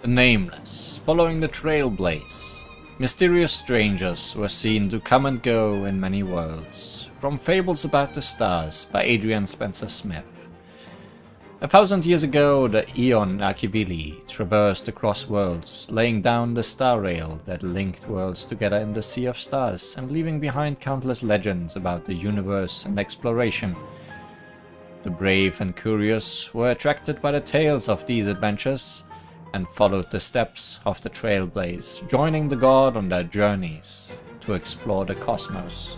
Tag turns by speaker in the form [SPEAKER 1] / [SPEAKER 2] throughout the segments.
[SPEAKER 1] The Nameless, following the trailblaze. Mysterious strangers were seen to come and go in many worlds, from Fables About the Stars by Adrian Spencer Smith. 1,000 years ago, the Aeon Archivili traversed across worlds, laying down the star rail that linked worlds together in the Sea of Stars and leaving behind countless legends about the universe and exploration. The brave and curious were attracted by the tales of these adventures and followed the steps of the trailblaze, joining the god on their journeys to explore the cosmos.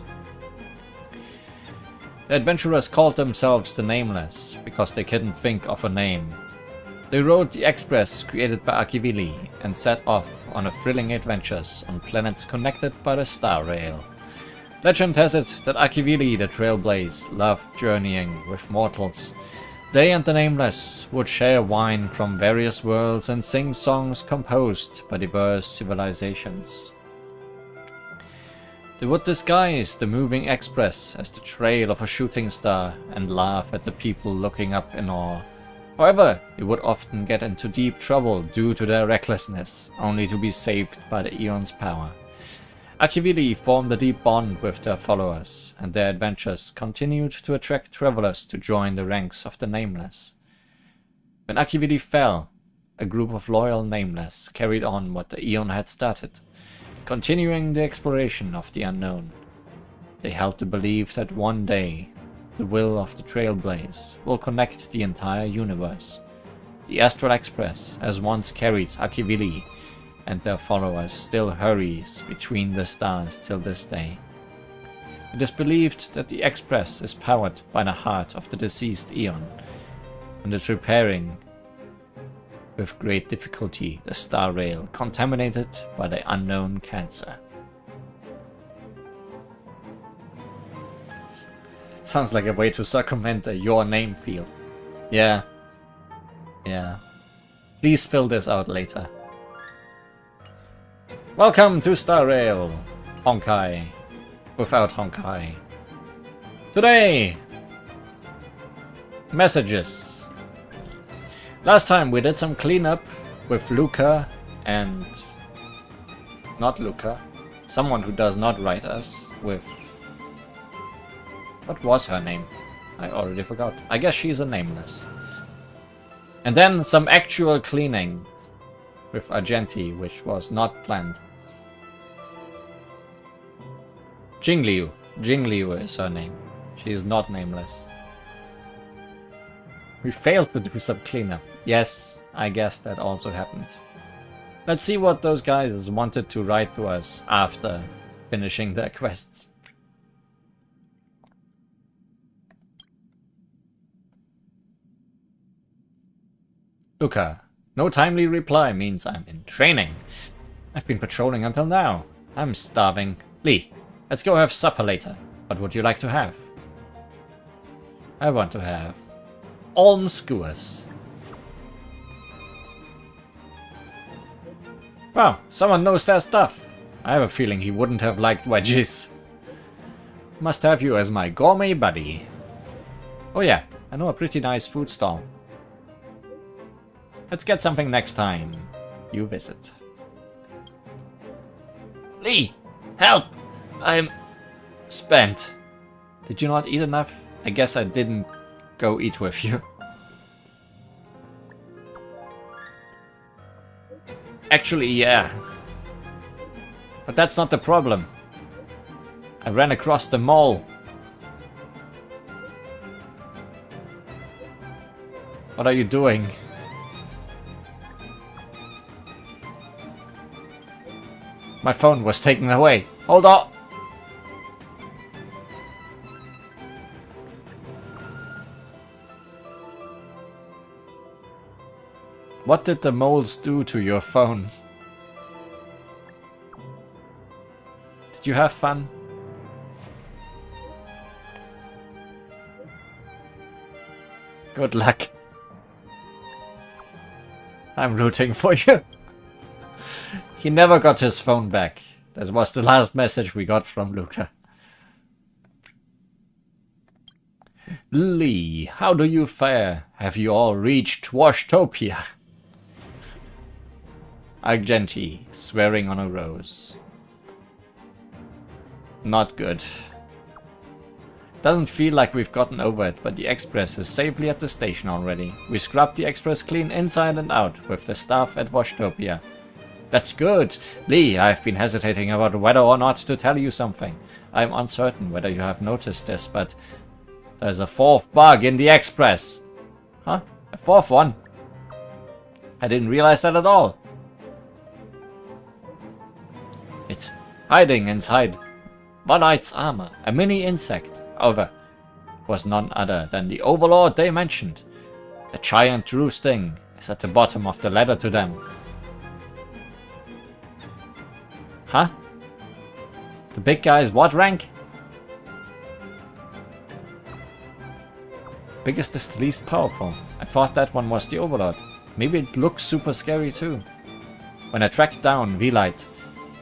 [SPEAKER 1] The adventurers called themselves the Nameless because they couldn't think of a name. They rode the express created by Archivili and set off on a thrilling adventures on planets connected by the star rail. Legend has it that Archivili, the trailblaze, loved journeying with mortals. They and the Nameless would share wine from various worlds and sing songs composed by diverse civilizations. They would disguise the moving express as the trail of a shooting star and laugh at the people looking up in awe. However, they would often get into deep trouble due to their recklessness, only to be saved by the Aeon's power. Archivili formed a deep bond with their followers, and their adventures continued to attract travelers to join the ranks of the Nameless. When Archivili fell, a group of loyal Nameless carried on what the Aeon had started, continuing the exploration of the unknown. They held the belief that one day, the will of the Trailblaze will connect the entire universe. The Astral Express has once carried Archivili, and their followers still hurries between the stars till this day. It is believed that the Express is powered by the heart of the deceased Aeon, and is repairing with great difficulty the star rail contaminated by the unknown cancer. Sounds like a way to circumvent a your name field. Yeah. Please fill this out later. Welcome to Star Rail, Honkai, without Honkai. Today, messages. Last time we did some cleanup with Luca and... not Luca, someone who does not write us, with... what was her name? I already forgot. I guess she's a Nameless. And then some actual cleaning with Argenti, which was not planned. Jingliu. Jingliu is her name. She is not Nameless. We failed to do some cleanup. Yes, I guess that also happens. Let's see what those guys wanted to write to us after finishing their quests. Luca. No timely reply means I'm in training. I've been patrolling until now. I'm starving. Lee, let's go have supper later. What would you like to have? I want to have alm skewers. Wow, someone knows their stuff. I have a feeling he wouldn't have liked wedges. Must have you as my gourmet buddy. Oh yeah, I know a pretty nice food stall. Let's get something next time you visit. Lee, help! I'm spent. Did you not eat enough? I guess I didn't go eat with you. Actually, yeah. But that's not the problem. I ran across the mall. What are you doing? My phone was taken away. Hold on. What did the moles do to your phone? Did you have fun? Good luck. I'm rooting for you. He never got his phone back. That was the last message we got from Luca. Lee, how do you fare? Have you all reached Washtopia? Argenti, swearing on a rose. Not good. Doesn't feel like we've gotten over it, but the Express is safely at the station already. We scrubbed the Express clean inside and out with the staff at Washtopia. That's good! Lee, I've been hesitating about whether or not to tell you something. I'm uncertain whether you have noticed this, but there's a fourth bug in the Express. Huh? A fourth one? I didn't realize that at all. It's hiding inside One Knight's armor, a mini insect. However, it was none other than the overlord they mentioned. The giant Drew Sting is at the bottom of the ladder to them. Huh? The big guy is what rank? Biggest is the least powerful. I thought that one was the overlord. Maybe it looks super scary too. When I tracked down V-Light,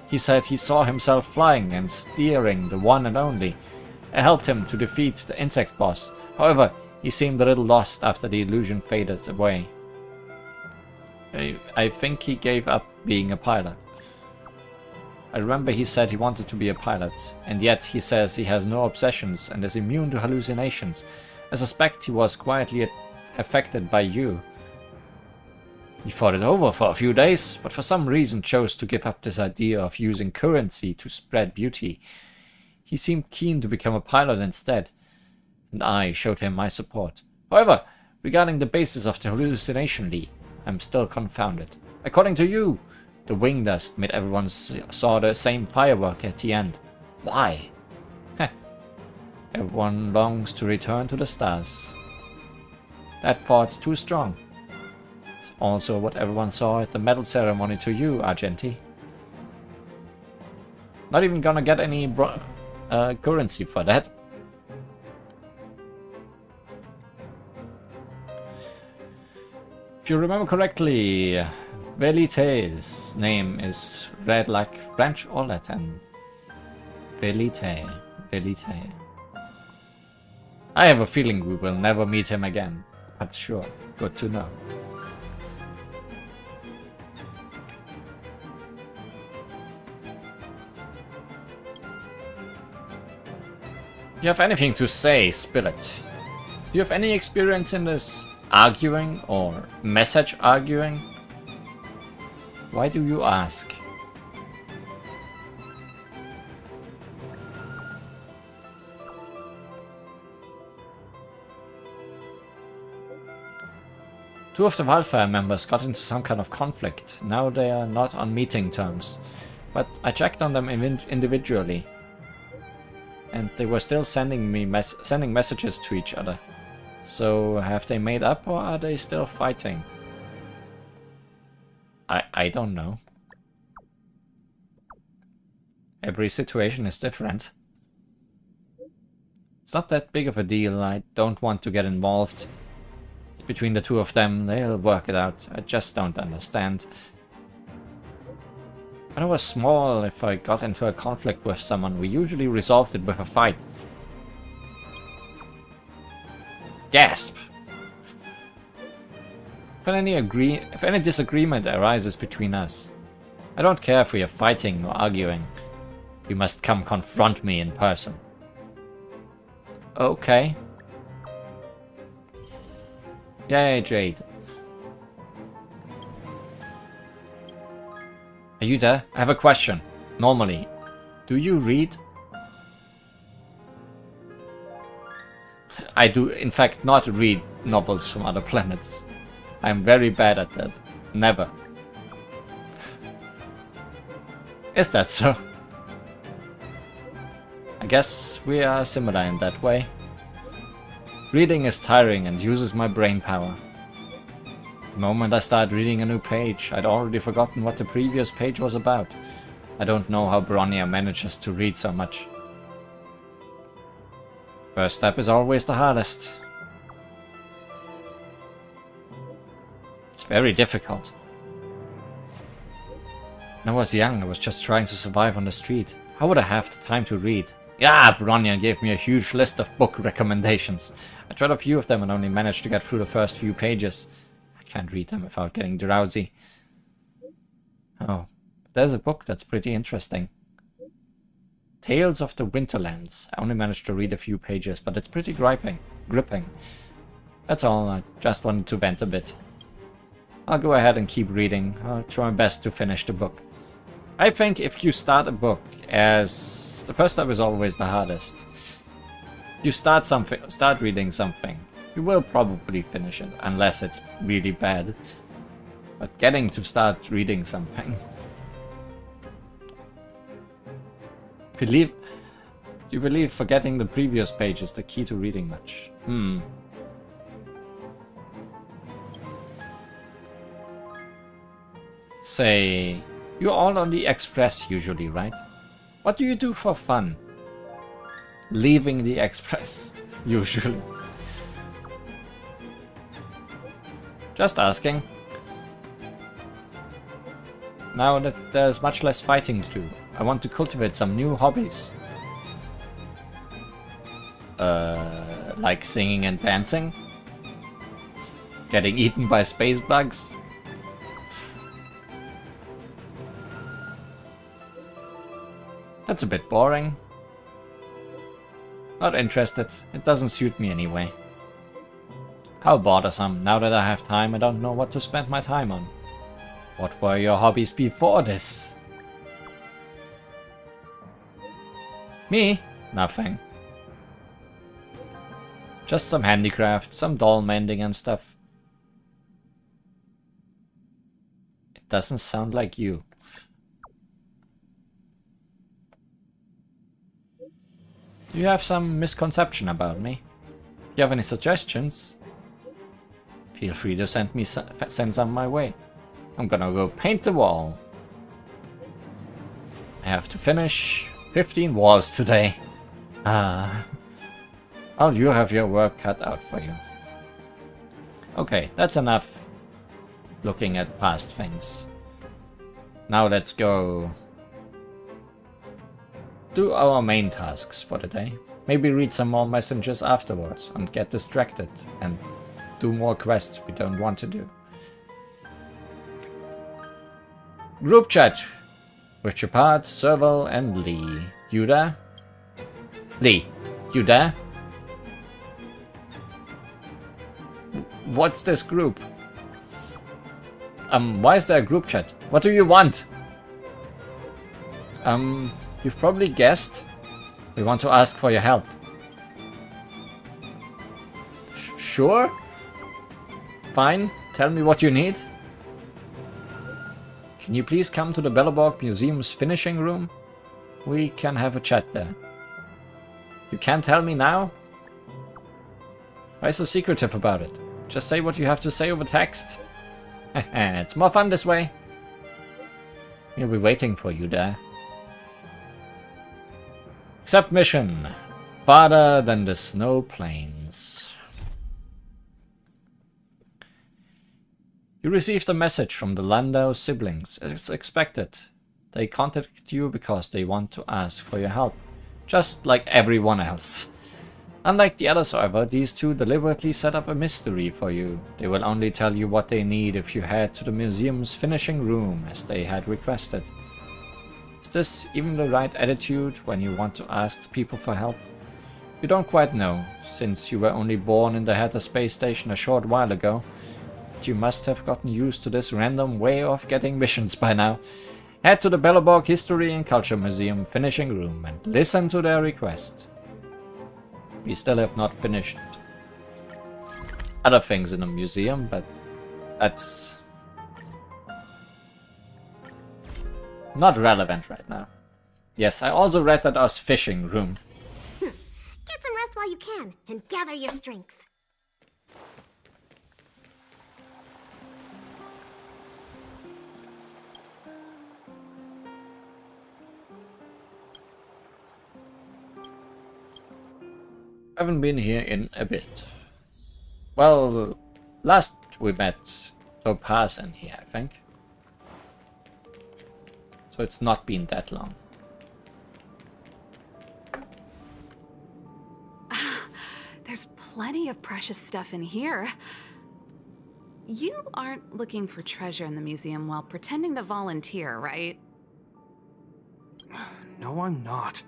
[SPEAKER 1] he said he saw himself flying and steering the one and only. I helped him to defeat the insect boss. However, he seemed a little lost after the illusion faded away. I think he gave up being a pilot. I remember he said he wanted to be a pilot, and yet he says he has no obsessions and is immune to hallucinations. I suspect he was quietly affected by you. He thought it over for a few days, but for some reason chose to give up this idea of using currency to spread beauty. He seemed keen to become a pilot instead, and I showed him my support. However, regarding the basis of the hallucination, Lee, I'm still confounded. According to you, the wing dust made everyone saw the same firework at the end. Why? Heh. Everyone longs to return to the stars. That thought's too strong. It's also what everyone saw at the medal ceremony to you, Argenti. Not even gonna get any currency for that. If you remember correctly, Velite's name is read like French or Latin. Velite. Velite. I have a feeling we will never meet him again, but sure, good to know. You have anything to say, spill it. Do you have any experience in this arguing or message arguing? Why do you ask? Two of the wildfire members got into some kind of conflict. Now they are not on meeting terms. But I checked on them individually. And they were still sending messages to each other. So have they made up or are they still fighting? I don't know. Every situation is different. It's not that big of a deal. I don't want to get involved. It's between the two of them. They'll work it out. I just don't understand. When I was small, if I got into a conflict with someone, we usually resolved it with a fight. Gasp! If any disagreement arises between us, I don't care if we are fighting or arguing. You must come confront me in person. Okay. Yay, Jade. Are you there? I have a question. Normally, do you read? I do, in fact, not read novels from other planets. I'm very bad at that. Never. Is that so? I guess we are similar in that way. Reading is tiring and uses my brain power. The moment I start reading a new page, I'd already forgotten what the previous page was about. I don't know how Bronya manages to read so much. First step is always the hardest. It's very difficult. When I was young, I was just trying to survive on the street. How would I have the time to read? Yeah, Bronya gave me a huge list of book recommendations. I tried a few of them and only managed to get through the first few pages. I can't read them without getting drowsy. Oh, there's a book that's pretty interesting. Tales of the Winterlands. I only managed to read a few pages, but it's pretty gripping. That's all, I just wanted to vent a bit. I'll go ahead and keep reading. I'll try my best to finish the book. I think if you start a book, as the first step is always the hardest. You start reading something, you will probably finish it, unless it's really bad. But getting to start reading something. Do you believe forgetting the previous page is the key to reading much? Say, you're all on the Express usually, right? What do you do for fun? Leaving the Express, usually. Just asking. Now that there's much less fighting to do, I want to cultivate some new hobbies. Like singing and dancing? Getting eaten by space bugs? That's a bit boring. Not interested. It doesn't suit me anyway. How bothersome. Now that I have time, I don't know what to spend my time on. What were your hobbies before this? Me? Nothing. Just some handicraft, some doll mending and stuff. It doesn't sound like you. Do you have some misconception about me? If you have any suggestions, feel free to send some my way. I'm gonna go paint the wall. I have to finish 15 walls today. Well, you have your work cut out for you. Okay, that's enough looking at past things. Now let's go do our main tasks for the day. Maybe read some more messages afterwards and get distracted and do more quests we don't want to do. Group chat with Chapad, Serval, and Lee. You there? Lee, you there? What's this group? Why is there a group chat? What do you want? You've probably guessed. We want to ask for your help. Sure? Fine. Tell me what you need. Can you please come to the Belleborg Museum's finishing room? We can have a chat there. You can't tell me now? Why so secretive about it? Just say what you have to say over text. It's more fun this way. He'll be waiting for you there. Accept mission. Farther than the snow plains. You received a message from the Landau siblings, as expected. They contacted you because they want to ask for your help, just like everyone else. Unlike the others, however, these two deliberately set up a mystery for you. They will only tell you what they need if you head to the museum's finishing room, as they had requested. Is this even the right attitude when you want to ask people for help? You don't quite know, since you were only born in the Hatter space station a short while ago. But you must have gotten used to this random way of getting missions by now. Head to the Belleborg History and Culture Museum finishing room and listen to their request. We still have not finished other things in the museum, but that's not relevant right now. Yes, I also read that us fishing room.
[SPEAKER 2] Get some rest while you can, and gather your strength.
[SPEAKER 1] I haven't been here in a bit. Well, last we met Topaz in here, I think. So it's not been that long.
[SPEAKER 3] There's plenty of precious stuff in here. You aren't looking for treasure in the museum while pretending to volunteer, right?
[SPEAKER 4] No, I'm not.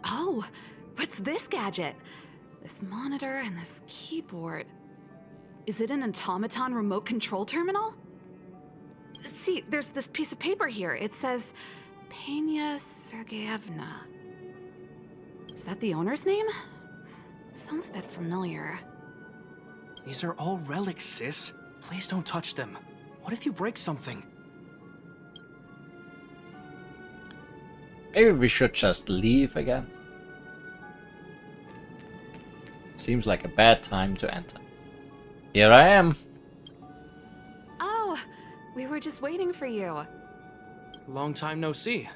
[SPEAKER 3] Oh, what's this gadget? This monitor and this keyboard. Is it an automaton remote control terminal? See, there's this piece of paper here. It says, Pena Sergeyevna. Is that the owner's name? Sounds a bit familiar.
[SPEAKER 4] These are all relics, sis. Please don't touch them. What if you break something?
[SPEAKER 1] Maybe we should just leave again. Seems like a bad time to enter. Here I am.
[SPEAKER 3] Oh, we were just waiting for you.
[SPEAKER 4] Long time no see.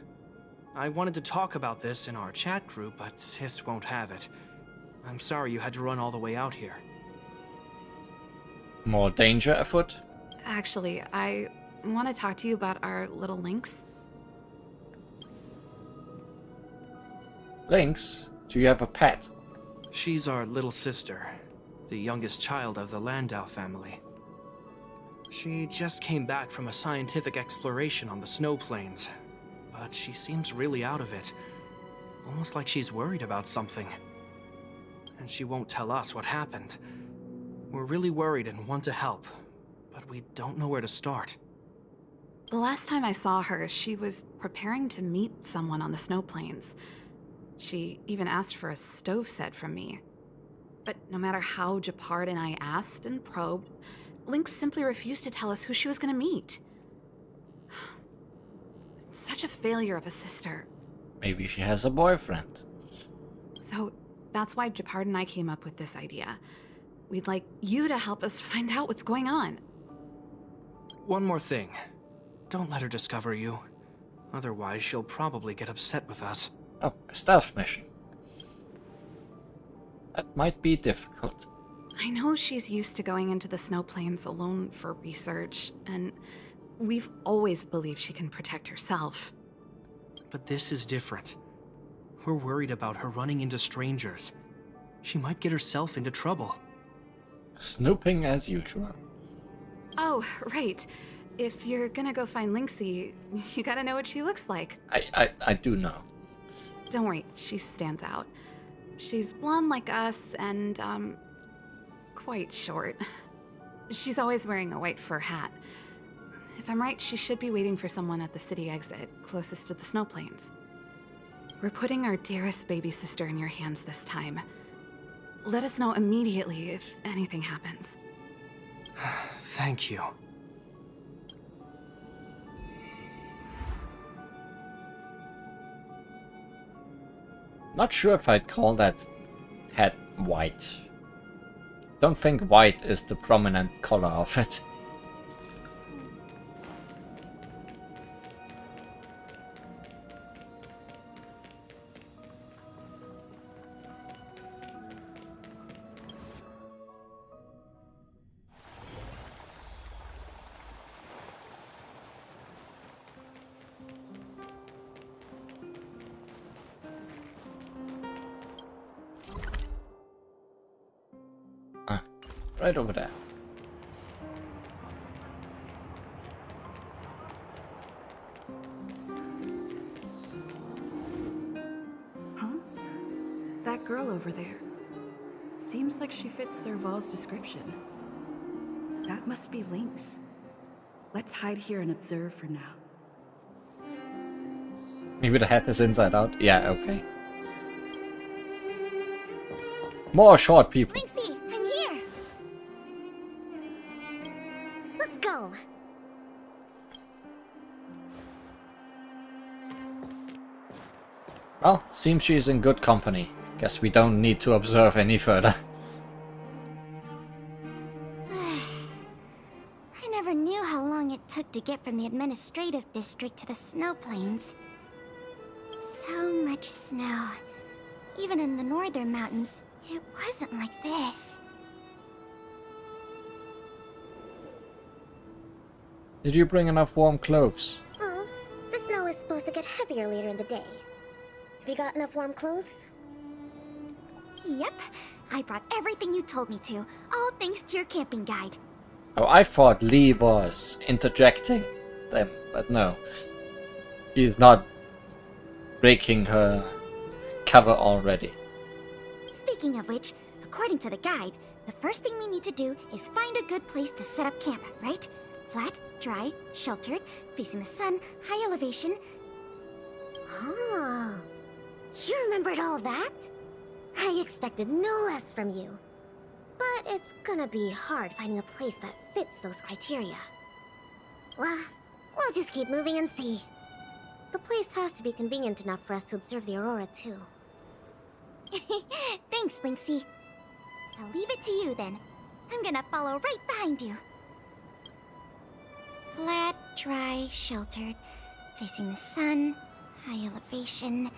[SPEAKER 4] I wanted to talk about this in our chat group, but sis won't have it. I'm sorry you had to run all the way out here.
[SPEAKER 1] More danger afoot?
[SPEAKER 3] Actually, I want to talk to you about our little Lynx.
[SPEAKER 1] Lynx? Do you have a pet?
[SPEAKER 4] She's our little sister, the youngest child of the Landau family. She just came back from a scientific exploration on the snow plains, but she seems really out of it. Almost like she's worried about something. And she won't tell us what happened. We're really worried and want to help, but we don't know where to start.
[SPEAKER 3] The last time I saw her, she was preparing to meet someone on the snow plains. She even asked for a stove set from me. But no matter how Japard and I asked and probed, Lynx simply refused to tell us who she was going to meet. Such a failure of a sister.
[SPEAKER 1] Maybe she has a boyfriend.
[SPEAKER 3] So that's why Japard and I came up with this idea. We'd like you to help us find out what's going on.
[SPEAKER 4] One more thing. Don't let her discover you. Otherwise, she'll probably get upset with us.
[SPEAKER 1] Oh, a stealth mission. That might be difficult.
[SPEAKER 3] I know she's used to going into the snow plains alone for research, and we've always believed she can protect herself.
[SPEAKER 4] But this is different. We're worried about her running into strangers. She might get herself into trouble.
[SPEAKER 1] Snooping as usual.
[SPEAKER 3] Oh, right. If you're gonna go find Lynxie, you gotta know what she looks like.
[SPEAKER 1] I do know.
[SPEAKER 3] Don't worry, she stands out. She's blonde like us and, quite short. She's always wearing a white fur hat. If I'm right, she should be waiting for someone at the city exit, closest to the snow plains. We're putting our dearest baby sister in your hands this time. Let us know immediately if anything happens.
[SPEAKER 4] Thank you.
[SPEAKER 1] Not sure if I'd call that hat white. Don't think white is the prominent color of it. Right over there.
[SPEAKER 3] Huh? That girl over there. Seems like she fits Serval's description. That must be Lynx. Let's hide here and observe for now.
[SPEAKER 1] Maybe the hat is inside out. Yeah, okay. More short people.
[SPEAKER 2] Lynxie, I'm here. Let's go.
[SPEAKER 1] Well, seems she's in good company. Guess we don't need to observe any further.
[SPEAKER 2] I never knew how long it took to get from the administrative district to the snow plains. So much snow. Even in the northern mountains, it wasn't like this.
[SPEAKER 1] Did you bring enough warm clothes?
[SPEAKER 2] Oh, the snow is supposed to get heavier later in the day. Have you got enough warm clothes? Yep. I brought everything you told me to, all thanks to your camping guide.
[SPEAKER 1] Oh, I thought Lee was interjecting them, but no. She's not breaking her cover already.
[SPEAKER 2] Speaking of which, according to the guide, the first thing we need to do is find a good place to set up camp, right? Flat, dry, sheltered, facing the sun, high elevation.
[SPEAKER 5] Oh, you remembered all that? I expected no less from you. But it's gonna be hard finding a place that fits those criteria. Well, we'll just keep moving and see. The place has to be convenient enough for us to observe the aurora, too.
[SPEAKER 2] Thanks, Lynxie. I'll leave it to you then. I'm gonna follow right behind you. Flat, dry, sheltered, facing the sun, high elevation.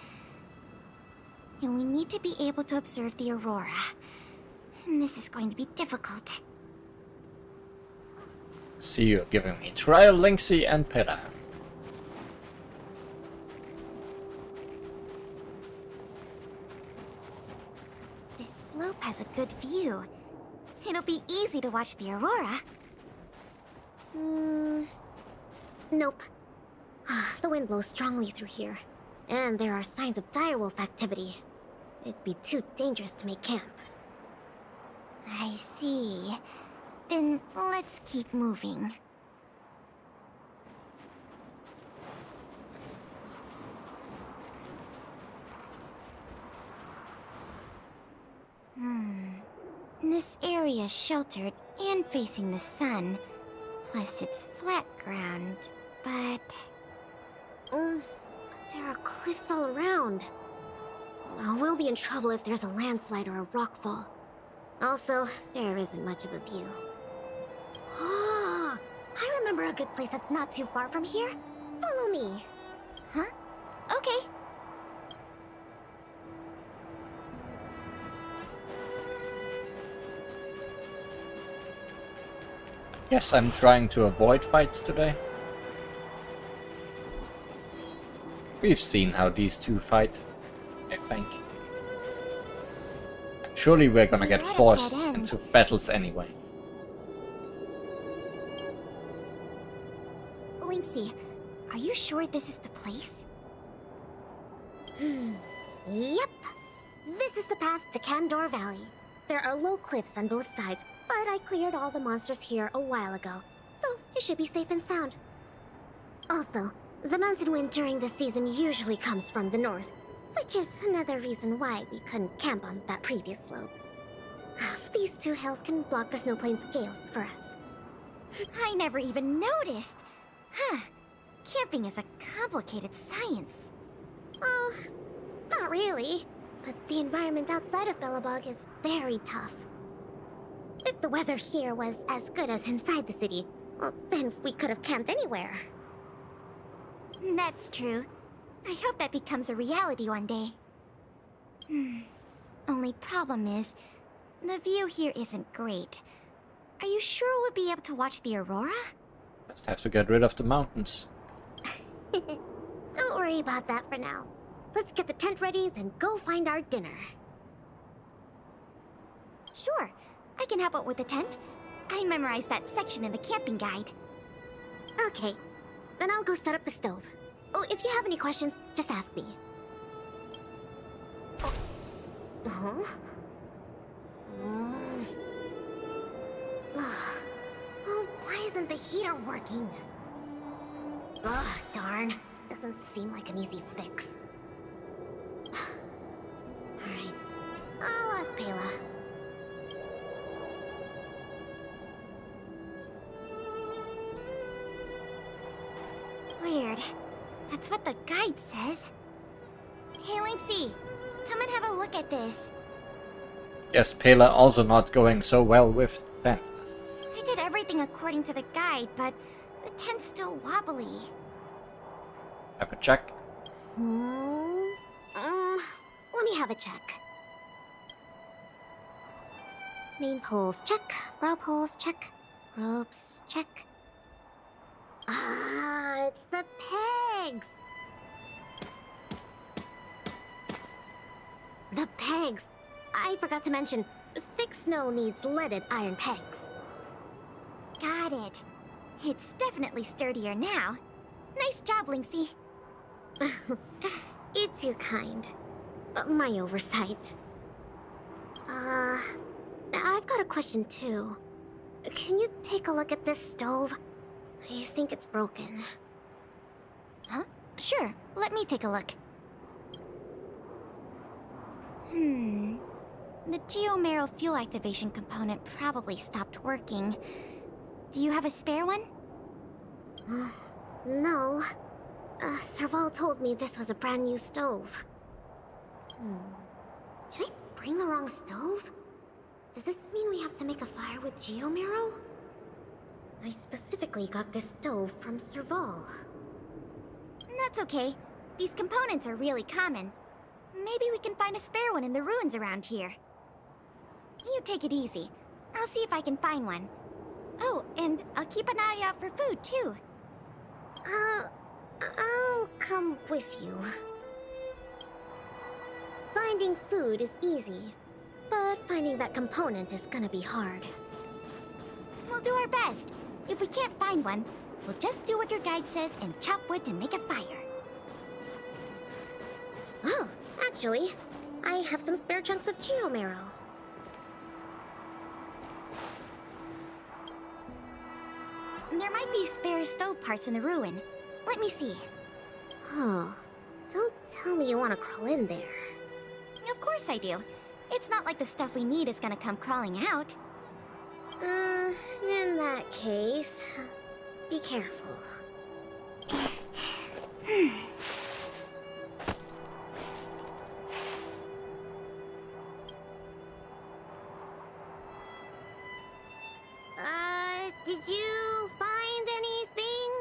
[SPEAKER 2] And we need to be able to observe the aurora. And this is going to be difficult.
[SPEAKER 1] See you giving me trial, Lynxie and Pela.
[SPEAKER 2] This slope has a good view. It'll be easy to watch the aurora.
[SPEAKER 5] Nope. The wind blows strongly through here. And there are signs of direwolf activity. It'd be too dangerous to make camp.
[SPEAKER 2] I see. Then let's keep moving. This area is sheltered and facing the sun. Plus it's flat ground, but
[SPEAKER 5] There are cliffs all around. We'll be in trouble if there's a landslide or a rockfall. Also, there isn't much of a view. Ah, I remember a good place that's not too far from here. Follow me.
[SPEAKER 2] Huh? Okay.
[SPEAKER 1] Yes, I'm trying to avoid fights today. We've seen how these two fight, I think. Surely we're gonna get forced into battles anyway.
[SPEAKER 2] Lynxie, are you sure this is the place?
[SPEAKER 5] Yep. This is the path to Candor Valley. There are low cliffs on both sides, but I cleared all the monsters here a while ago, so it should be safe and sound. Also, the mountain wind during this season usually comes from the north, which is another reason why we couldn't camp on that previous slope. These two hills can block the snow plains gales for us.
[SPEAKER 2] I never even noticed. Huh. Camping is a complicated science.
[SPEAKER 5] Oh, not really. But the environment outside of Bellabog is very tough. If the weather here was as good as inside the city, well, then we could have camped anywhere.
[SPEAKER 2] That's true. I hope that becomes a reality one day. Only problem is, the view here isn't great. Are you sure we'll be able to watch the aurora?
[SPEAKER 1] Just have to get rid of the mountains.
[SPEAKER 5] Don't worry about that for now. Let's get the tent ready, then go find our dinner.
[SPEAKER 2] Sure, I can help out with the tent. I memorized that section in the camping guide.
[SPEAKER 5] Okay, then I'll go set up the stove. Oh, if you have any questions, just ask me. Huh? Oh, why isn't the heater working? Ugh, darn. Doesn't seem like an easy fix. Alright, I'll ask Pela.
[SPEAKER 2] Weird. That's what the guide says. Hey, Lynxie, come and have a look at this.
[SPEAKER 1] Yes, Pela also not going so well with the tent.
[SPEAKER 2] I did everything according to the guide, but the tent's still wobbly.
[SPEAKER 1] Have a check.
[SPEAKER 5] Let me have a check. Main poles, check. Brow poles, check. Ropes, check. Ah, it's the pegs! The pegs! I forgot to mention, thick snow needs leaded iron pegs.
[SPEAKER 2] Got it. It's definitely sturdier now. Nice job, Linksy.
[SPEAKER 5] It's your kind. My oversight. I've got a question too. Can you take a look at this stove? I think it's broken.
[SPEAKER 2] Huh? Sure, let me take a look. The geomarrow fuel activation component probably stopped working. Do you have a spare one?
[SPEAKER 5] No. Serval told me this was a brand new stove. Did I bring the wrong stove? Does this mean we have to make a fire with geomarrow? I specifically got this stove from Serval.
[SPEAKER 2] That's okay. These components are really common. Maybe we can find a spare one in the ruins around here. You take it easy. I'll see if I can find one. Oh, and I'll keep an eye out for food, too.
[SPEAKER 5] I'll come with you. Finding food is easy, but finding that component is gonna be hard.
[SPEAKER 2] We'll do our best. If we can't find one, we'll just do what your guide says and chop wood to make a fire.
[SPEAKER 5] Oh, actually, I have some spare chunks of geomarrow.
[SPEAKER 2] There might be spare stove parts in the ruin. Let me see.
[SPEAKER 5] Oh, don't tell me you want to crawl in there.
[SPEAKER 2] Of course I do. It's not like the stuff we need is gonna come crawling out.
[SPEAKER 5] In that case, be careful. Did you find anything?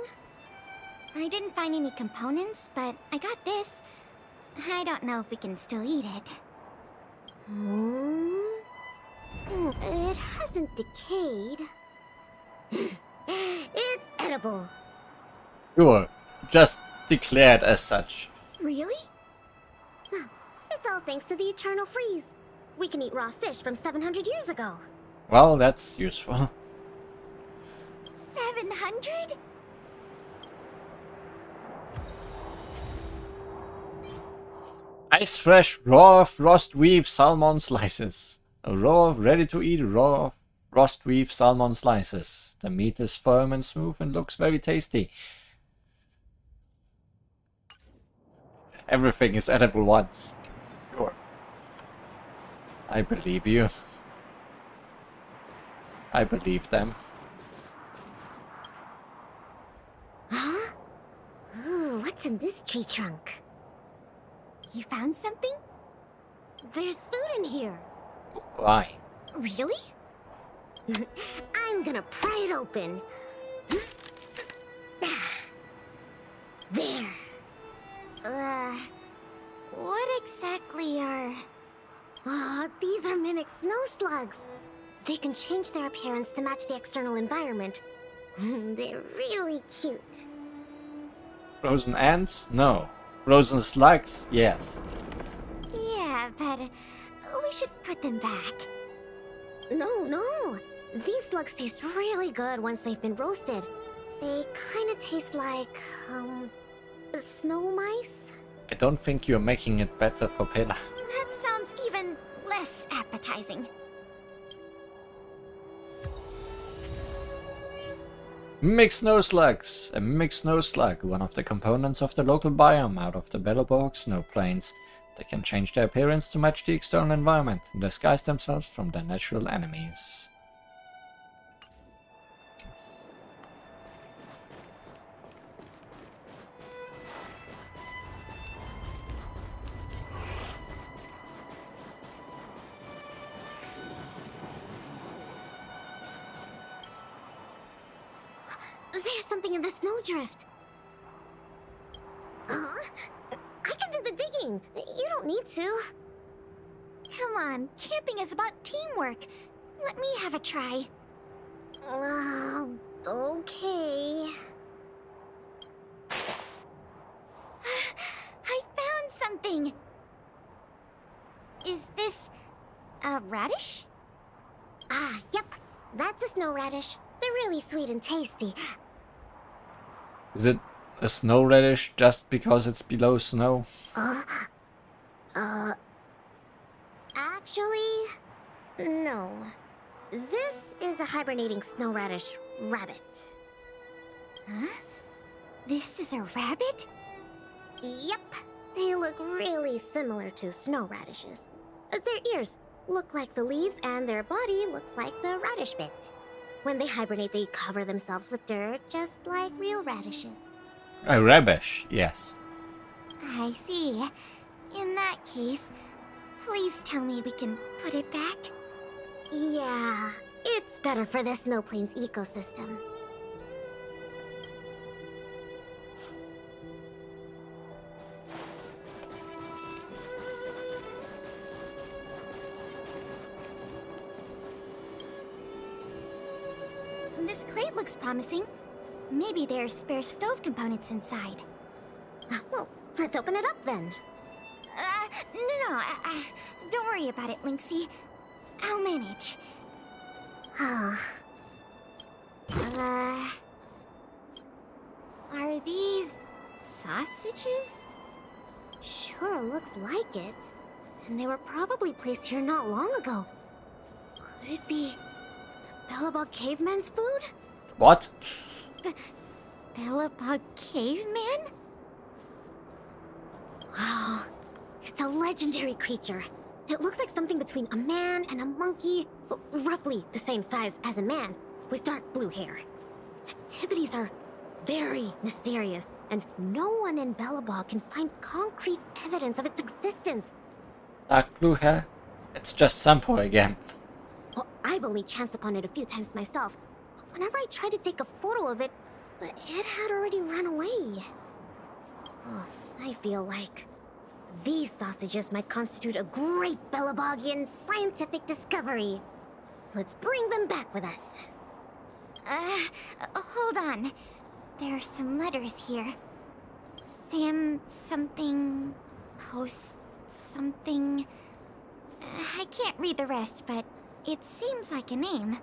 [SPEAKER 2] I didn't find any components, but I got this. I don't know if we can still eat it.
[SPEAKER 5] It hasn't decayed. It's edible.
[SPEAKER 1] Sure, just declared as such.
[SPEAKER 2] Really?
[SPEAKER 5] It's all thanks to the eternal freeze. We can eat raw fish from 700 years ago.
[SPEAKER 1] Well, that's useful.
[SPEAKER 2] 700?
[SPEAKER 1] Ice fresh raw frost weave salmon slices. A raw, ready to eat raw frost weave salmon slices. The meat is firm and smooth and looks very tasty. Everything is edible once. Sure. I believe you. I believe them.
[SPEAKER 5] Huh? Ooh, what's in this tree trunk?
[SPEAKER 2] You found something?
[SPEAKER 5] There's food in here.
[SPEAKER 1] Why?
[SPEAKER 2] Really?
[SPEAKER 5] I'm gonna pry it open. There.
[SPEAKER 2] What exactly are...
[SPEAKER 5] Oh, these are mimic snow slugs. They can change their appearance to match the external environment. They're really cute.
[SPEAKER 1] Frozen ants? No. Frozen slugs? Yes.
[SPEAKER 2] Yeah, but we should put them back.
[SPEAKER 5] No. These slugs taste really good once they've been roasted. They kind of taste like, snow mice?
[SPEAKER 1] I don't think you're making it better for Pela.
[SPEAKER 2] That sounds even less appetizing.
[SPEAKER 1] Mimic snow slugs. A mimic snow slug, one of the components of the local biome out of the Belleborg snow plains. They can change their appearance to match the external environment and disguise themselves from their natural enemies.
[SPEAKER 5] There's something in the snowdrift. Huh? I can do the digging. You don't need to.
[SPEAKER 2] Come on, camping is about teamwork. Let me have a try.
[SPEAKER 5] Okay.
[SPEAKER 2] I found something! Is this a radish?
[SPEAKER 5] Yep. That's a snow radish. They're They're really sweet and tasty.
[SPEAKER 1] Is it a snow radish just because it's below snow?
[SPEAKER 5] Actually, no. This is a hibernating snow radish rabbit.
[SPEAKER 2] Huh? This is a rabbit?
[SPEAKER 5] Yep. They look really similar to snow radishes. Their ears look like the leaves and their body looks like the radish bit. When they hibernate, they cover themselves with dirt, just like real radishes.
[SPEAKER 1] A radish, yes.
[SPEAKER 2] I see. In that case, please tell me we can put it back.
[SPEAKER 5] Yeah, it's better for the Snow Plains ecosystem.
[SPEAKER 2] This crate looks promising. Maybe there's spare stove components inside.
[SPEAKER 5] Well, let's open it up then.
[SPEAKER 2] No, don't worry about it, Lynxie. I'll manage. Are these sausages?
[SPEAKER 5] Sure looks like it. And they were probably placed here not long ago. Could it be the Bellabog caveman's food?
[SPEAKER 1] What?
[SPEAKER 2] Bellabog caveman?
[SPEAKER 5] Wow, it's a legendary creature. It looks like something between a man and a monkey, roughly the same size as a man, with dark blue hair. Its activities are very mysterious, and no one in Bellabog can find concrete evidence of its existence.
[SPEAKER 1] Dark blue hair? It's just Sampo again.
[SPEAKER 5] Well, I've only chanced upon it a few times myself. But whenever I tried to take a photo of it, it had already run away. Oh, I feel like these sausages might constitute a great Bellabogian scientific discovery. Let's bring them back with us.
[SPEAKER 2] Hold on. There are some letters here. Sam something... Post something... I can't read the rest, but it seems like a name.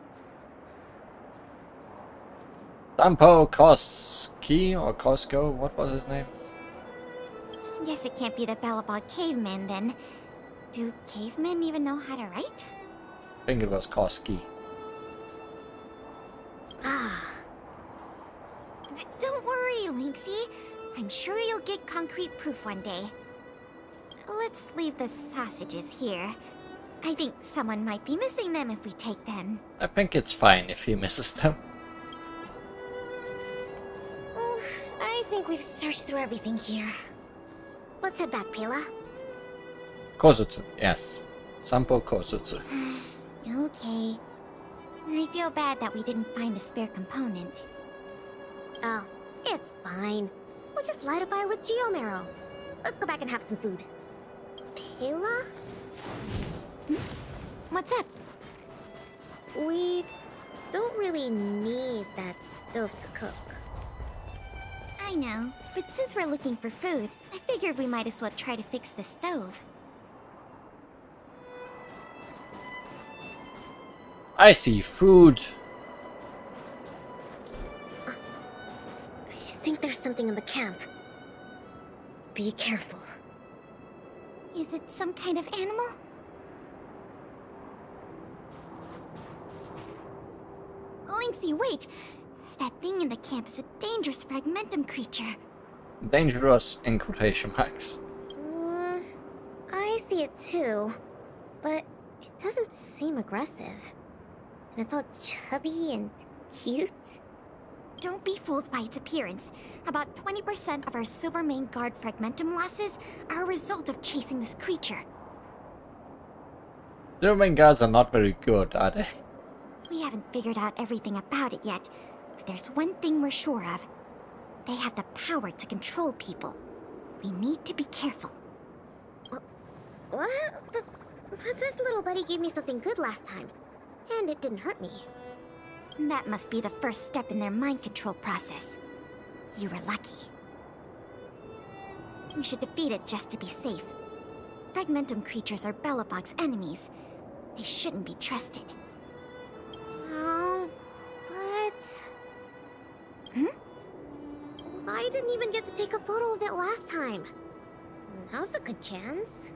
[SPEAKER 1] Sampo Koski or Costco, what was his name?
[SPEAKER 2] Guess it can't be the Bellabog caveman then. Do cavemen even know how to write?
[SPEAKER 1] I think it was Koski.
[SPEAKER 2] Don't worry, Lynxie. I'm sure you'll get concrete proof one day. Let's leave the sausages here. I think someone might be missing them if we take them.
[SPEAKER 1] I think it's fine if he misses them.
[SPEAKER 5] Well, I think we've searched through everything here. Let's head back, Pela.
[SPEAKER 1] Kosutsu, yes. Sampo Kosutsu.
[SPEAKER 2] Okay. I feel bad that we didn't find a spare component.
[SPEAKER 5] Oh, it's fine. We'll just light a fire with Geomarrow. Let's go back and have some food. Pela?
[SPEAKER 2] What's up?
[SPEAKER 5] We don't really need that stove to cook.
[SPEAKER 2] I know, but since we're looking for food, I figured we might as well try to fix the stove.
[SPEAKER 1] I see food.
[SPEAKER 5] I think there's something in the camp. Be careful.
[SPEAKER 2] Is it some kind of animal? Lynxie, wait! That thing in the camp is a dangerous fragmentum creature.
[SPEAKER 1] Dangerous in quotation marks.
[SPEAKER 5] I see it too, but it doesn't seem aggressive. And it's all chubby and cute.
[SPEAKER 2] Don't be fooled by its appearance. About 20% of our Silvermane Guard fragmentum losses are a result of chasing this creature.
[SPEAKER 1] Silvermane guards are not very good, are they?
[SPEAKER 2] We haven't figured out everything about it yet, but there's one thing we're sure of. They have the power to control people. We need to be careful.
[SPEAKER 5] What? But this little buddy gave me something good last time, and it didn't hurt me.
[SPEAKER 2] That must be the first step in their mind control process. You were lucky. We should defeat it just to be safe. Fragmentum creatures are Bellabog's enemies. They shouldn't be trusted.
[SPEAKER 5] Oh, but I didn't even get to take a photo of it last time. Now's a good chance.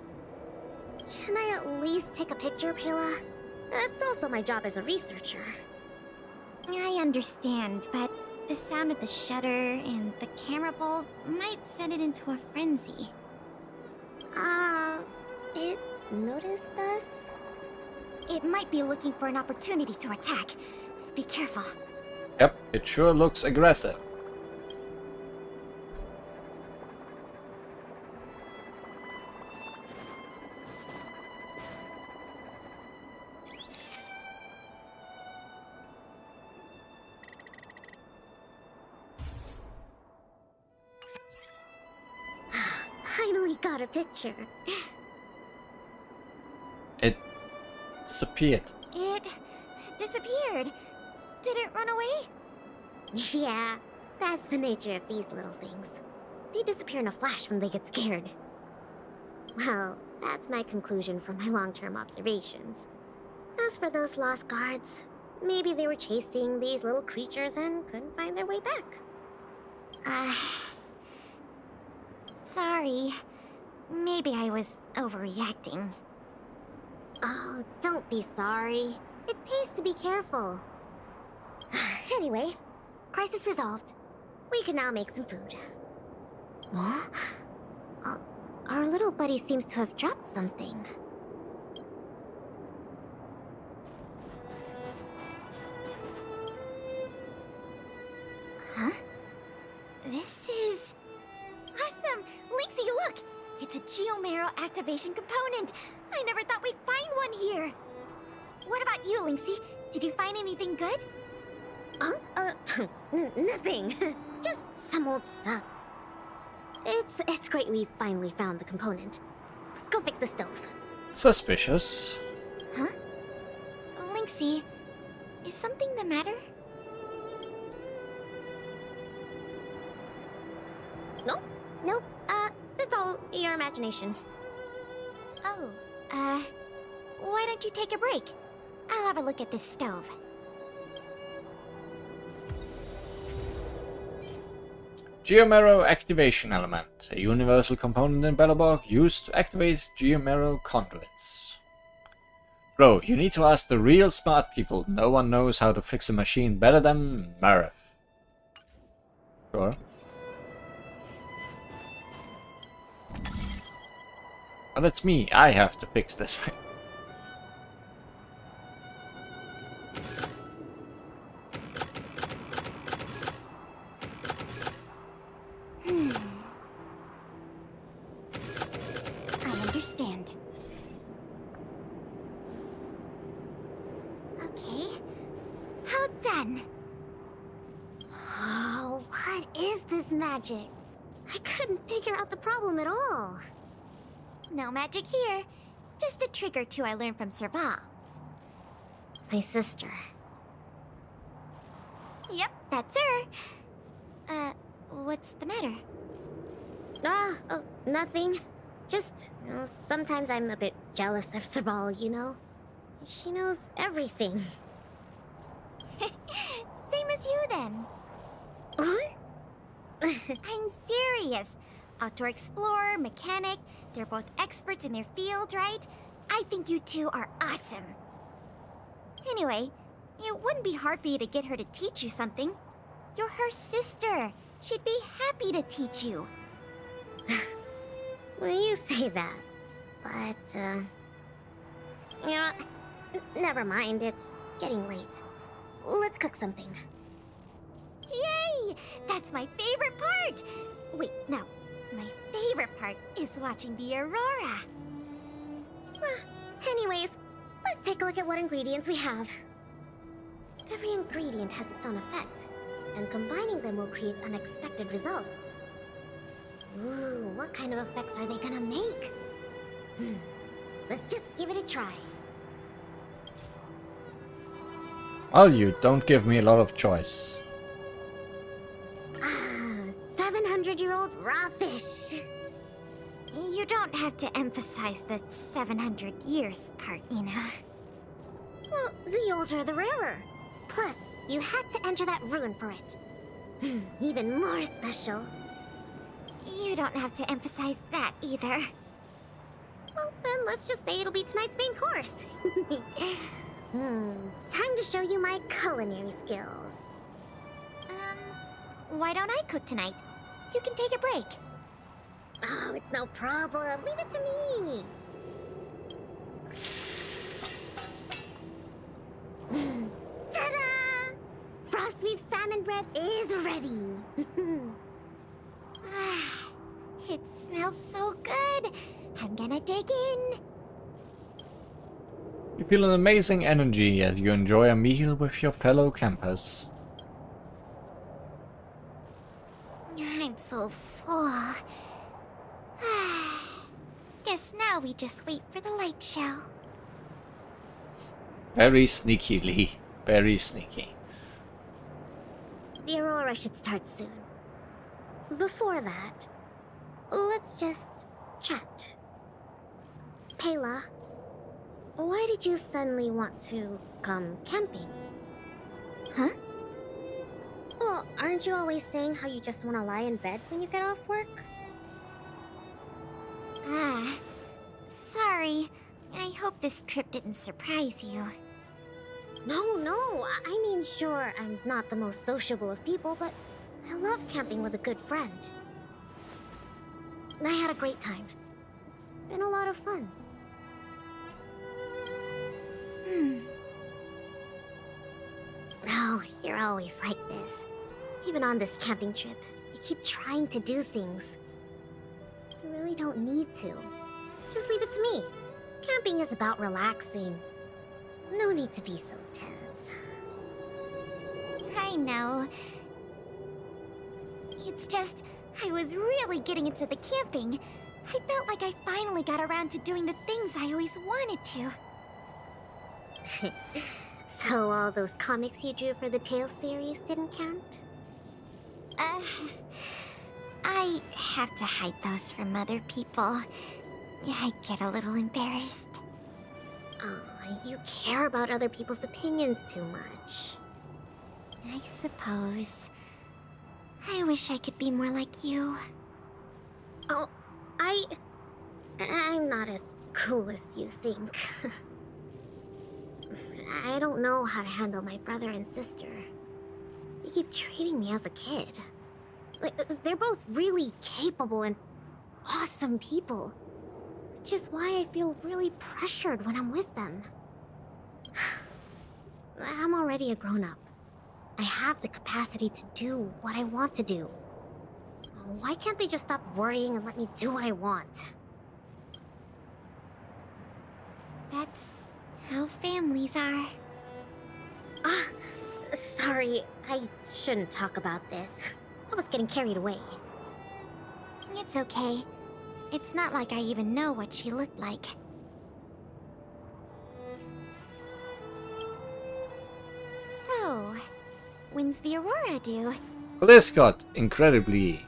[SPEAKER 5] Can I at least take a picture, Pela? That's also my job as a researcher.
[SPEAKER 2] I understand, but the sound of the shutter and the camera bulb might set it into a frenzy.
[SPEAKER 5] It noticed us?
[SPEAKER 2] It might be looking for an opportunity to attack. Be careful.
[SPEAKER 1] Yep, it sure looks aggressive.
[SPEAKER 5] Finally got a picture.
[SPEAKER 1] It disappeared.
[SPEAKER 2] It disappeared. Did it run away?
[SPEAKER 5] Yeah, that's the nature of these little things. They disappear in a flash when they get scared. Well, that's my conclusion from my long-term observations. As for those lost guards, maybe they were chasing these little creatures and couldn't find their way back.
[SPEAKER 2] Sorry. Maybe I was overreacting.
[SPEAKER 5] Oh, don't be sorry. It pays to be careful. Anyway, crisis resolved. We can now make some food. Huh? Our little buddy seems to have dropped something.
[SPEAKER 2] Huh? This is... awesome! Lynxie, look! It's a Geomarrow activation component! I never thought we'd find one here! What about you, Lynxie? Did you find anything good?
[SPEAKER 5] Nothing. Just some old stuff. It's great we finally found the component. Let's go fix the stove.
[SPEAKER 1] Suspicious.
[SPEAKER 2] Huh? Lynxie, is something the matter?
[SPEAKER 5] Nope. That's all your imagination.
[SPEAKER 2] Oh, why don't you take a break? I'll have a look at this stove.
[SPEAKER 1] Geomarrow activation element, a universal component in Belobog used to activate Geomarrow conduits. Bro, you need to ask the real smart people. No one knows how to fix a machine better than Marif. Sure. But it's me, I have to fix this thing.
[SPEAKER 2] I understand. Okay. How done?
[SPEAKER 5] Oh, what is this magic? I couldn't figure out the problem at all.
[SPEAKER 2] No magic here. Just a trick or two I learned from Serval.
[SPEAKER 5] My sister.
[SPEAKER 2] Yep, that's her. What's the matter?
[SPEAKER 5] Nothing. Just, sometimes I'm a bit jealous of Serval, you know? She knows everything.
[SPEAKER 2] Same as you then.
[SPEAKER 5] What?
[SPEAKER 2] I'm serious. Outdoor explorer, mechanic, they're both experts in their field, right? I think you two are awesome. Anyway, it wouldn't be hard for you to get her to teach you something. You're her sister. She'd be happy to teach you.
[SPEAKER 5] Well, you say that. But, never mind. It's getting late. Let's cook something.
[SPEAKER 2] Yay! That's my favorite part! Wait, no. My favorite part is watching the aurora.
[SPEAKER 5] Anyways, let's take a look at what ingredients we have. Every ingredient has its own effect, and combining them will create unexpected results. Ooh, what kind of effects are they gonna make? Let's just give it a try.
[SPEAKER 1] Well, you don't give me a lot of choice.
[SPEAKER 5] 700-year-old raw fish.
[SPEAKER 2] You don't have to emphasize the 700 years part, you know.
[SPEAKER 5] Well, the older the rarer. Plus, you had to enter that rune for it. Even more special.
[SPEAKER 2] You don't have to emphasize that either.
[SPEAKER 5] Well, then let's just say it'll be tonight's main course. Time to show you my culinary skills.
[SPEAKER 2] Why don't I cook tonight? You can take a break.
[SPEAKER 5] Oh, it's no problem. Leave it to me. Ta-da! Frost beef salmon bread is ready.
[SPEAKER 2] It smells so good. I'm gonna dig in.
[SPEAKER 1] You feel an amazing energy as you enjoy a meal with your fellow campers.
[SPEAKER 2] I'm so full. Guess now we just wait for the light show.
[SPEAKER 1] Very sneaky, Lee. Very sneaky.
[SPEAKER 5] The Aurora should start soon. Before that, let's just chat. Pela, why did you suddenly want to come camping?
[SPEAKER 2] Huh?
[SPEAKER 5] Well, aren't you always saying how you just want to lie in bed when you get off work?
[SPEAKER 2] Sorry. I hope this trip didn't surprise you.
[SPEAKER 5] No. I mean, sure, I'm not the most sociable of people, but I love camping with a good friend. I had a great time. It's been a lot of fun. Oh, you're always like this. Even on this camping trip, you keep trying to do things. You really don't need to. Just leave it to me. Camping is about relaxing. No need to be so tense.
[SPEAKER 2] I know. It's just, I was really getting into the camping. I felt like I finally got around to doing the things I always wanted to.
[SPEAKER 5] So all those comics you drew for the Tales series didn't count?
[SPEAKER 2] I have to hide those from other people. I get a little embarrassed.
[SPEAKER 5] Oh, you care about other people's opinions too much.
[SPEAKER 2] I suppose. I wish I could be more like you.
[SPEAKER 5] Oh, I'm not as cool as you think. I don't know how to handle my brother and sister. They keep treating me as a kid. Like, they're both really capable and awesome people. Which is why I feel really pressured when I'm with them. I'm already a grown-up. I have the capacity to do what I want to do. Why can't they just stop worrying and let me do what I want?
[SPEAKER 2] That's how families are.
[SPEAKER 5] Sorry, I shouldn't talk about this. I was getting carried away.
[SPEAKER 2] It's okay. It's not like I even know what she looked like. So, when's the Aurora due?
[SPEAKER 1] Well, this got incredibly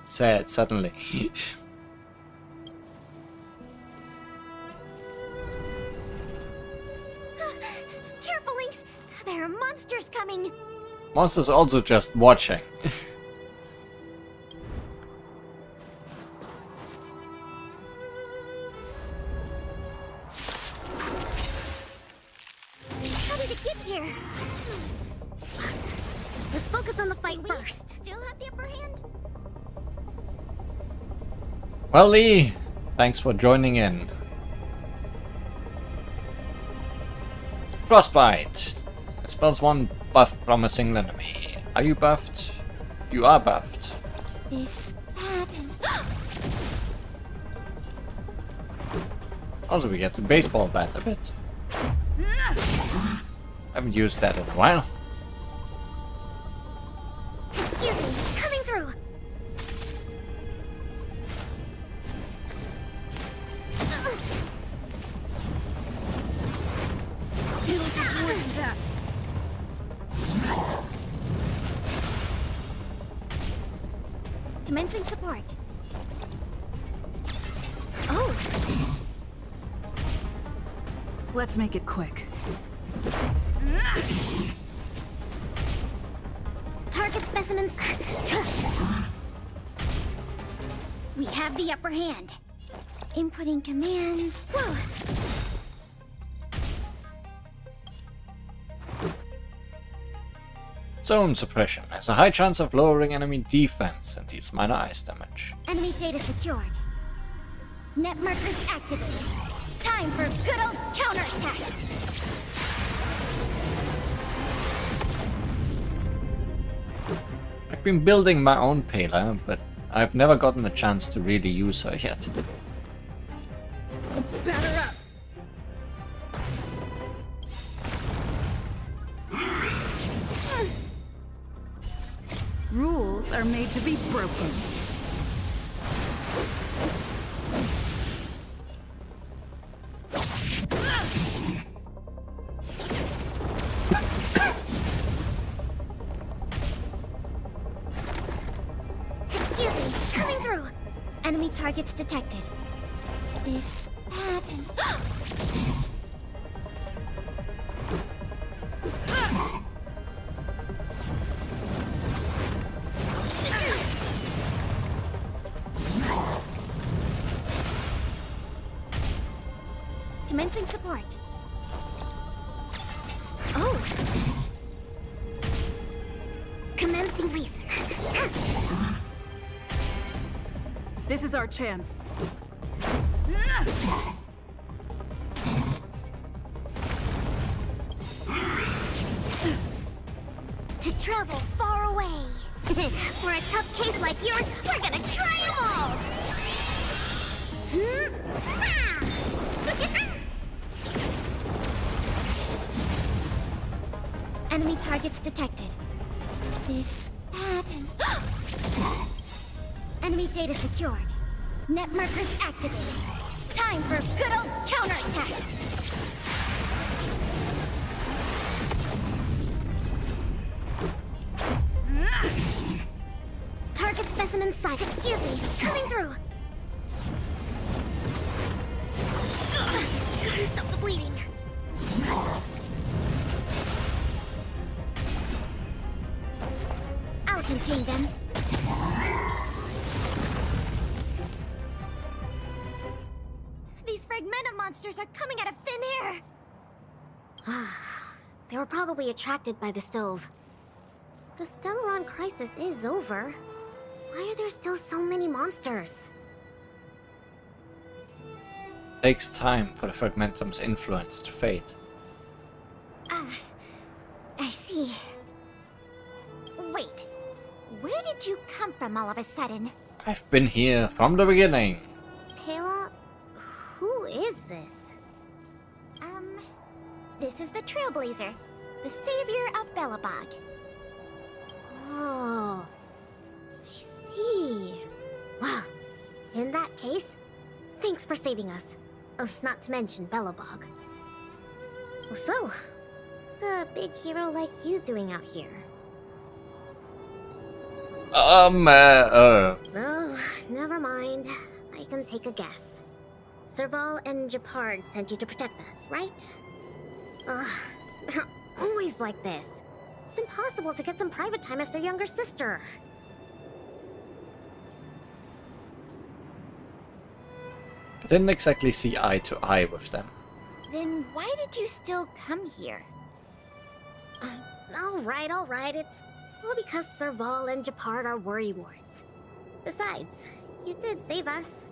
[SPEAKER 1] sad suddenly.
[SPEAKER 2] Careful, Lynx! There are monsters coming!
[SPEAKER 1] Monsters also just watching.
[SPEAKER 2] How did it get here?
[SPEAKER 5] Let's focus on the fight
[SPEAKER 2] We
[SPEAKER 5] first.
[SPEAKER 2] still have the upper hand?
[SPEAKER 1] Well, Lee, thanks for joining in. Frostbite. It spells one buff from a single enemy. Are you buffed? You are buffed.
[SPEAKER 2] Is that...
[SPEAKER 1] Also, we get the baseball bat a bit. Haven't used that in a while.
[SPEAKER 5] Excuse me, coming through.
[SPEAKER 2] Commencing support. Oh!
[SPEAKER 6] Let's make it quick.
[SPEAKER 5] Target
[SPEAKER 2] Target specimens. We have the upper hand. Inputting commands. Whoa.
[SPEAKER 1] Zone suppression has a high chance of lowering enemy defense and deals minor ice damage.
[SPEAKER 2] Enemy data secured. Net markers activated. Time for good old counterattack.
[SPEAKER 1] I've been building my own Pela, but I've never gotten a chance to really use her yet.
[SPEAKER 2] Batter up.
[SPEAKER 6] Rules are made to be broken.
[SPEAKER 2] Excuse me, coming through. Enemy targets detected. This, that, and... Commencing support. Oh! Commencing research.
[SPEAKER 6] This is our chance.
[SPEAKER 2] To travel far away. For a tough case like yours, we're gonna try 'em all! Enemy targets detected. This, that, and... Enemy data secured. Net markers activated. Time for good old counterattack! Target specimen sight. Excuse me, coming through. Gotta stop the bleeding. I'll contain them. These fragmented monsters are coming out of thin air.
[SPEAKER 5] They were probably attracted by the stove. The Stellaron crisis is over. Why are there still so many monsters?
[SPEAKER 1] Takes time for the Fragmentum's influence to fade.
[SPEAKER 2] I see. Wait, where did you come from all of a sudden?
[SPEAKER 1] I've been here from the beginning.
[SPEAKER 5] Pela, who is this?
[SPEAKER 2] This is the Trailblazer, the savior of Belobog.
[SPEAKER 5] Oh, I see. Well, in that case, thanks for saving us. Not to mention Belobog. So, what's a big hero like you doing out here?
[SPEAKER 1] Oh,
[SPEAKER 5] never mind. I can take a guess. Serval and Japard sent you to protect us, right? They're always like this. It's impossible to get some private time as their younger sister.
[SPEAKER 1] I didn't exactly see eye to eye with them.
[SPEAKER 2] Then why did you still come here?
[SPEAKER 5] All right. It's all because Serval and Japard are worrywarts. Besides, you did save us.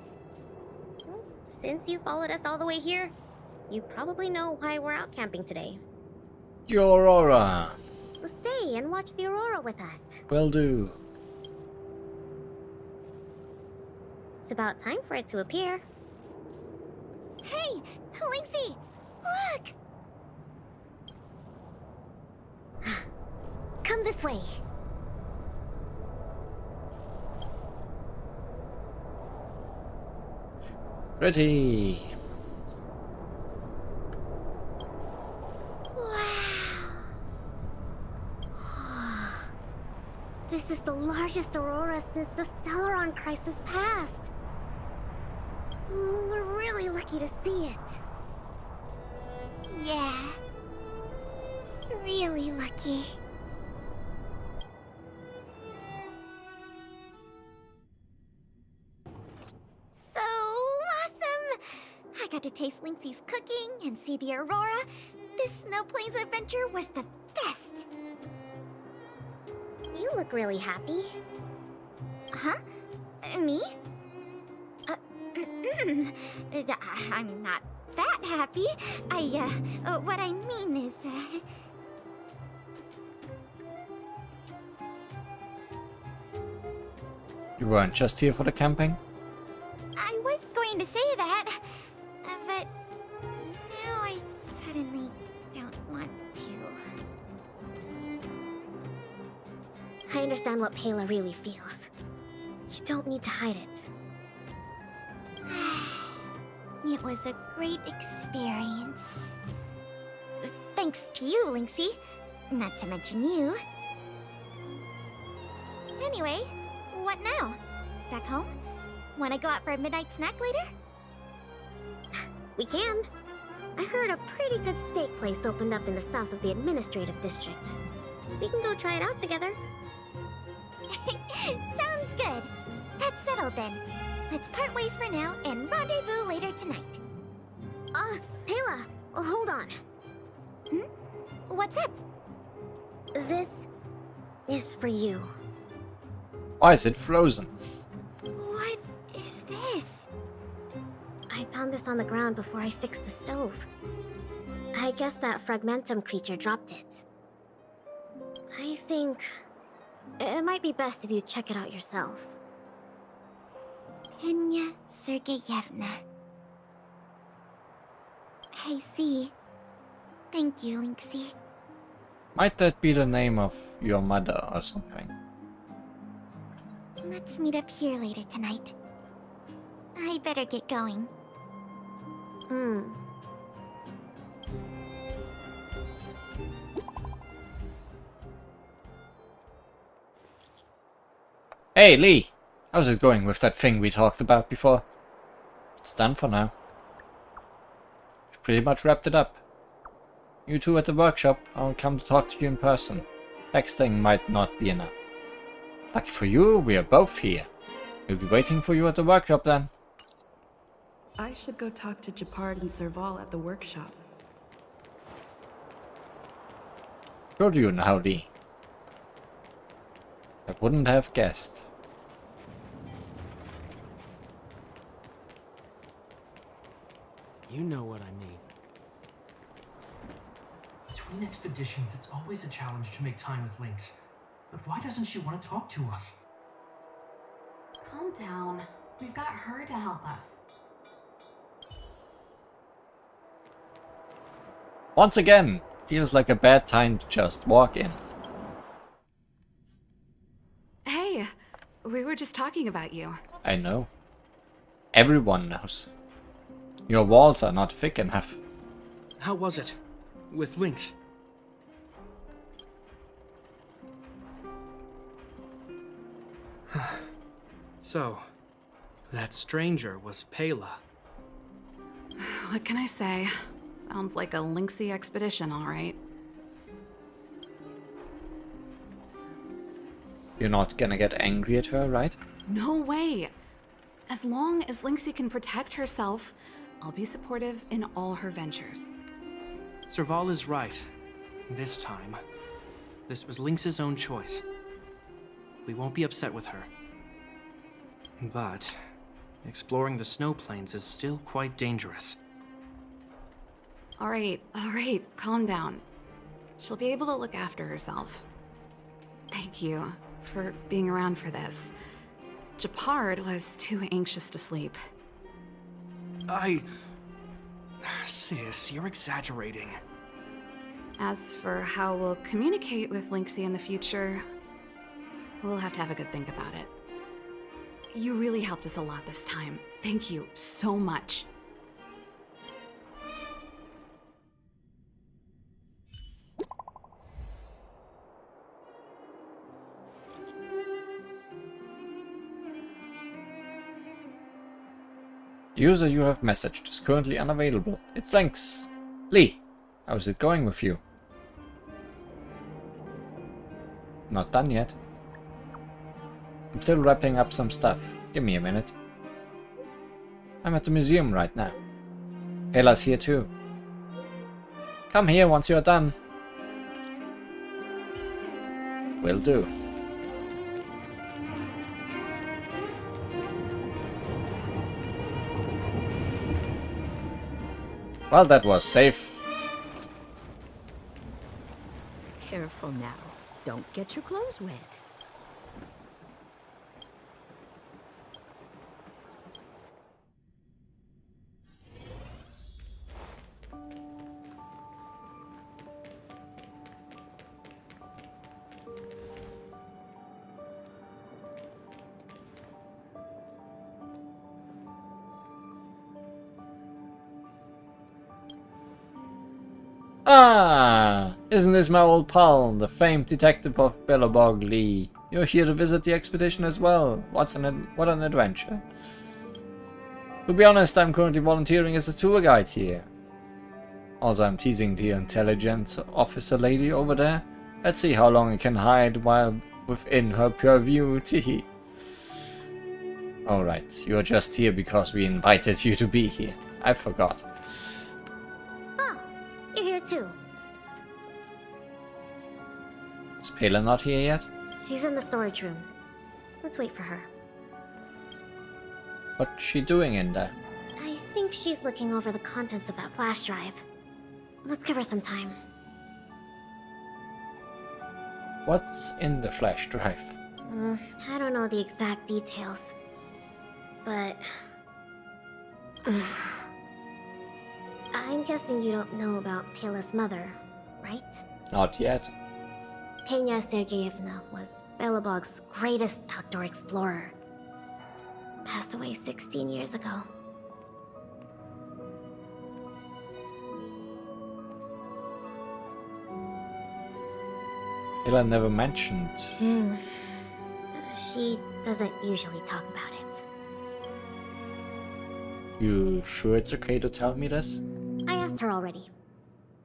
[SPEAKER 5] Well, since you followed us all the way here, you probably know why we're out camping today.
[SPEAKER 1] Your Aurora.
[SPEAKER 5] Stay and watch the aurora with us.
[SPEAKER 1] Will do.
[SPEAKER 5] It's about time for it to appear.
[SPEAKER 2] Hey, Linksy, look!
[SPEAKER 5] Come this way.
[SPEAKER 1] Pretty.
[SPEAKER 5] This is the largest aurora since the Stellaron crisis passed. We're really lucky to see it.
[SPEAKER 2] Yeah. Really lucky. I got to taste Lynxie's cooking and see the aurora. This Snow Plains adventure was the best.
[SPEAKER 5] You look really happy.
[SPEAKER 2] Huh? Me? I'm not that happy. What I mean is,
[SPEAKER 1] You weren't just here for the camping?
[SPEAKER 2] I was going to say that, but now I suddenly don't want to.
[SPEAKER 5] I understand what Pela really feels. You don't need to hide it.
[SPEAKER 2] It was a great experience. Thanks to you, Lynxie. Not to mention you. Anyway, what now? Back home? Wanna go out for a midnight snack later?
[SPEAKER 5] We can. I heard a pretty good steak place opened up in the south of the administrative district. We can go try it out together.
[SPEAKER 2] Sounds good. That's settled then. Let's part ways for now and rendezvous later tonight.
[SPEAKER 5] Pela, hold on.
[SPEAKER 2] What's up?
[SPEAKER 5] This is for you.
[SPEAKER 1] Why is it frozen?
[SPEAKER 2] What is this?
[SPEAKER 5] I found this on the ground before I fixed the stove. I guess that fragmentum creature dropped it. I think it might be best if you check it out yourself.
[SPEAKER 2] Penya Sergeyevna. I see. Thank you, Lynxie.
[SPEAKER 1] Might that be the name of your mother or something?
[SPEAKER 2] Let's meet up here later tonight. I better get going.
[SPEAKER 1] Hey Lee! How's it going with that thing we talked about before? It's done for now. We've pretty much wrapped it up. You two at the workshop, I'll come to talk to you in person. Texting might not be enough. Lucky for you, we are both here. We'll be waiting for you at the workshop then.
[SPEAKER 6] I should go talk to Japard and Serval at the workshop.
[SPEAKER 1] Sure do you now, Lee. I wouldn't have guessed.
[SPEAKER 4] You know what I mean.
[SPEAKER 7] Between expeditions, it's always a challenge to make time with Lynx. But why doesn't she want to talk to us?
[SPEAKER 3] Calm down. We've got her to help us.
[SPEAKER 1] Once again, feels like a bad time to just walk in.
[SPEAKER 3] Hey, we were just talking about you.
[SPEAKER 1] I know. Everyone knows. Your walls are not thick enough.
[SPEAKER 4] How was it? With Lynx? So, that stranger was Pela.
[SPEAKER 3] What can I say? Sounds like a Lynxie expedition, all right.
[SPEAKER 1] You're not gonna get angry at her, right?
[SPEAKER 3] No way! As long as Lynxie can protect herself, I'll be supportive in all her ventures.
[SPEAKER 4] Serval is right. This time. This was Lynx's own choice. We won't be upset with her. But exploring the snow plains is still quite dangerous.
[SPEAKER 3] All right, calm down. She'll be able to look after herself. Thank you for being around for this. Japard was too anxious to sleep.
[SPEAKER 4] Sis, you're exaggerating.
[SPEAKER 3] As for how we'll communicate with Lynxie in the future, we'll have to have a good think about it. You really helped us a lot this time. Thank you so much.
[SPEAKER 1] User you have messaged is currently unavailable. It's Lynx. Lee, how's it going with you? Not done yet. I'm still wrapping up some stuff. Give me a minute. I'm at the museum right now. Pela's here too. Come here once you're done. Will do. Well, that was safe.
[SPEAKER 8] Careful now. Don't get your clothes wet.
[SPEAKER 1] Ah! Isn't this my old pal, the famed detective of Bellabog Lee? You're here to visit the expedition as well. What an adventure. To be honest, I'm currently volunteering as a tour guide here. Also, I'm teasing the intelligence officer lady over there. Let's see how long I can hide while within her purview. Teehee. Alright, you're just here because we invited you to be here. I forgot.
[SPEAKER 5] Ah, you're here too.
[SPEAKER 1] Is Pela not here yet?
[SPEAKER 5] She's in the storage room. Let's wait for her.
[SPEAKER 1] What's she doing in there?
[SPEAKER 5] I think she's looking over the contents of that flash drive. Let's give her some time.
[SPEAKER 1] What's in the flash drive?
[SPEAKER 5] I don't know the exact details. But... I'm guessing you don't know about Pela's mother, right?
[SPEAKER 1] Not yet.
[SPEAKER 5] Pena Sergeyevna was Belobog's greatest outdoor explorer. Passed away 16 years ago.
[SPEAKER 1] Pela never mentioned.
[SPEAKER 5] She doesn't usually talk about it.
[SPEAKER 1] You sure it's okay to tell me this?
[SPEAKER 5] I asked her already.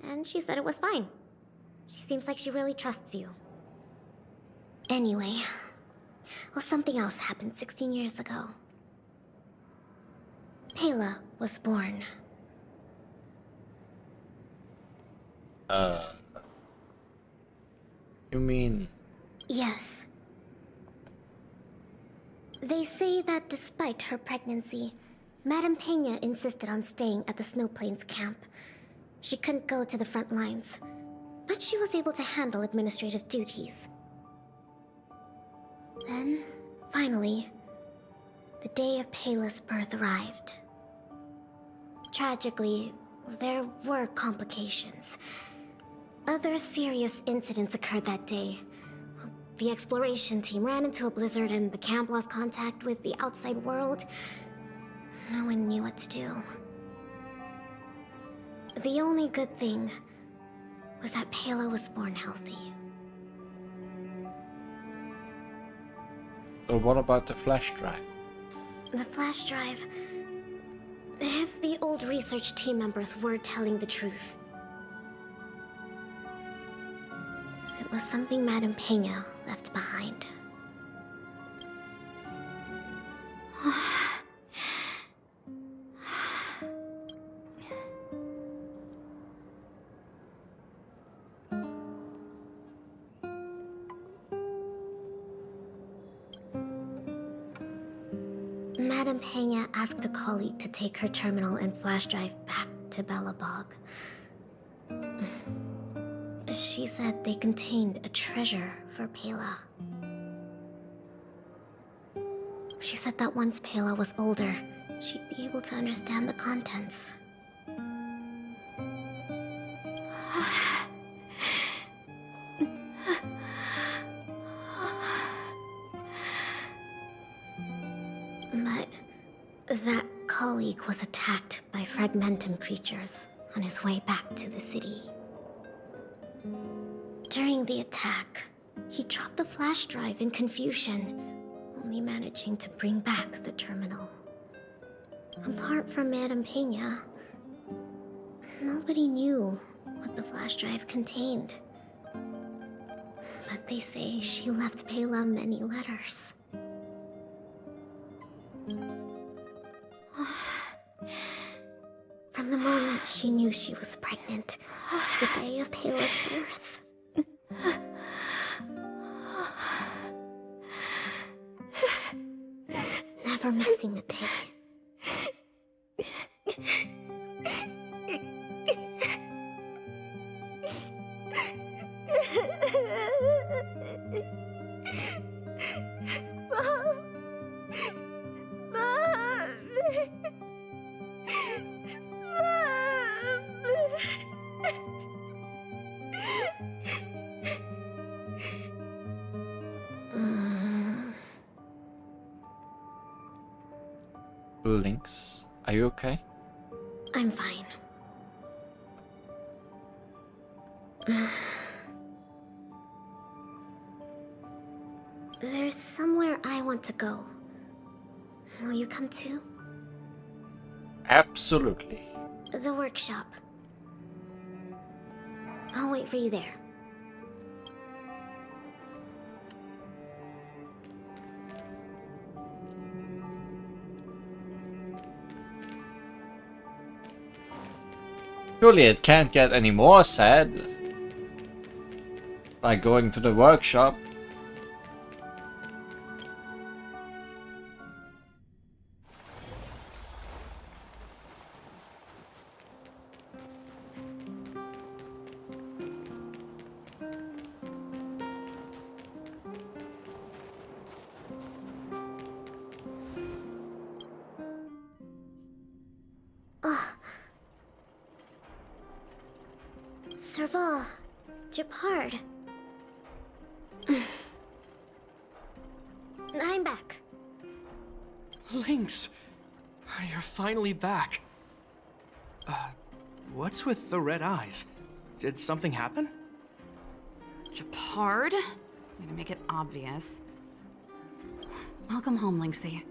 [SPEAKER 5] And she said it was fine. She seems like she really trusts you. Anyway, well, something else happened 16 years ago. Pela was born.
[SPEAKER 1] You mean...
[SPEAKER 5] Yes. They say that despite her pregnancy, Madame Pena insisted on staying at the Snow Plains camp. She couldn't go to the front lines, but she was able to handle administrative duties. Then, finally, the day of Pela's birth arrived. Tragically, there were complications. Other serious incidents occurred that day. The exploration team ran into a blizzard and the camp lost contact with the outside world. No one knew what to do. The only good thing was that Pela was born healthy.
[SPEAKER 1] So what about the flash drive?
[SPEAKER 5] The flash drive... If the old research team members were telling the truth, it was something Madame Pena left behind. Madame Pena asked a colleague to take her terminal and flash drive back to Belobog. She said they contained a treasure for Pela. She said that once Pela was older, she'd be able to understand the contents. But that colleague was attacked by fragmentum creatures on his way back to the city. During the attack, he dropped the flash drive in confusion, only managing to bring back the terminal. Apart from Madame Pena, nobody knew what the flash drive contained. But they say she left Pela many letters. From the moment she knew she was pregnant to the day of Payla's birth. Never missing a day.
[SPEAKER 1] Lynx, are you okay?
[SPEAKER 5] I'm fine. There's somewhere I want to go. Will you come too?
[SPEAKER 1] Absolutely.
[SPEAKER 5] The workshop. I'll wait for you there.
[SPEAKER 1] Surely it can't get any more sad by going to the workshop.
[SPEAKER 5] Serval, Japard. I'm back.
[SPEAKER 4] Lynx! You're finally back. What's with the red eyes? Did something happen?
[SPEAKER 3] Japard? I'm gonna make it obvious. Welcome home, Lynxie.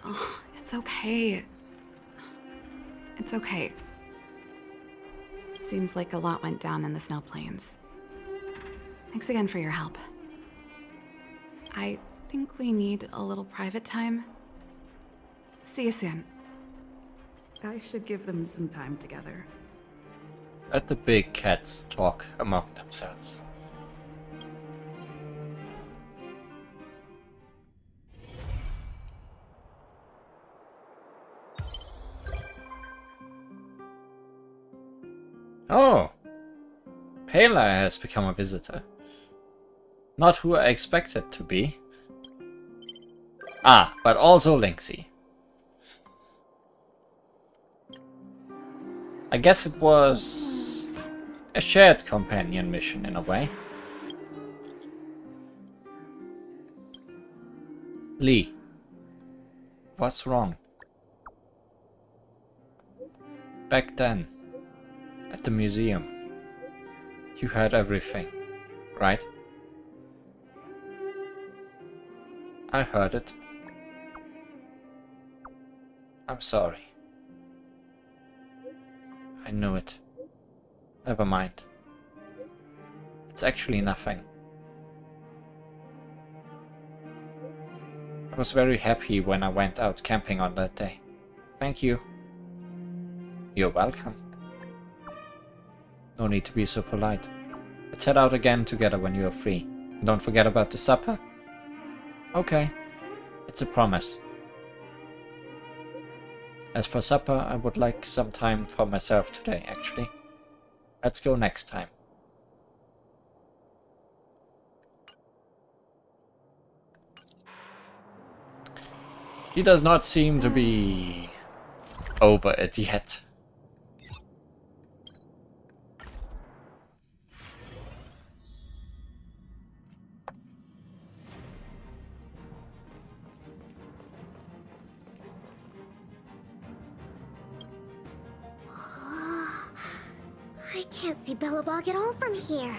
[SPEAKER 3] Oh, it's okay. It's okay. Seems like a lot went down in the snow plains. Thanks again for your help. I think we need a little private time. See you soon.
[SPEAKER 6] I should give them some time together.
[SPEAKER 1] Let the big cats talk among themselves. Oh! Payla has become a visitor. Not who I expected to be. Ah, but also Lynxie. I guess it was a shared companion mission in a way. Lee, what's wrong? Back then, at the museum, you heard everything, right? I heard it. I'm sorry. I knew it. Never mind. It's actually nothing. I was very happy when I went out camping on that day. Thank you. You're welcome. No need to be so polite. Let's head out again together when you are free. And don't forget about the supper. Okay, it's a promise. As for supper, I would like some time for myself today, actually. Let's go next time. He does not seem to be over it yet.
[SPEAKER 5] I can't see Belobog at all from here.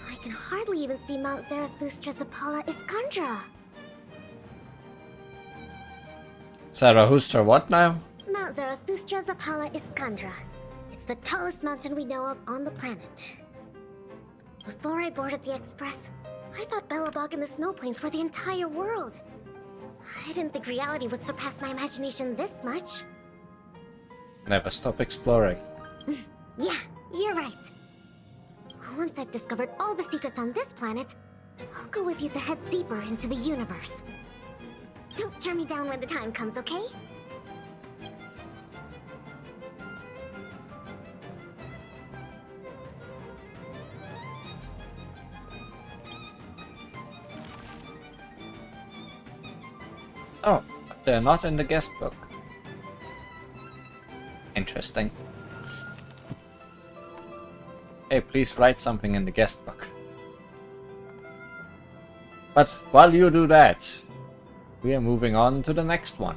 [SPEAKER 5] I can hardly even see Mount Zarathustra's Apollo Iskandra.
[SPEAKER 1] Zarathustra what now?
[SPEAKER 5] Mount Zarathustra's Apollo Iskandra. It's the tallest mountain we know of on the planet. Before I boarded the express, I thought Belobog and the snow plains were the entire world. I didn't think reality would surpass my imagination this much.
[SPEAKER 1] Never stop exploring.
[SPEAKER 5] Yeah, you're right. Once I've discovered all the secrets on this planet, I'll go with you to head deeper into the universe. Don't turn me down when the time comes, okay?
[SPEAKER 1] Oh, they're not in the guest book. Interesting. Hey, please write something in the guest book. But while you do that, we are moving on to the next one.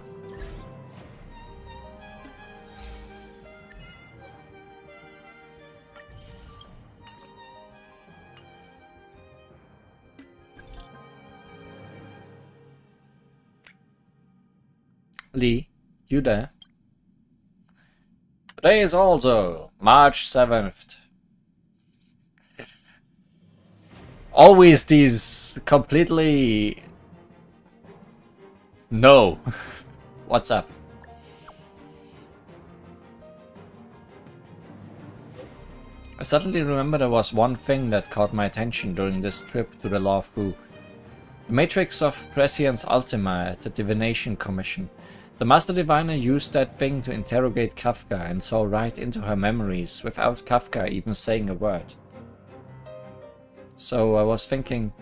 [SPEAKER 1] Lee, you there? Today is also March 7th. Always these completely... No. What's up? I suddenly remember there was one thing that caught my attention during this trip to the Law Fu. The Matrix of Prescience Ultima at the Divination Commission. The Master Diviner used that thing to interrogate Kafka and saw right into her memories without Kafka even saying a word. So I was thinking,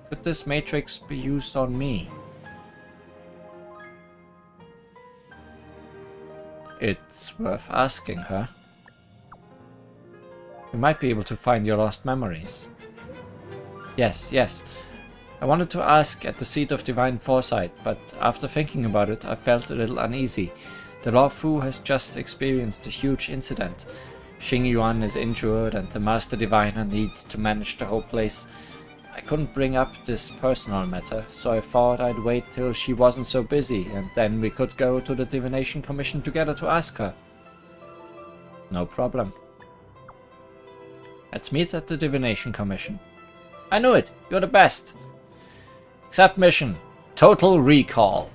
[SPEAKER 1] could this matrix be used on me? It's worth asking her. You might be able to find your lost memories. Yes. I wanted to ask at the Seat of Divine Foresight, but after thinking about it, I felt a little uneasy. The Law Fu has just experienced a huge incident. Xing Yuan is injured and the Master Diviner needs to manage the whole place. I couldn't bring up this personal matter, so I thought I'd wait till she wasn't so busy, and then we could go to the Divination Commission together to ask her. No problem. Let's meet at the Divination Commission. I knew it! You're the best! Accept mission. Total recall.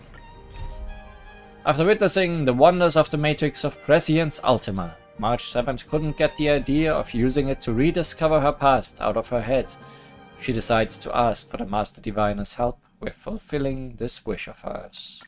[SPEAKER 1] After witnessing the wonders of the Matrix of Prescience Ultima, March 7th couldn't get the idea of using it to rediscover her past out of her head. She decides to ask for the Master Diviner's help with fulfilling this wish of hers.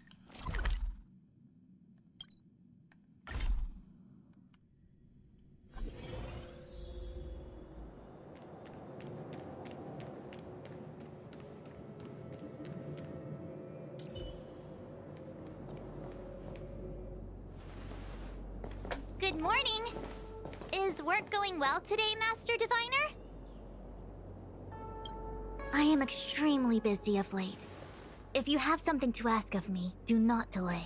[SPEAKER 2] Good morning! Is work going well today, Master Diviner? I am extremely busy of late. If you have something to ask of me, do not delay.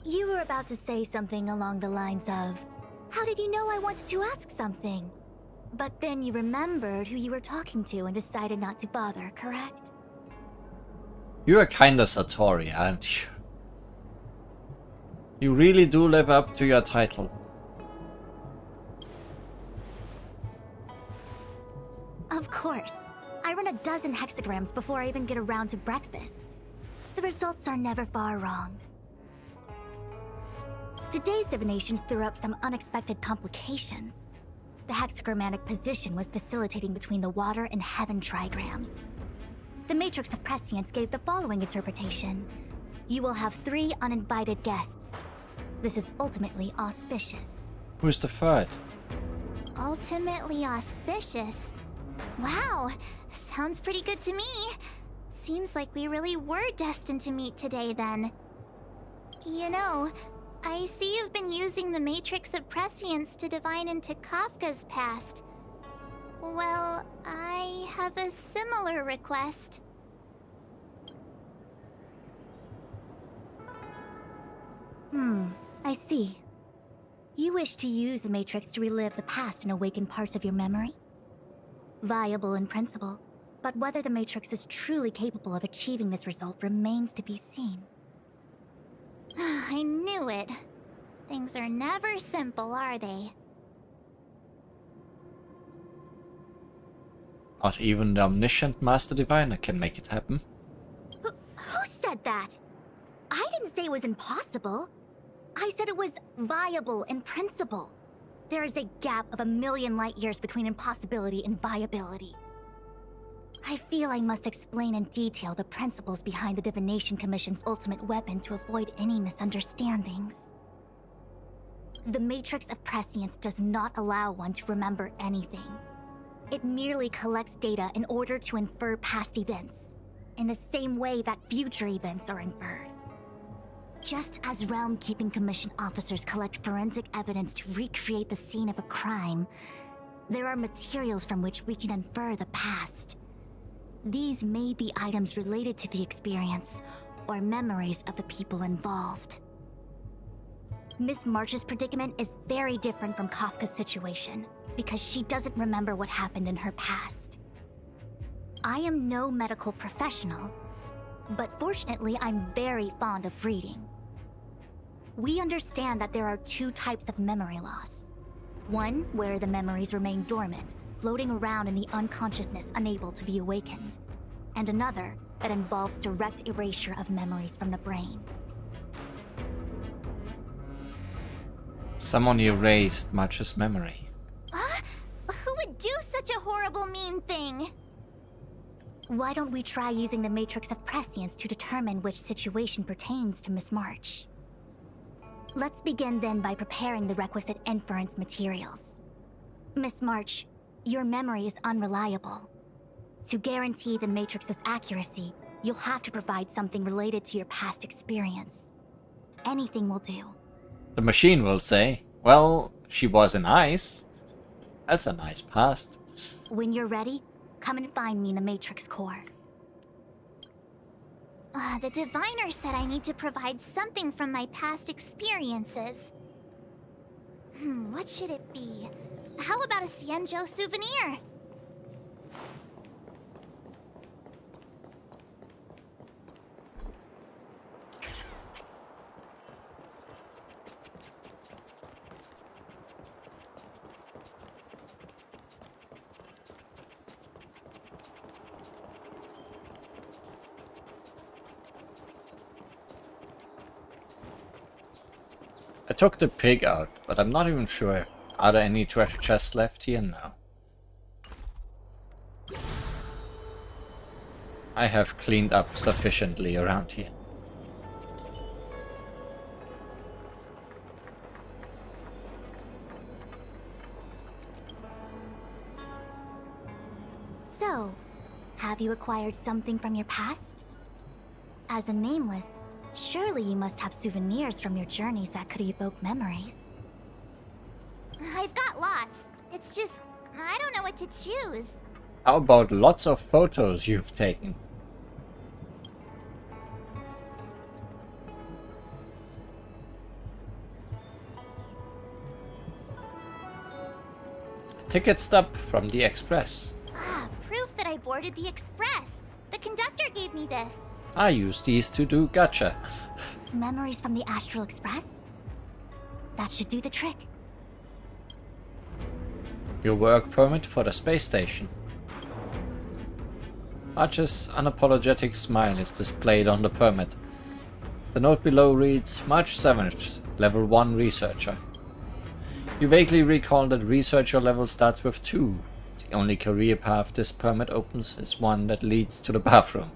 [SPEAKER 2] You were about to say something along the lines of, how did you know I wanted to ask something? But then you remembered who you were talking to and decided not to bother, correct?
[SPEAKER 1] You are kinda Satori, aren't you? You really do live up to your title.
[SPEAKER 2] Of course. I run a dozen hexagrams before I even get around to breakfast. The results are never far wrong. Today's divinations threw up some unexpected complications. The hexagrammatic position was facilitating between the water and heaven trigrams. The Matrix of Prescience gave the following interpretation. You will have 3 uninvited guests. This is ultimately auspicious.
[SPEAKER 1] Who's the third?
[SPEAKER 2] Ultimately auspicious? Wow, sounds pretty good to me. Seems like we really were destined to meet today then. You know, I see you've been using the Matrix of Prescience to divine into Kafka's past. Well, I have a similar request. I see. You wish to use the Matrix to relive the past and awaken parts of your memory? Viable in principle, but whether the Matrix is truly capable of achieving this result remains to be seen. I knew it. Things are never simple, are they?
[SPEAKER 1] Not even the omniscient Master Diviner can make it happen.
[SPEAKER 2] Who said that? I didn't say it was impossible. I said it was viable in principle. There is a gap of 1,000,000 light years between impossibility and viability. I feel I must explain in detail the principles behind the Divination Commission's ultimate weapon to avoid any misunderstandings. The Matrix of Prescience does not allow one to remember anything. It merely collects data in order to infer past events, in the same way that future events are inferred. Just as Realm-Keeping Commission officers collect forensic evidence to recreate the scene of a crime, there are materials from which we can infer the past. These may be items related to the experience, or memories of the people involved. Miss March's predicament is very different from Kafka's situation, because she doesn't remember what happened in her past. I am no medical professional, but fortunately I'm very fond of reading. We understand that there are 2 types of memory loss. One where the memories remain dormant, floating around in the unconsciousness unable to be awakened. And another that involves direct erasure of memories from the brain.
[SPEAKER 1] Someone erased March's memory.
[SPEAKER 2] Who would do such a horrible, mean thing? Why don't we try using the Matrix of Prescience to determine which situation pertains to Miss March? Let's begin then by preparing the requisite inference materials. Miss March, your memory is unreliable. To guarantee the Matrix's accuracy, you'll have to provide something related to your past experience. Anything will do.
[SPEAKER 1] The machine will say, well, she was in ice. That's a nice past.
[SPEAKER 2] When you're ready, come and find me in the Matrix core. The diviner said I need to provide something from my past experiences. What should it be? How about a Xianzhou souvenir?
[SPEAKER 1] I took the pig out, but I'm not even sure. Are there any treasure chests left here? No. I have cleaned up sufficiently around here.
[SPEAKER 2] So, have you acquired something from your past? As a nameless, surely you must have souvenirs from your journeys that could evoke memories. I've got lots. It's just, I don't know what to choose.
[SPEAKER 1] How about lots of photos you've taken? Ticket stub from the Express.
[SPEAKER 2] Proof that I boarded the Express. The conductor gave me this.
[SPEAKER 1] I use these to do gacha.
[SPEAKER 2] Memories from the Astral Express? That should do the trick.
[SPEAKER 1] Your work permit for the space station. March's unapologetic smile is displayed on the permit. The note below reads, March 7th, Level 1 Researcher. You vaguely recall that researcher level starts with 2. The only career path this permit opens is one that leads to the bathroom.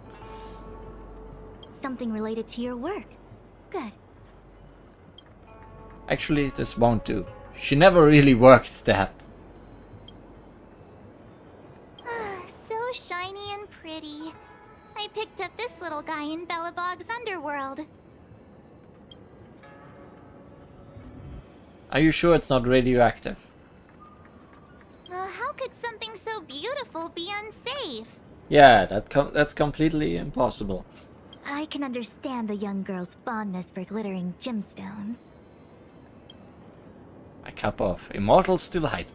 [SPEAKER 2] Something related to your work. Good.
[SPEAKER 1] Actually, this won't do. She never really worked there.
[SPEAKER 2] So shiny and pretty. I picked up this little guy in Belobog's underworld.
[SPEAKER 1] Are you sure it's not radioactive?
[SPEAKER 2] How could something so beautiful be unsafe?
[SPEAKER 1] Yeah, that's completely impossible.
[SPEAKER 2] I can understand a young girl's fondness for glittering gemstones.
[SPEAKER 1] A cup of immortal delight.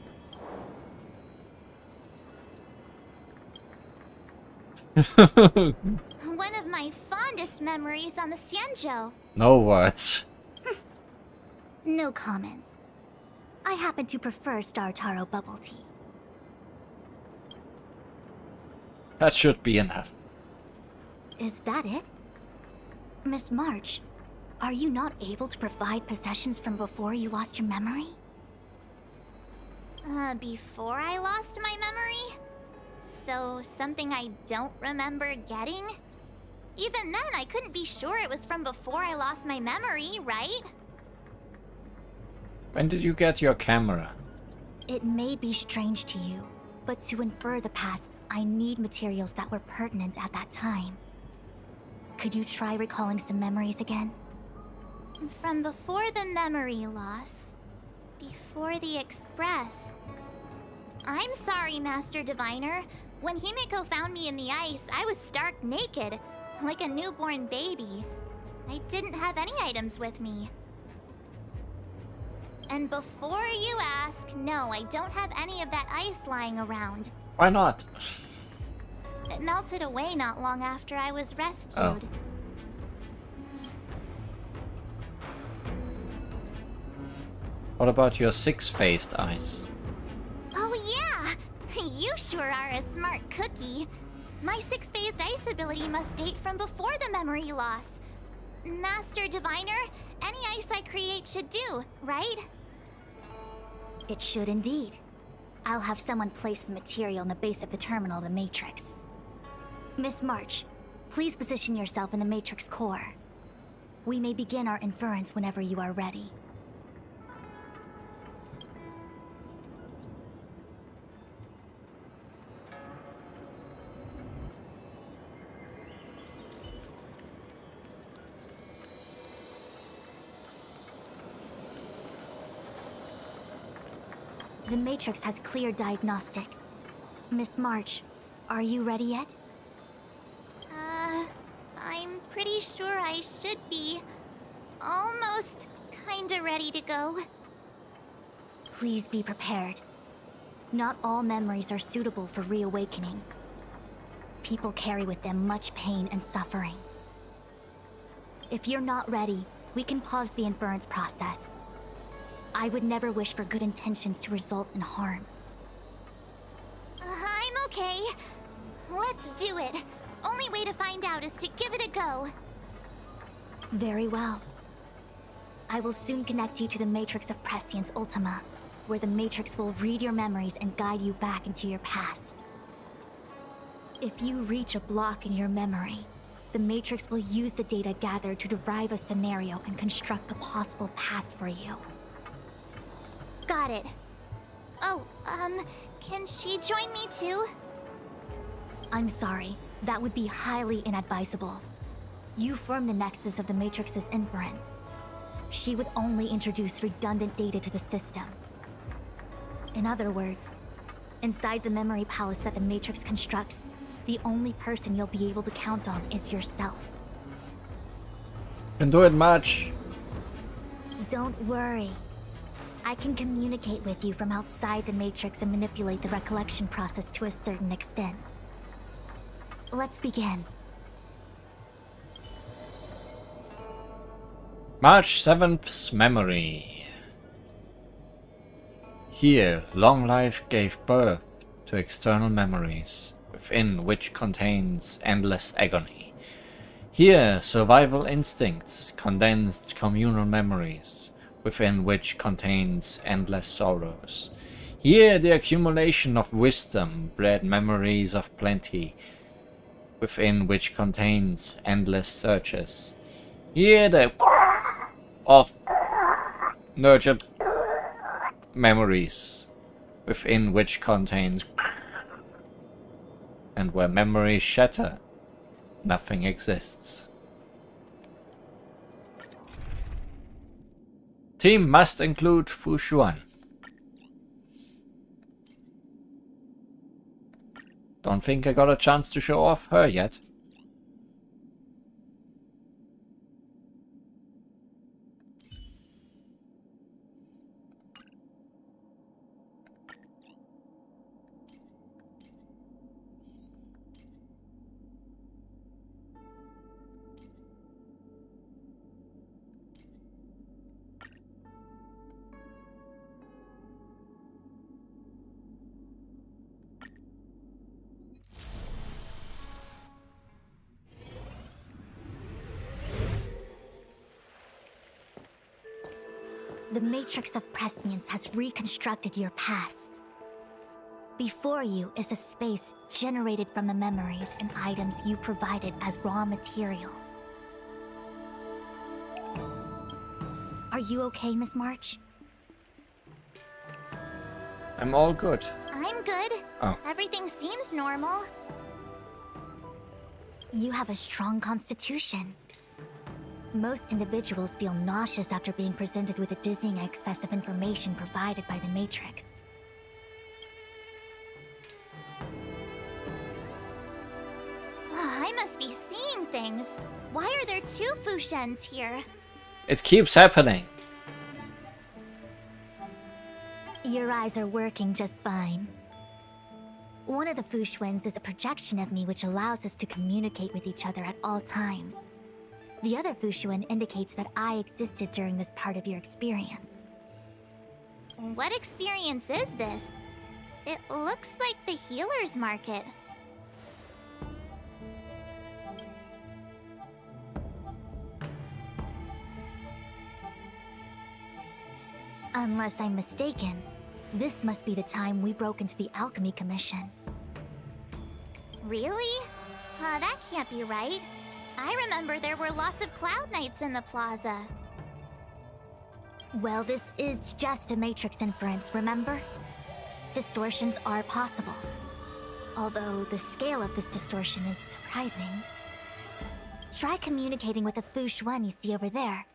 [SPEAKER 2] One of my fondest memories on the Xianzhou.
[SPEAKER 1] No words.
[SPEAKER 2] No comment. I happen to prefer Star Taro bubble tea.
[SPEAKER 1] That should be enough.
[SPEAKER 2] Is that it? Miss March, are you not able to provide possessions from before you lost your memory?
[SPEAKER 9] Before I lost my memory? So, something I don't remember getting? Even then, I couldn't be sure it was from before I lost my memory, right?
[SPEAKER 1] When did you get your camera?
[SPEAKER 2] It may be strange to you, but to infer the past, I need materials that were pertinent at that time. Could you try recalling some memories again?
[SPEAKER 9] From before the memory loss. Before the Express. I'm sorry, Master Diviner. When Himiko found me in the ice, I was stark naked, like a newborn baby. I didn't have any items with me. And before you ask, no, I don't have any of that ice lying around.
[SPEAKER 1] Why not?
[SPEAKER 9] It melted away not long after I was rescued.
[SPEAKER 1] Oh. What about your six-faced eyes?
[SPEAKER 9] Oh yeah! You sure are a smart cookie. My six-phased ice ability must date from before the memory loss. Master Diviner, any ice I create should do, right?
[SPEAKER 2] It should indeed. I'll have someone place the material in the base of the terminal of the Matrix. Miss March, please position yourself in the Matrix core. We may begin our inference whenever you are ready. The Matrix has clear diagnostics. Miss March, are you ready yet?
[SPEAKER 9] I'm pretty sure I should be. Almost kinda ready to go.
[SPEAKER 2] Please be prepared. Not all memories are suitable for reawakening. People carry with them much pain and suffering. If you're not ready, we can pause the inference process. I would never wish for good intentions to result in harm.
[SPEAKER 9] I'm okay. Let's do it. Only way to find out is to give it a go.
[SPEAKER 2] Very well. I will soon connect you to the Matrix of Prescience Ultima, where the Matrix will read your memories and guide you back into your past. If you reach a block in your memory, the Matrix will use the data gathered to derive a scenario and construct a possible past for you.
[SPEAKER 9] Got it. Oh, can she join me too?
[SPEAKER 2] I'm sorry, that would be highly inadvisable. You form the nexus of the Matrix's inference. She would only introduce redundant data to the system. In other words, inside the memory palace that the Matrix constructs, the only person you'll be able to count on is yourself.
[SPEAKER 1] Can do it much.
[SPEAKER 2] Don't worry. I can communicate with you from outside the Matrix and manipulate the recollection process to a certain extent. Let's begin.
[SPEAKER 1] March 7th's memory. Here, long life gave birth to external memories, within which contains endless agony. Here, survival instincts condensed communal memories, within which contains endless sorrows. Here, the accumulation of wisdom bred memories of plenty, within which contains endless searches. Here, the of nurtured memories, within which contains, and where memories shatter, nothing exists. Team must include Fu Xuan. Don't think I got a chance to show off her yet.
[SPEAKER 2] The Matrix of Prescience has reconstructed your past. Before you is a space generated from the memories and items you provided as raw materials. Are you okay, Miss March?
[SPEAKER 1] I'm all good.
[SPEAKER 9] I'm good.
[SPEAKER 1] Oh.
[SPEAKER 9] Everything seems normal.
[SPEAKER 2] You have a strong constitution. Most individuals feel nauseous after being presented with a dizzying excess of information provided by the Matrix.
[SPEAKER 9] I must be seeing things. Why are there 2 Fushens here?
[SPEAKER 1] It keeps happening.
[SPEAKER 2] Your eyes are working just fine. One of the Fushwens is a projection of me which allows us to communicate with each other at all times. The other Fushuen indicates that I existed during this part of your experience.
[SPEAKER 9] What experience is this? It looks like the healer's market.
[SPEAKER 2] Unless I'm mistaken, this must be the time we broke into the Alchemy Commission.
[SPEAKER 9] Really? That can't be right. I remember there were lots of Cloud Knights in the plaza.
[SPEAKER 2] Well, this is just a Matrix inference, remember? Distortions are possible. Although the scale of this distortion is surprising. Try communicating with the Fushuen you see over there.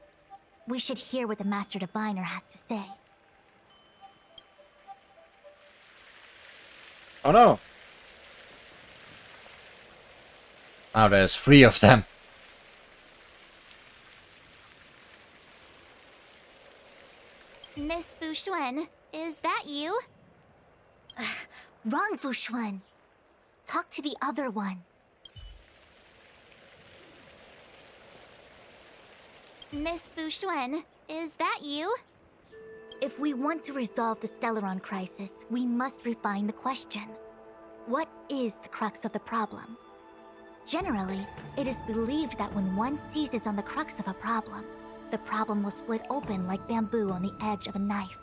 [SPEAKER 2] We should hear what the Master Diviner has to say.
[SPEAKER 1] Oh no! Now there's 3 of them.
[SPEAKER 9] Miss Fushuen, is that you?
[SPEAKER 2] Wrong, Fushuen. Talk to the other one.
[SPEAKER 9] Miss Fushuen, is that you?
[SPEAKER 2] If we want to resolve the Stellaron crisis, we must refine the question. What is the crux of the problem? Generally, it is believed that when one seizes on the crux of a problem, the problem will split open like bamboo on the edge of a knife.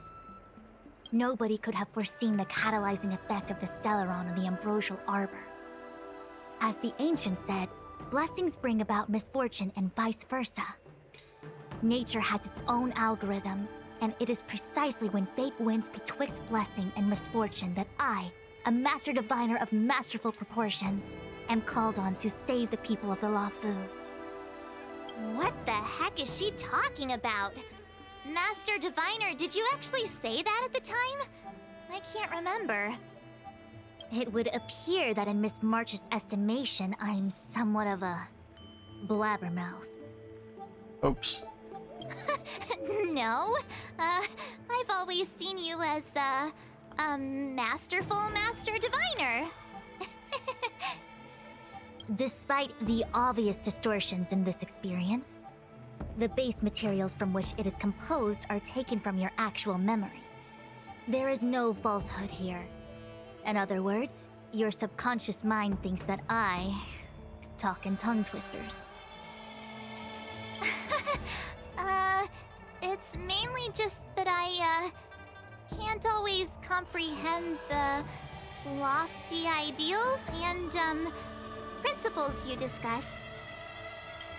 [SPEAKER 2] Nobody could have foreseen the catalyzing effect of the Stellaron on the ambrosial arbor. As the ancients said, blessings bring about misfortune and vice versa. Nature has its own algorithm, and it is precisely when fate wins betwixt blessing and misfortune that I, a Master Diviner of masterful proportions, am called on to save the people of the Luofu.
[SPEAKER 9] What the heck is she talking about? Master Diviner, did you actually say that at the time? I can't remember.
[SPEAKER 2] It would appear that in Miss March's estimation, I'm somewhat of a blabbermouth.
[SPEAKER 1] Oops.
[SPEAKER 9] No. I've always seen you as a masterful Master Diviner.
[SPEAKER 2] Despite the obvious distortions in this experience, the base materials from which it is composed are taken from your actual memory. There is no falsehood here. In other words, your subconscious mind thinks that I talk in tongue twisters.
[SPEAKER 9] It's mainly just that I, can't always comprehend the lofty ideals and, principles you discuss.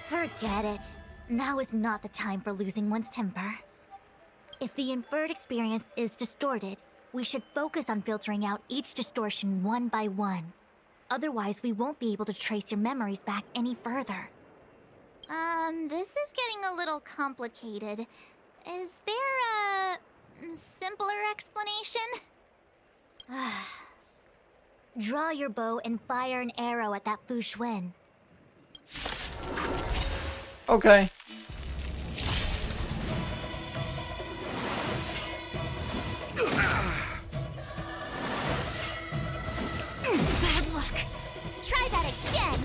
[SPEAKER 2] Forget it. Now is not the time for losing one's temper. If the inferred experience is distorted, we should focus on filtering out each distortion one by one. Otherwise, we won't be able to trace your memories back any further.
[SPEAKER 9] This is getting a little complicated. Is there a simpler explanation?
[SPEAKER 2] Draw your bow and fire an arrow at that Fushuen.
[SPEAKER 1] Okay.
[SPEAKER 9] Bad luck. Try that again.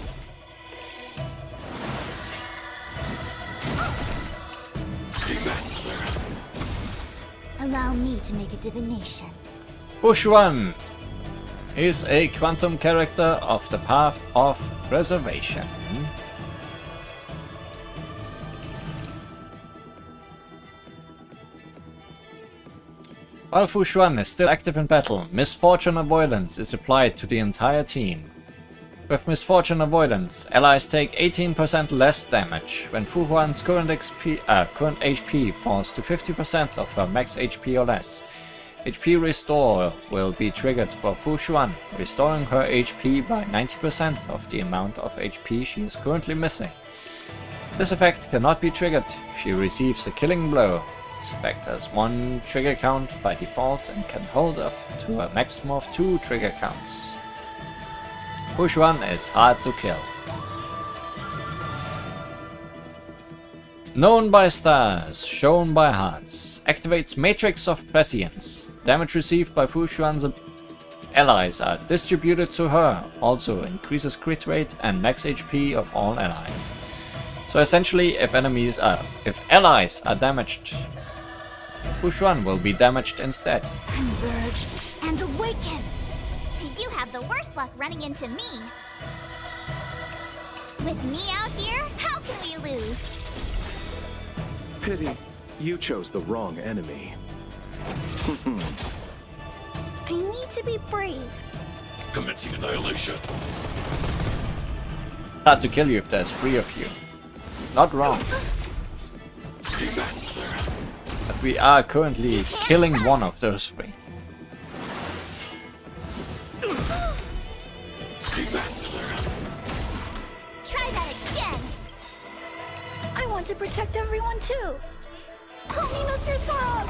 [SPEAKER 2] Allow me to make a divination.
[SPEAKER 1] Bushwan is a quantum character of the Path of Preservation. While Fu Xuan is still active in battle, Misfortune Avoidance is applied to the entire team. With Misfortune Avoidance, allies take 18% less damage when Fu Xuan's current HP falls to 50% of her max HP or less. HP Restore will be triggered for Fu Xuan, restoring her HP by 90% of the amount of HP she is currently missing. This effect cannot be triggered if she receives a killing blow. This effect has 1 trigger count by default and can hold up to a maximum of 2 trigger counts. Fu Xuan is hard to kill. Known by stars, shown by hearts. Activates Matrix of Prescience. Damage received by Fu Xuan's allies are distributed to her. Also increases crit rate and max HP of all allies. So essentially, if allies are damaged, Fu Xuan will be damaged instead.
[SPEAKER 2] Converge and awaken!
[SPEAKER 9] You have the worst luck running into me. With me out here, how can we lose?
[SPEAKER 10] Pity. You chose the wrong enemy.
[SPEAKER 2] I need to be brave.
[SPEAKER 11] Commencing annihilation.
[SPEAKER 1] Hard to kill you if there's 3 of you. Not wrong.
[SPEAKER 11] Stay back, Clara.
[SPEAKER 1] But we are currently killing one of those 3.
[SPEAKER 11] Stay back, Clara.
[SPEAKER 9] Try that again.
[SPEAKER 2] I want to protect everyone too. Help me, Mr. Song!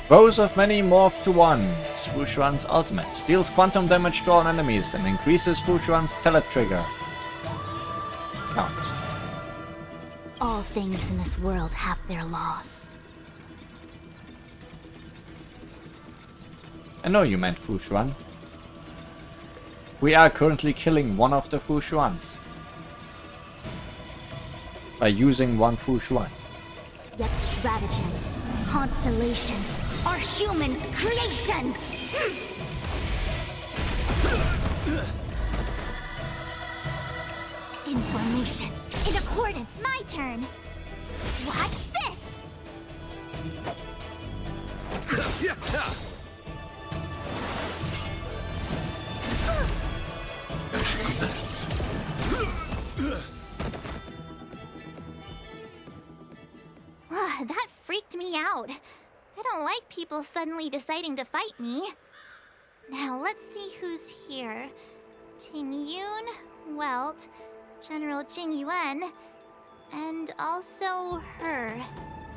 [SPEAKER 1] Rows of Many morph to 1 is Fu Xuan's ultimate. Deals quantum damage to all enemies and increases Fu Xuan's teletrigger count.
[SPEAKER 2] All things in this world have their laws.
[SPEAKER 1] I know you meant Fu Xuan. We are currently killing one of the Fu Xuans by using one Fu Xuan.
[SPEAKER 2] Yet stratagems, constellations, are human creations! Information in accordance.
[SPEAKER 9] My turn. Watch this. That freaked me out. I don't like people suddenly deciding to fight me. Now let's see who's here. Ting Yun, Welt, General Jing Yuan, and also her.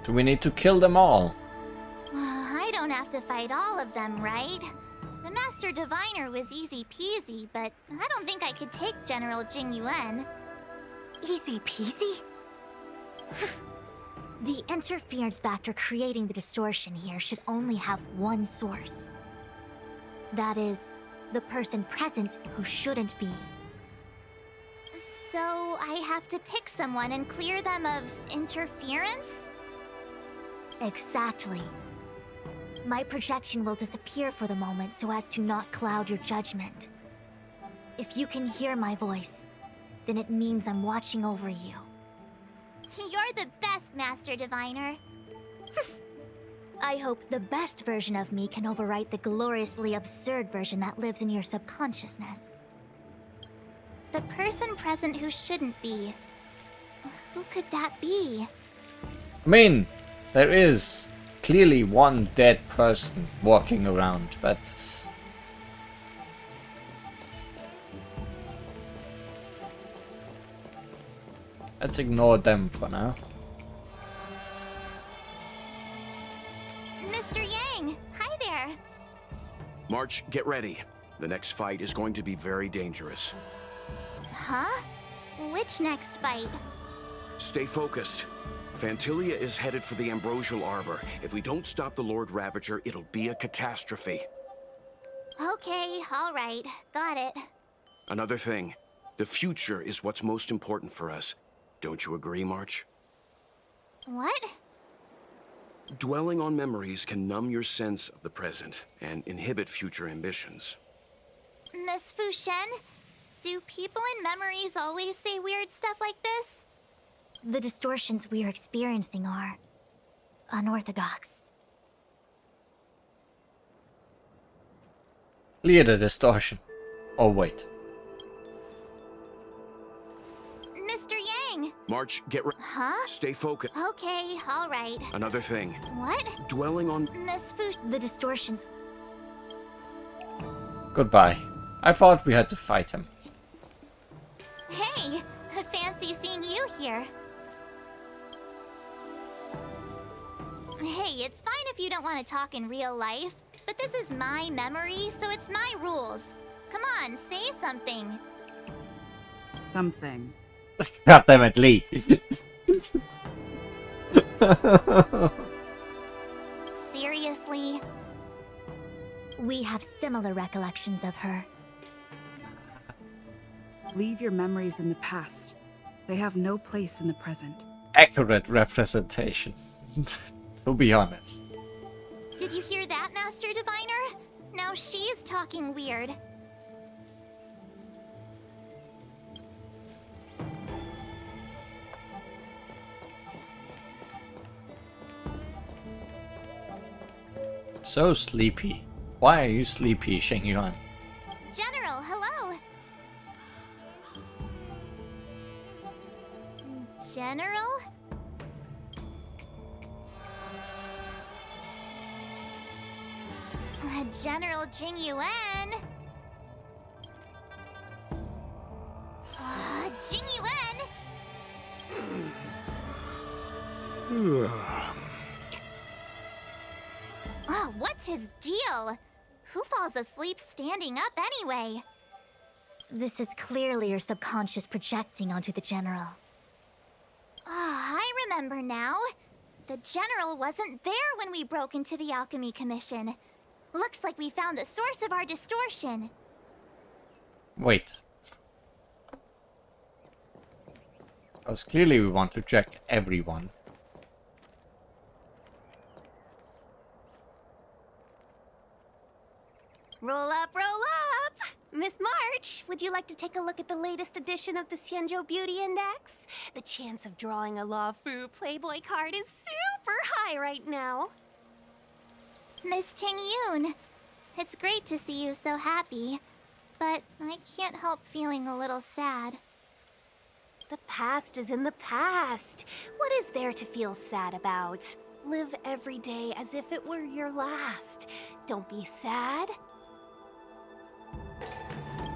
[SPEAKER 1] Do we need to kill them all?
[SPEAKER 9] I don't have to fight all of them, right? The Master Diviner was easy peasy, but I don't think I could take General Jing Yuan.
[SPEAKER 2] Easy peasy? The interference factor creating the distortion here should only have one source. That is, the person present who shouldn't be.
[SPEAKER 9] So I have to pick someone and clear them of interference?
[SPEAKER 2] Exactly. My projection will disappear for the moment so as to not cloud your judgment. If you can hear my voice, then it means I'm watching over you.
[SPEAKER 9] You're the best, Master Diviner.
[SPEAKER 2] I hope the best version of me can overwrite the gloriously absurd version that lives in your subconsciousness.
[SPEAKER 9] The person present who shouldn't be. Who could that be?
[SPEAKER 1] I mean, there is clearly one dead person walking around, but let's ignore them for now.
[SPEAKER 9] Mr. Yang, hi there.
[SPEAKER 12] March, get ready. The next fight is going to be very dangerous.
[SPEAKER 9] Huh? Which next fight?
[SPEAKER 12] Stay focused. Fantilia is headed for the Ambrosial Arbor. If we don't stop the Lord Ravager, it'll be a catastrophe.
[SPEAKER 9] Okay, alright. Got it.
[SPEAKER 12] Another thing. The future is what's most important for us. Don't you agree, March?
[SPEAKER 9] What?
[SPEAKER 12] Dwelling on memories can numb your sense of the present and inhibit future ambitions.
[SPEAKER 9] Miss Fushen, do people in memories always say weird stuff like this?
[SPEAKER 2] The distortions we are experiencing are unorthodox.
[SPEAKER 1] Clear the distortion. Oh, wait.
[SPEAKER 9] Mr. Yang!
[SPEAKER 12] March, get ready.
[SPEAKER 9] Huh?
[SPEAKER 12] Stay focused.
[SPEAKER 9] Okay, alright.
[SPEAKER 12] Another thing.
[SPEAKER 9] What?
[SPEAKER 12] Dwelling on...
[SPEAKER 9] Miss Fush...
[SPEAKER 2] The distortions...
[SPEAKER 1] Goodbye. I thought we had to fight him.
[SPEAKER 9] Hey! Fancy seeing you here. Hey, it's fine if you don't want to talk in real life, but this is my memory, so it's my rules. Come on, say something.
[SPEAKER 6] Something.
[SPEAKER 1] God damn it, Lee.
[SPEAKER 9] Seriously?
[SPEAKER 2] We have similar recollections of her.
[SPEAKER 6] Leave your memories in the past. They have no place in the present.
[SPEAKER 1] Accurate representation. To be honest.
[SPEAKER 9] Did you hear that, Master Diviner? Now she's talking weird.
[SPEAKER 1] So sleepy. Why are you sleepy, Shengyuan?
[SPEAKER 9] General, hello! General? General Jing Yuan? Jing Yuan? Oh, what's his deal? Who falls asleep standing up anyway?
[SPEAKER 2] This is clearly your subconscious projecting onto the General.
[SPEAKER 9] I remember now. The General wasn't there when we broke into the Alchemy Commission. Looks like we found the source of our distortion.
[SPEAKER 1] Wait. Because clearly we want to check everyone.
[SPEAKER 5] Roll up, roll up! Miss March, would you like to take a look at the latest edition of the Xianzhou Beauty Index? The chance of drawing a La Fu Playboy card is super high right now.
[SPEAKER 9] Miss Ting Yun, it's great to see you so happy, but I can't help feeling a little sad.
[SPEAKER 5] The past is in the past. What is there to feel sad about? Live every day as if it were your last. Don't be sad.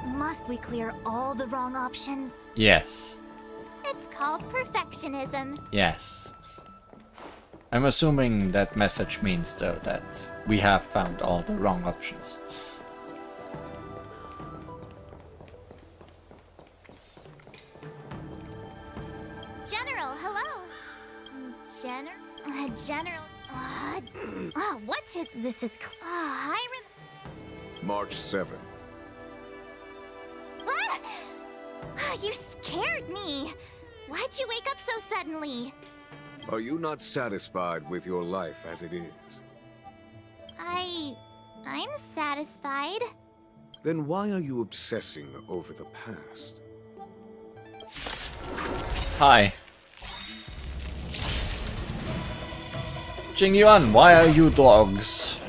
[SPEAKER 2] Must we clear all the wrong options?
[SPEAKER 1] Yes.
[SPEAKER 9] It's called perfectionism.
[SPEAKER 1] Yes. I'm assuming that message means, though, that we have found all the wrong options.
[SPEAKER 9] General, hello. General. What's his?
[SPEAKER 2] This is.
[SPEAKER 10] March 7th.
[SPEAKER 9] You scared me. Why'd you wake up so suddenly?
[SPEAKER 10] Are you not satisfied with your life as it is?
[SPEAKER 9] I'm satisfied.
[SPEAKER 10] Then why are you obsessing over the past?
[SPEAKER 1] Hi. Jing Yuan, why are you dogs?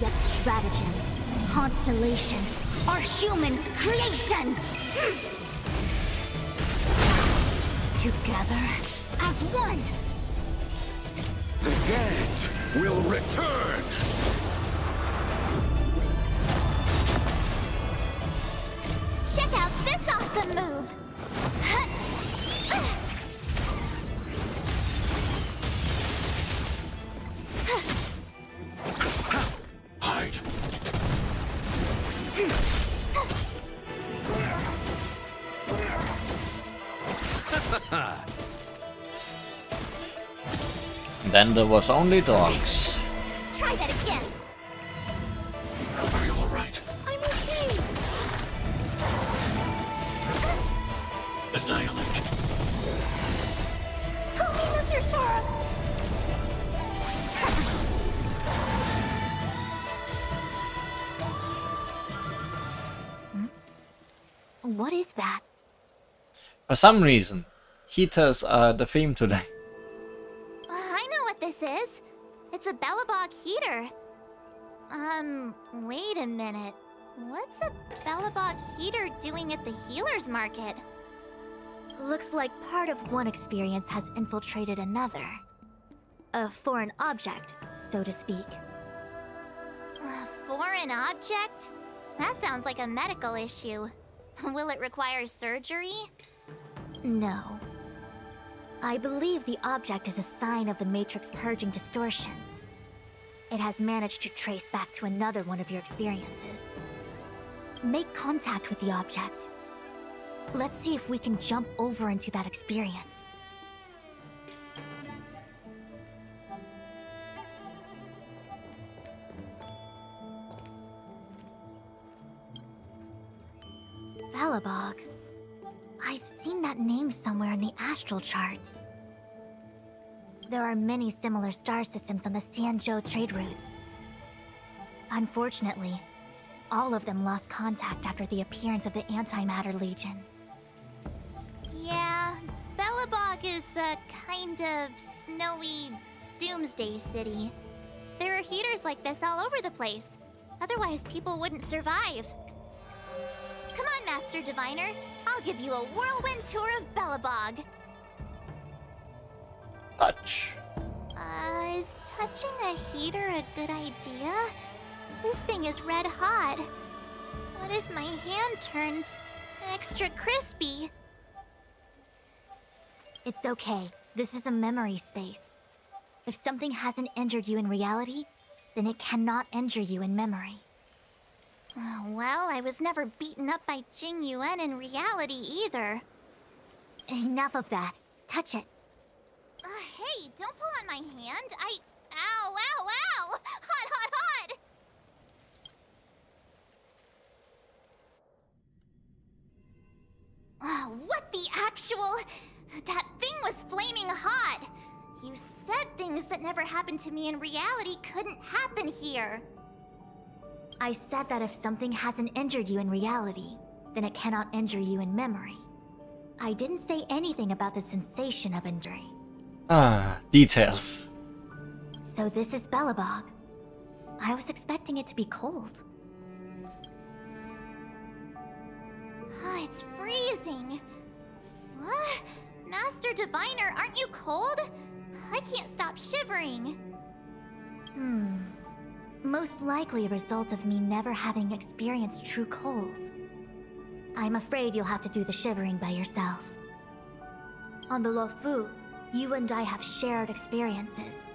[SPEAKER 2] Yet stratagems, constellations, are human creations! Together as one!
[SPEAKER 12] The dead will return!
[SPEAKER 9] Check out this awesome move!
[SPEAKER 11] Hide.
[SPEAKER 1] Then there was only dogs.
[SPEAKER 9] Try that again.
[SPEAKER 11] Are you alright?
[SPEAKER 9] I'm okay.
[SPEAKER 11] Annihilate.
[SPEAKER 9] Help me, Mr. Sora.
[SPEAKER 2] What's that?
[SPEAKER 1] For some reason, heaters are the theme today.
[SPEAKER 9] I know what this is. It's a Bellabog heater. Wait a minute. What's a Bellabog heater doing at the healer's market?
[SPEAKER 2] Looks like part of one experience has infiltrated another. A foreign object, so to speak.
[SPEAKER 9] A foreign object? That sounds like a medical issue. Will it require surgery?
[SPEAKER 2] No. I believe the object is a sign of the Matrix purging distortion. It has managed to trace back to another one of your experiences. Make contact with the object. Let's see if we can jump over into that experience. Bellabog. I've seen that name somewhere in the astral charts. There are many similar star systems on the Xianzhou trade routes. Unfortunately, all of them lost contact after the appearance of the Antimatter Legion.
[SPEAKER 9] Yeah, Bellabog is a kind of snowy doomsday city. There are heaters like this all over the place. Otherwise, people wouldn't survive. Come on, Master Diviner. I'll give you a whirlwind tour of Bellabog.
[SPEAKER 1] Touch.
[SPEAKER 9] Is touching a heater a good idea? This thing is red hot. What if my hand turns extra crispy?
[SPEAKER 2] It's okay. This is a memory space. If something hasn't injured you in reality, then it cannot injure you in memory.
[SPEAKER 9] Well, I was never beaten up by Jing Yuan in reality either.
[SPEAKER 2] Enough of that. Touch it.
[SPEAKER 9] Hey, don't pull on my hand. Ow, ow, ow! Hot, hot, hot! What the actual... That thing was flaming hot! You said things that never happened to me in reality couldn't happen here.
[SPEAKER 2] I said that if something hasn't injured you in reality, then it cannot injure you in memory. I didn't say anything about the sensation of injury.
[SPEAKER 1] Ah, details.
[SPEAKER 2] So this is Bellabog. I was expecting it to be cold.
[SPEAKER 9] It's freezing. What? Master Diviner, aren't you cold? I can't stop shivering.
[SPEAKER 2] Most likely a result of me never having experienced true cold. I'm afraid you'll have to do the shivering by yourself. On the Luofu, you and I have shared experiences.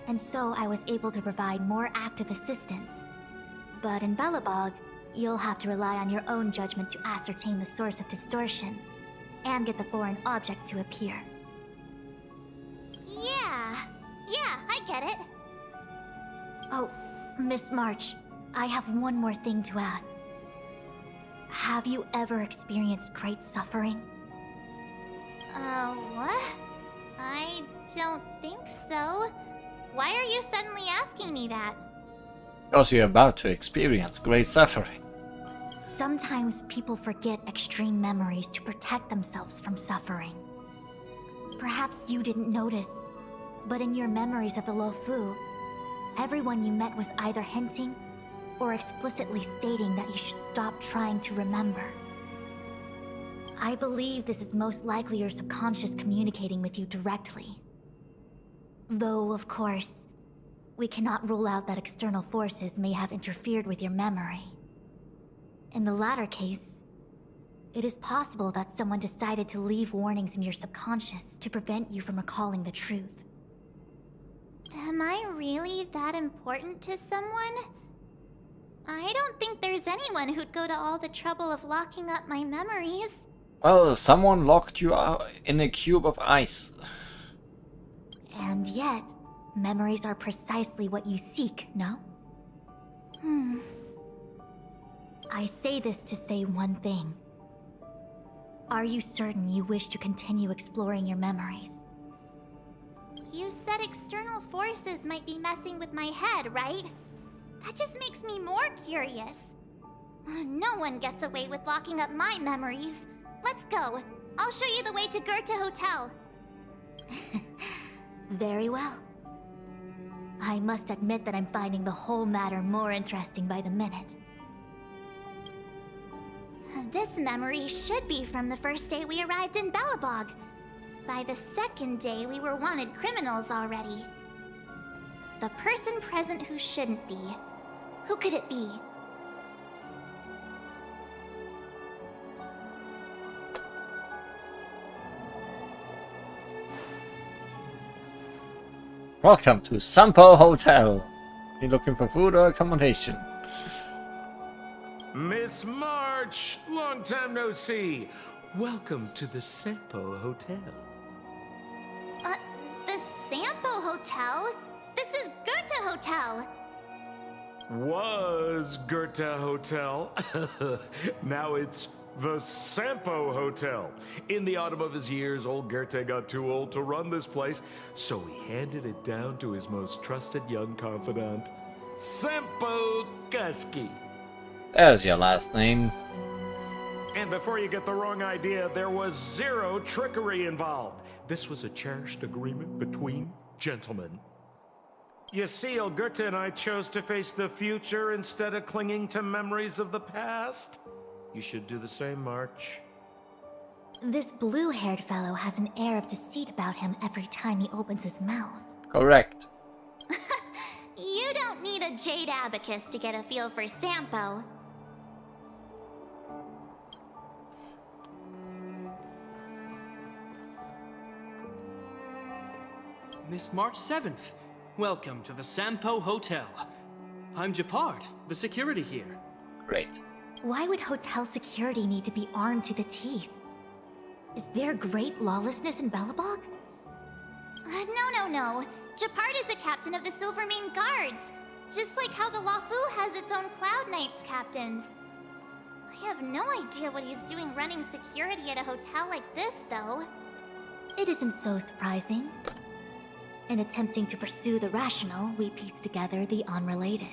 [SPEAKER 2] And so I was able to provide more active assistance. But in Bellabog, you'll have to rely on your own judgment to ascertain the source of distortion, and get the foreign object to appear.
[SPEAKER 9] Yeah, I get it.
[SPEAKER 2] Oh, Miss March, I have one more thing to ask. Have you ever experienced great suffering?
[SPEAKER 9] What? I don't think so. Why are you suddenly asking me that?
[SPEAKER 1] Because you're about to experience great suffering.
[SPEAKER 2] Sometimes people forget extreme memories to protect themselves from suffering. Perhaps you didn't notice, but in your memories of the Luofu, everyone you met was either hinting or explicitly stating that you should stop trying to remember. I believe this is most likely your subconscious communicating with you directly. Though, of course, we cannot rule out that external forces may have interfered with your memory. In the latter case, it is possible that someone decided to leave warnings in your subconscious to prevent you from recalling the truth.
[SPEAKER 9] Am I really that important to someone? I don't think there's anyone who'd go to all the trouble of locking up my memories.
[SPEAKER 1] Well, someone locked you out in a cube of ice.
[SPEAKER 2] And yet, memories are precisely what you seek, no? I say this to say one thing. Are you certain you wish to continue exploring your memories?
[SPEAKER 9] You said external forces might be messing with my head, right? That just makes me more curious. No one gets away with locking up my memories. Let's go. I'll show you the way to Goethe Hotel.
[SPEAKER 2] Very well. I must admit that I'm finding the whole matter more interesting by the minute.
[SPEAKER 9] This memory should be from the first day we arrived in Belobog. By the second day, we were wanted criminals already. The person present who shouldn't be. Who could it be?
[SPEAKER 1] Welcome to Sampo Hotel. You looking for food or accommodation?
[SPEAKER 10] Miss March, long time no see. Welcome to the Sampo Hotel.
[SPEAKER 9] The Sampo Hotel? This is Goethe Hotel.
[SPEAKER 10] Was Goethe Hotel. Now it's the Sampo Hotel. In the autumn of his years, old Goethe got too old to run this place, so he handed it down to his most trusted young confidant, Sampo Kuski.
[SPEAKER 1] There's your last name.
[SPEAKER 10] And before you get the wrong idea, there was zero trickery involved. This was a cherished agreement between gentlemen. You see, old Goethe and I chose to face the future instead of clinging to memories of the past. You should do the same, March.
[SPEAKER 2] This blue-haired fellow has an air of deceit about him every time he opens his mouth.
[SPEAKER 1] Correct.
[SPEAKER 9] You don't need a jade abacus to get a feel for Sampo.
[SPEAKER 4] Miss March 7th, welcome to the Sampo Hotel. I'm Japard, the security here.
[SPEAKER 1] Great.
[SPEAKER 2] Why would hotel security need to be armed to the teeth? Is there great lawlessness in Belobog?
[SPEAKER 9] No. Japard is the captain of the Silvermane Guards. Just like how the Lafu has its own Cloud Knights captains. I have no idea what he's doing running security at a hotel like this, though.
[SPEAKER 2] It isn't so surprising. In attempting to pursue the rational, we piece together the unrelated.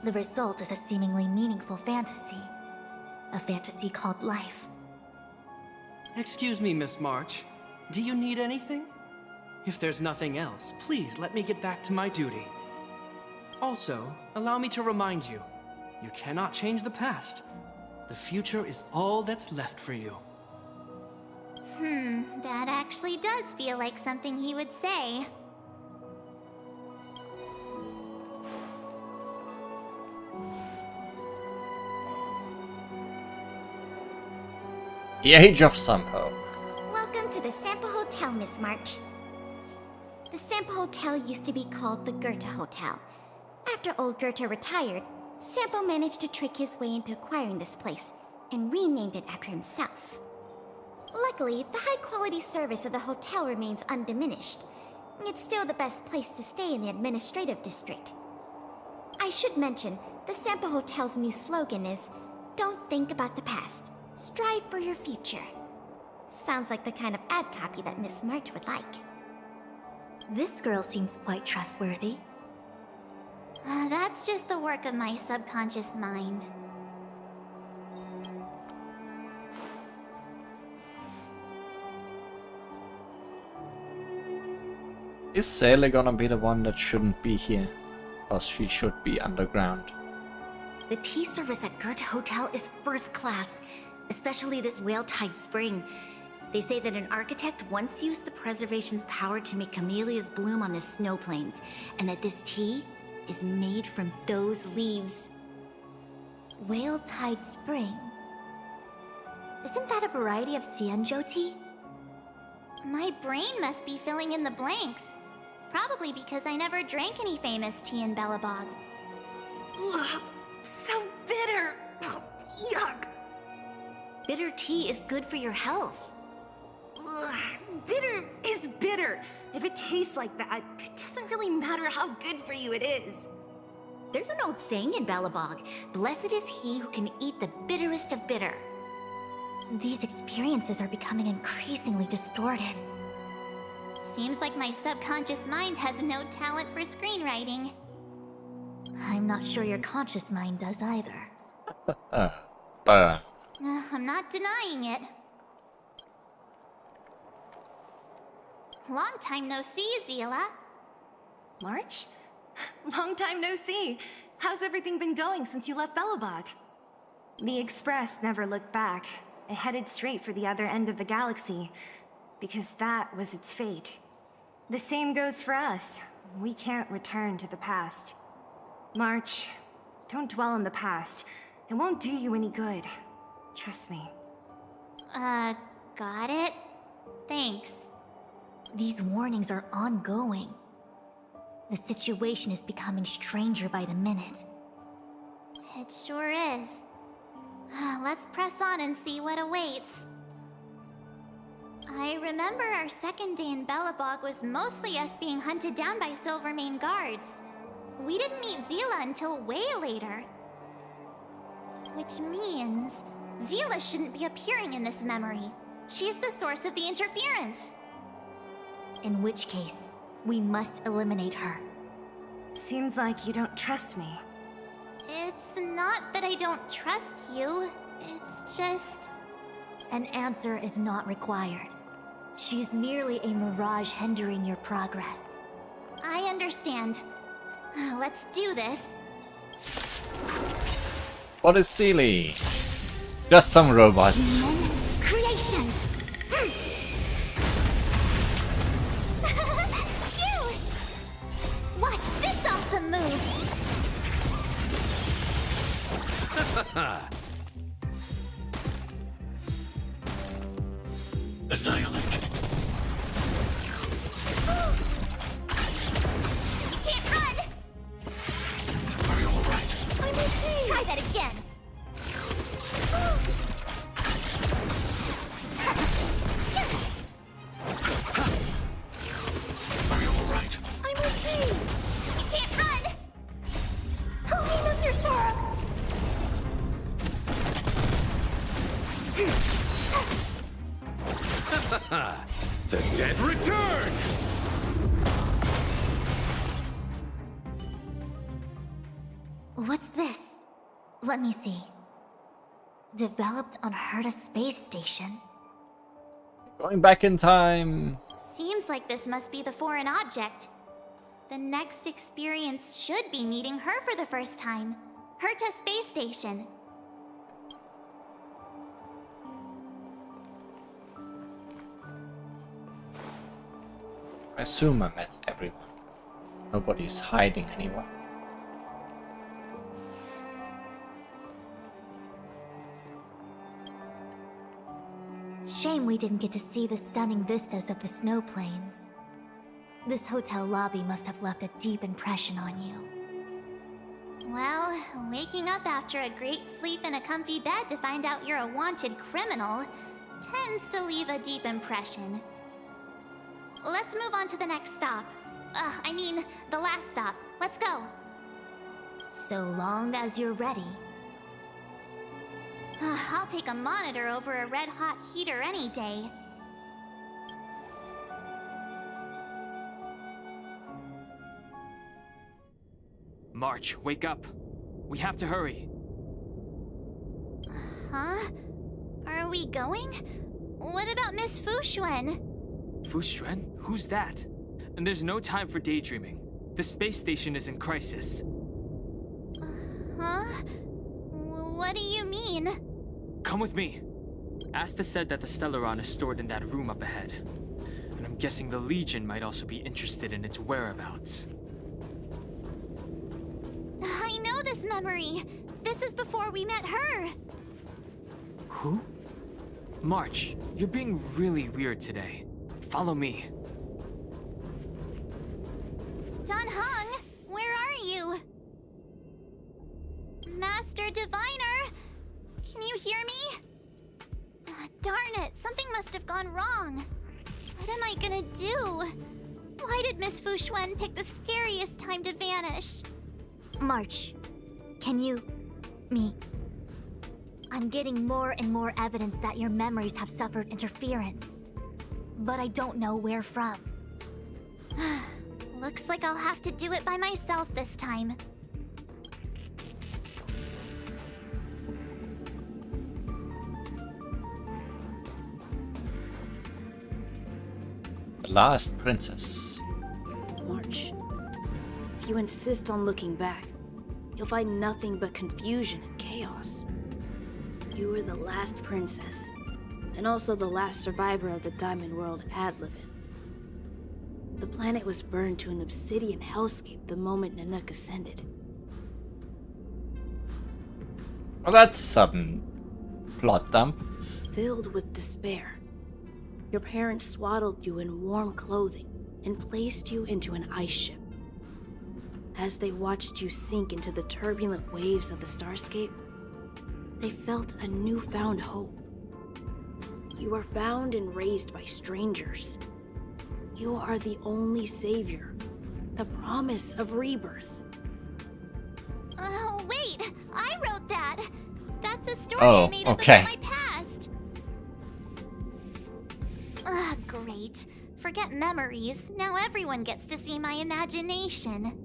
[SPEAKER 2] The result is a seemingly meaningful fantasy. A fantasy called life.
[SPEAKER 4] Excuse me, Miss March. Do you need anything? If there's nothing else, please let me get back to my duty. Also, allow me to remind you, you cannot change the past. The future is all that's left for you.
[SPEAKER 9] That actually does feel like something he would say.
[SPEAKER 1] The Age of Sampo.
[SPEAKER 2] Welcome to the Sampo Hotel, Miss March. The Sampo Hotel used to be called the Goethe Hotel. After old Goethe retired, Sampo managed to trick his way into acquiring this place and renamed it after himself. Luckily, the high-quality service of the hotel remains undiminished. It's still the best place to stay in the administrative district. I should mention, the Sampo Hotel's new slogan is, "Don't think about the past. Strive for your future." Sounds like the kind of ad copy that Miss March would like. This girl seems quite trustworthy.
[SPEAKER 9] That's just the work of my subconscious mind.
[SPEAKER 1] Is Sele gonna be the one that shouldn't be here? Because she should be underground.
[SPEAKER 2] The tea service at Goethe Hotel is first class, especially this Whale-Tide Spring. They say that an architect once used the preservation's power to make camellias bloom on the snow plains, and that this tea is made from those leaves. Whale-Tide Spring? Isn't that a variety of Xianzhou tea?
[SPEAKER 9] My brain must be filling in the blanks. Probably because I never drank any famous tea in Belobog.
[SPEAKER 2] Ugh, so bitter! Yuck! Bitter tea is good for your health.
[SPEAKER 6] Ugh, bitter is bitter. If it tastes like that, it doesn't really matter how good for you it is.
[SPEAKER 2] There's an old saying in Belobog, "Blessed is he who can eat the bitterest of bitter." These experiences are becoming increasingly distorted.
[SPEAKER 9] Seems like my subconscious mind has no talent for screenwriting.
[SPEAKER 2] I'm not sure your conscious mind does either.
[SPEAKER 1] Burn.
[SPEAKER 9] I'm not denying it. Long time no see, Zila.
[SPEAKER 6] March? Long time no see. How's everything been going since you left Belobog? The Express never looked back. It headed straight for the other end of the galaxy, because that was its fate. The same goes for us. We can't return to the past. March, don't dwell on the past. It won't do you any good. Trust me.
[SPEAKER 9] Got it? Thanks.
[SPEAKER 13] These warnings are ongoing. The situation is becoming stranger by the minute.
[SPEAKER 9] It sure is. Let's press on and see what awaits. I remember our second day in Belobog was mostly us being hunted down by Silvermane guards. We didn't meet Zila until way later. Which means Zila shouldn't be appearing in this memory. She's the source of the interference.
[SPEAKER 13] In which case, we must eliminate her.
[SPEAKER 6] Seems like you don't trust me.
[SPEAKER 9] It's not that I don't trust you. It's just...
[SPEAKER 13] An answer is not required. She's merely a mirage hindering your progress.
[SPEAKER 9] I understand. Let's do this.
[SPEAKER 1] What is Sealy? Just some robots.
[SPEAKER 9] Creations! Phew! Watch this awesome move!
[SPEAKER 11] Annihilate.
[SPEAKER 9] You can't run!
[SPEAKER 11] Are you alright?
[SPEAKER 9] I'm okay! Try that again!
[SPEAKER 11] Are you alright?
[SPEAKER 9] I'm okay! You can't run! Help me, Mr. Sora!
[SPEAKER 12] The dead return!
[SPEAKER 13] What's this? Let me see. Developed on Herta space station.
[SPEAKER 1] Going back in time.
[SPEAKER 9] Seems like this must be the foreign object. The next experience should be meeting her for the first time. Herta space station.
[SPEAKER 1] I assume I met everyone. Nobody's hiding anyone.
[SPEAKER 13] Shame we didn't get to see the stunning vistas of the snow plains. This hotel lobby must have left a deep impression on you.
[SPEAKER 9] Well, waking up after a great sleep in a comfy bed to find out you're a wanted criminal tends to leave a deep impression. Let's move on to the next stop. I mean, the last stop. Let's go.
[SPEAKER 13] So long as you're ready.
[SPEAKER 9] I'll take a monitor over a red-hot heater any day.
[SPEAKER 4] March, wake up. We have to hurry.
[SPEAKER 9] Huh? Are we going? What about Miss Fuxuan?
[SPEAKER 4] Fuxuan? Who's that? And there's no time for daydreaming. The space station is in crisis.
[SPEAKER 9] Huh? What do you mean?
[SPEAKER 4] Come with me. Asta said that the Stellaron is stored in that room up ahead. And I'm guessing the Legion might also be interested in its whereabouts.
[SPEAKER 9] I know this memory. This is before we met her.
[SPEAKER 4] Who? March, you're being really weird today. Follow me.
[SPEAKER 9] Dan Heng, where are you? Master Diviner, can you hear me? Darn it, something must have gone wrong. What am I gonna do? Why did Miss Fuxuan pick the scariest time to vanish?
[SPEAKER 13] March, can you... me... I'm getting more and more evidence that your memories have suffered interference. But I don't know where from.
[SPEAKER 9] Looks like I'll have to do it by myself this time.
[SPEAKER 1] The last princess.
[SPEAKER 14] March, if you insist on looking back, you'll find nothing but confusion and chaos. You were the last princess, and also the last survivor of the Diamond World Adlivin. The planet was burned to an obsidian hellscape the moment Nanook ascended.
[SPEAKER 1] Well, that's a sudden plot dump.
[SPEAKER 14] Filled with despair, your parents swaddled you in warm clothing and placed you into an ice ship. As they watched you sink into the turbulent waves of the starscape, they felt a newfound hope. You were found and raised by strangers. You are the only savior, the promise of rebirth.
[SPEAKER 9] Oh, wait! I wrote that! That's a story
[SPEAKER 1] Oh,
[SPEAKER 9] I made up
[SPEAKER 1] okay.
[SPEAKER 9] about my past! Ugh, great. Forget memories. Now everyone gets to see my imagination.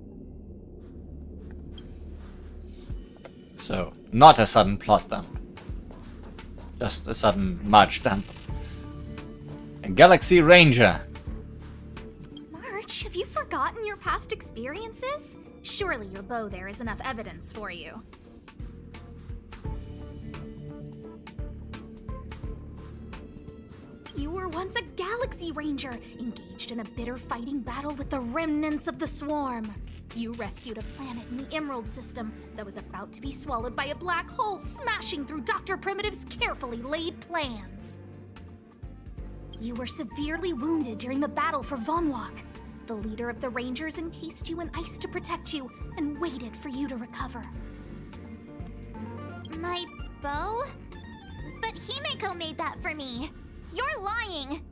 [SPEAKER 1] So, not a sudden plot dump. Just a sudden March dump. A Galaxy Ranger.
[SPEAKER 3] March, have you forgotten your past experiences? Surely your bow there is enough evidence for you. You were once a Galaxy Ranger, engaged in a bitter fighting battle with the remnants of the Swarm. You rescued a planet in the Emerald System that was about to be swallowed by a black hole, smashing through Dr. Primitive's carefully laid plans. You were severely wounded during the battle for Vonwalk. The leader of the Rangers encased you in ice to protect you and waited for you to recover.
[SPEAKER 9] My bow? But Himeko made that for me. You're lying.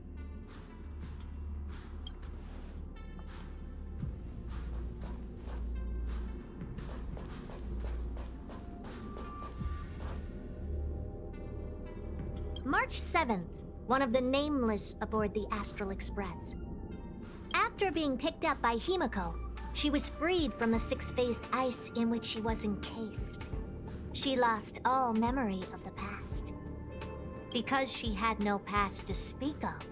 [SPEAKER 13] March 7th, one of the Nameless aboard the Astral Express. After being picked up by Himeko, she was freed from the six-phased ice in which she was encased. She lost all memory of the past. Because she had no past to speak of,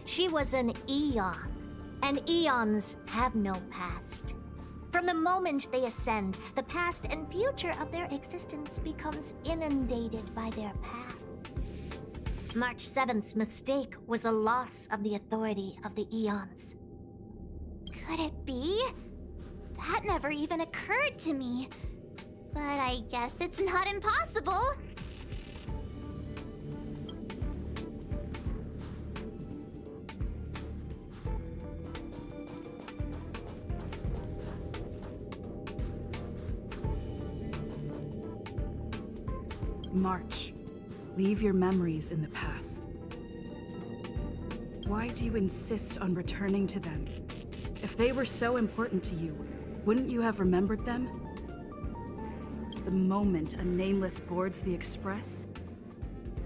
[SPEAKER 13] she was an Eon, and Eons have no past. From the moment they ascend, the past and future of their existence becomes inundated by their path. March 7th's mistake was the loss of the authority of the Eons.
[SPEAKER 9] Could it be? That never even occurred to me. But I guess it's not impossible.
[SPEAKER 15] March, leave your memories in the past. Why do you insist on returning to them? If they were so important to you, wouldn't you have remembered them? The moment a Nameless boards the Express,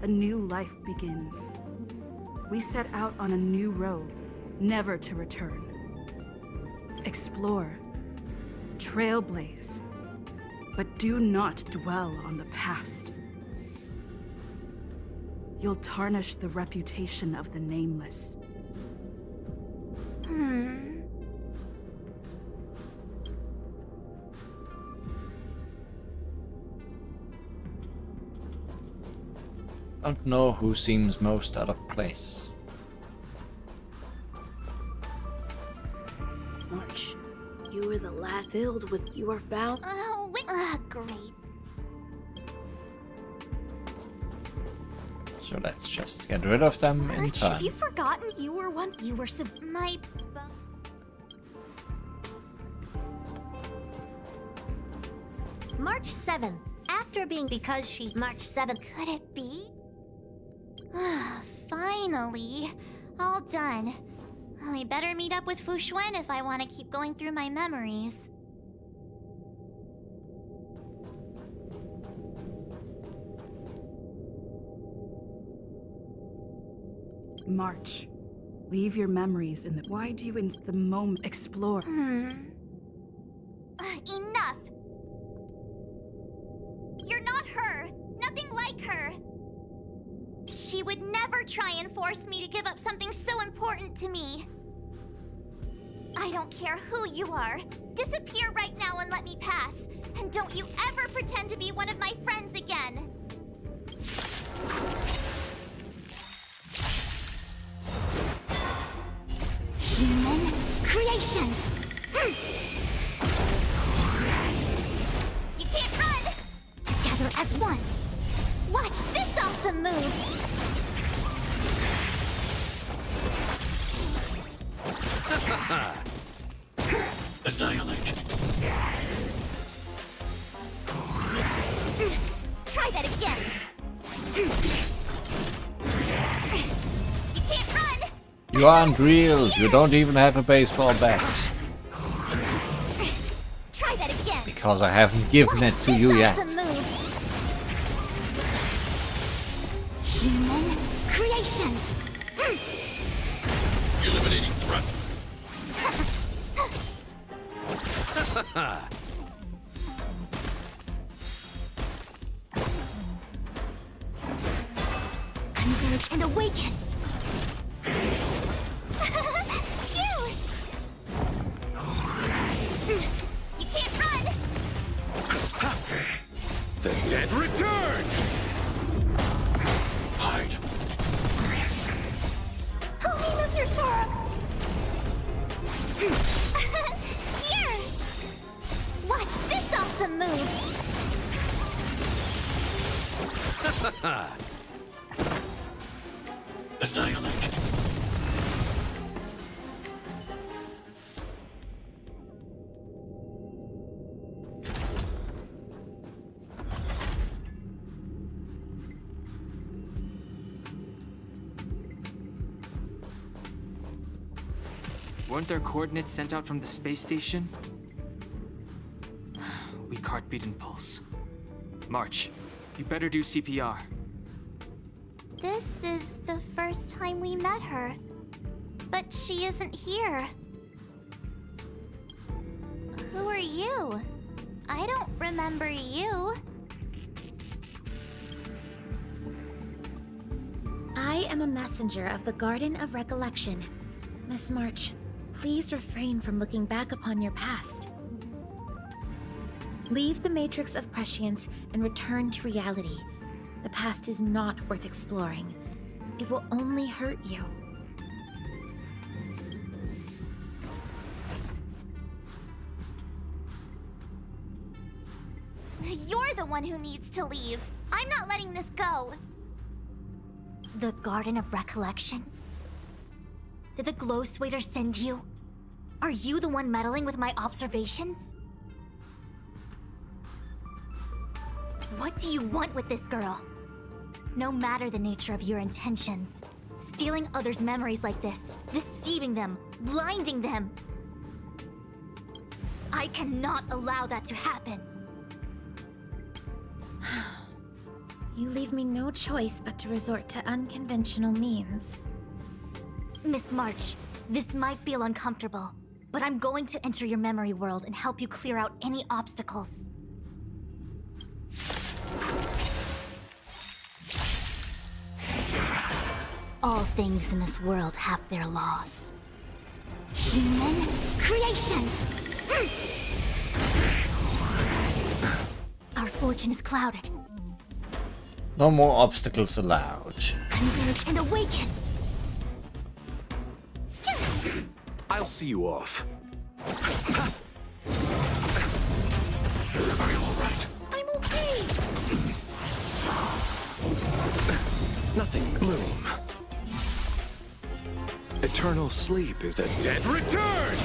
[SPEAKER 15] a new life begins. We set out on a new road, never to return. Explore, trailblaze, but do not dwell on the past. You'll tarnish the reputation of the Nameless.
[SPEAKER 1] Don't know who seems most out of place.
[SPEAKER 14] March, you were the last filled with you are found.
[SPEAKER 9] Oh, wait. Great.
[SPEAKER 1] So let's just get rid of them in
[SPEAKER 3] March, have
[SPEAKER 1] time.
[SPEAKER 3] you forgotten you were once
[SPEAKER 9] My bow.
[SPEAKER 13] March 7th, after being because she March 7th.
[SPEAKER 9] Could it be? Finally. All done. I better meet up with Fushuen if I want to keep going through my memories.
[SPEAKER 15] March, leave your memories in the... Why do you in the moment explore?
[SPEAKER 9] Enough! You're not her! Nothing like her! She would never try and force me to give up something so important to me. I don't care who you are. Disappear right now and let me pass. And don't you ever pretend to be one of my friends again. Human creations. You can't run. Together as one. Watch this awesome move.
[SPEAKER 11] Annihilate.
[SPEAKER 9] Try that again. You can't run.
[SPEAKER 1] You aren't real. You don't even have a baseball bat.
[SPEAKER 9] Try that again.
[SPEAKER 1] Because I haven't given it to you yet.
[SPEAKER 9] Awesome move. Human creations.
[SPEAKER 11] Eliminating threat.
[SPEAKER 9] Converge and awaken. Phew! You can't run.
[SPEAKER 12] The dead return!
[SPEAKER 11] Hide.
[SPEAKER 9] Help me, Mr. Torok. Here. Watch this awesome move.
[SPEAKER 11] Annihilate.
[SPEAKER 16] Weren't there coordinates sent out from the space station? Weak heartbeat and pulse. March, you better do CPR.
[SPEAKER 9] This is the first time we met her. But she isn't here. Who are you? I don't remember you.
[SPEAKER 17] I am a messenger of the Garden of Recollection. Miss March, please refrain from looking back upon your past. Leave the matrix of prescience and return to reality. The past is not worth exploring. It will only hurt you.
[SPEAKER 9] You're the one who needs to leave. I'm not letting this go.
[SPEAKER 2] The Garden of Recollection? Did the Glow Swader send you? Are you the one meddling with my observations? What do you want with this girl? No matter the nature of your intentions, stealing others' memories like this, deceiving them, blinding them. I cannot allow that to happen.
[SPEAKER 17] You leave me no choice but to resort to unconventional means.
[SPEAKER 2] Miss March, this might feel uncomfortable, but I'm going to enter your memory world and help you clear out any obstacles. All things in this world have their laws. Human creations! Our fortune is clouded.
[SPEAKER 1] No more obstacles allowed.
[SPEAKER 2] Converge and awaken!
[SPEAKER 12] I'll see you off.
[SPEAKER 11] Are you alright?
[SPEAKER 2] I'm okay!
[SPEAKER 12] Nothing bloom. Eternal sleep is the dead return!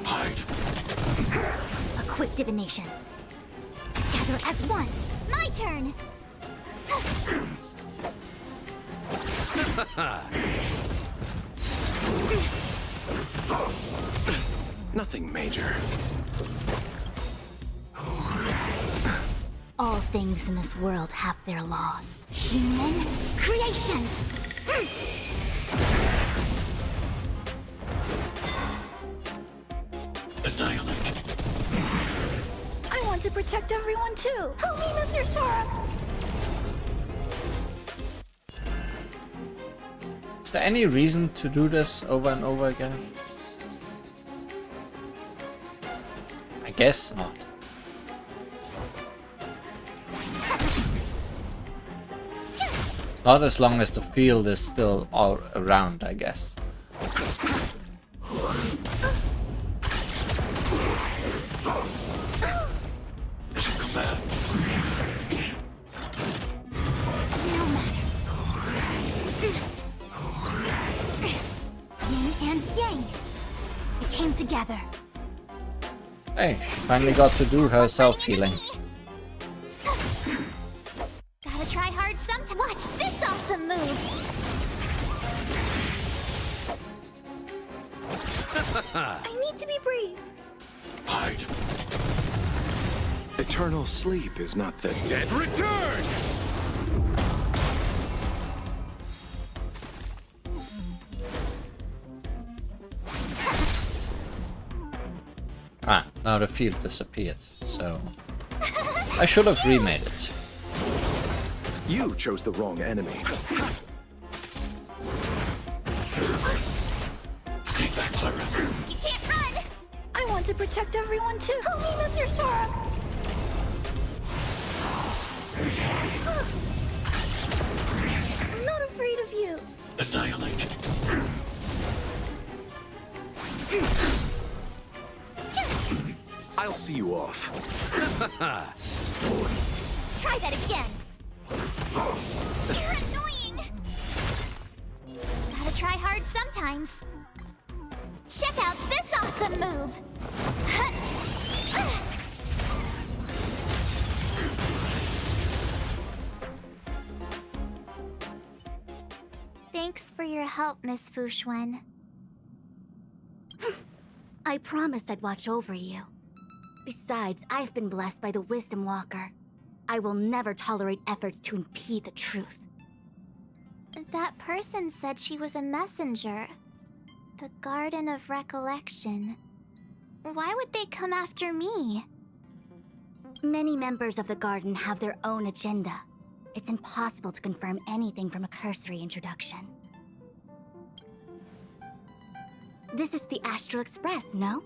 [SPEAKER 11] Hide.
[SPEAKER 2] A quick divination. Together as one.
[SPEAKER 9] My turn.
[SPEAKER 12] Nothing major.
[SPEAKER 2] All things in this world have their laws. Human creations!
[SPEAKER 11] Annihilate.
[SPEAKER 9] I want to protect everyone too. Help me, Mr. Torok.
[SPEAKER 1] Is there any reason to do this over and over again? I guess not. Not as long as the field is still all around, I guess.
[SPEAKER 11] It's a command.
[SPEAKER 2] Yin and yang. We came together.
[SPEAKER 1] Hey, she finally got to do her self-healing.
[SPEAKER 9] Gotta try hard sometime. Watch this awesome move.
[SPEAKER 14] I need to be brave.
[SPEAKER 11] Hide.
[SPEAKER 12] Eternal sleep is not the dead return!
[SPEAKER 1] Ah, now the field disappeared, so I should have remade it.
[SPEAKER 12] You chose the wrong enemy.
[SPEAKER 11] Stay back, Clara.
[SPEAKER 9] You can't run!
[SPEAKER 14] I want to protect everyone too. Help me, Mr. Sora. I'm not afraid of you.
[SPEAKER 11] Annihilate.
[SPEAKER 12] I'll see you off.
[SPEAKER 9] Try that again. You're annoying. Gotta try hard sometimes. Check out this awesome move. Thanks for your help, Miss Fushuen.
[SPEAKER 2] I promised I'd watch over you. Besides, I've been blessed by the Wisdom Walker. I will never tolerate efforts to impede the truth.
[SPEAKER 9] That person said she was a messenger. The Garden of Recollection. Why would they come after me?
[SPEAKER 2] Many members of the Garden have their own agenda. It's impossible to confirm anything from a cursory introduction. This is the Astral Express, no?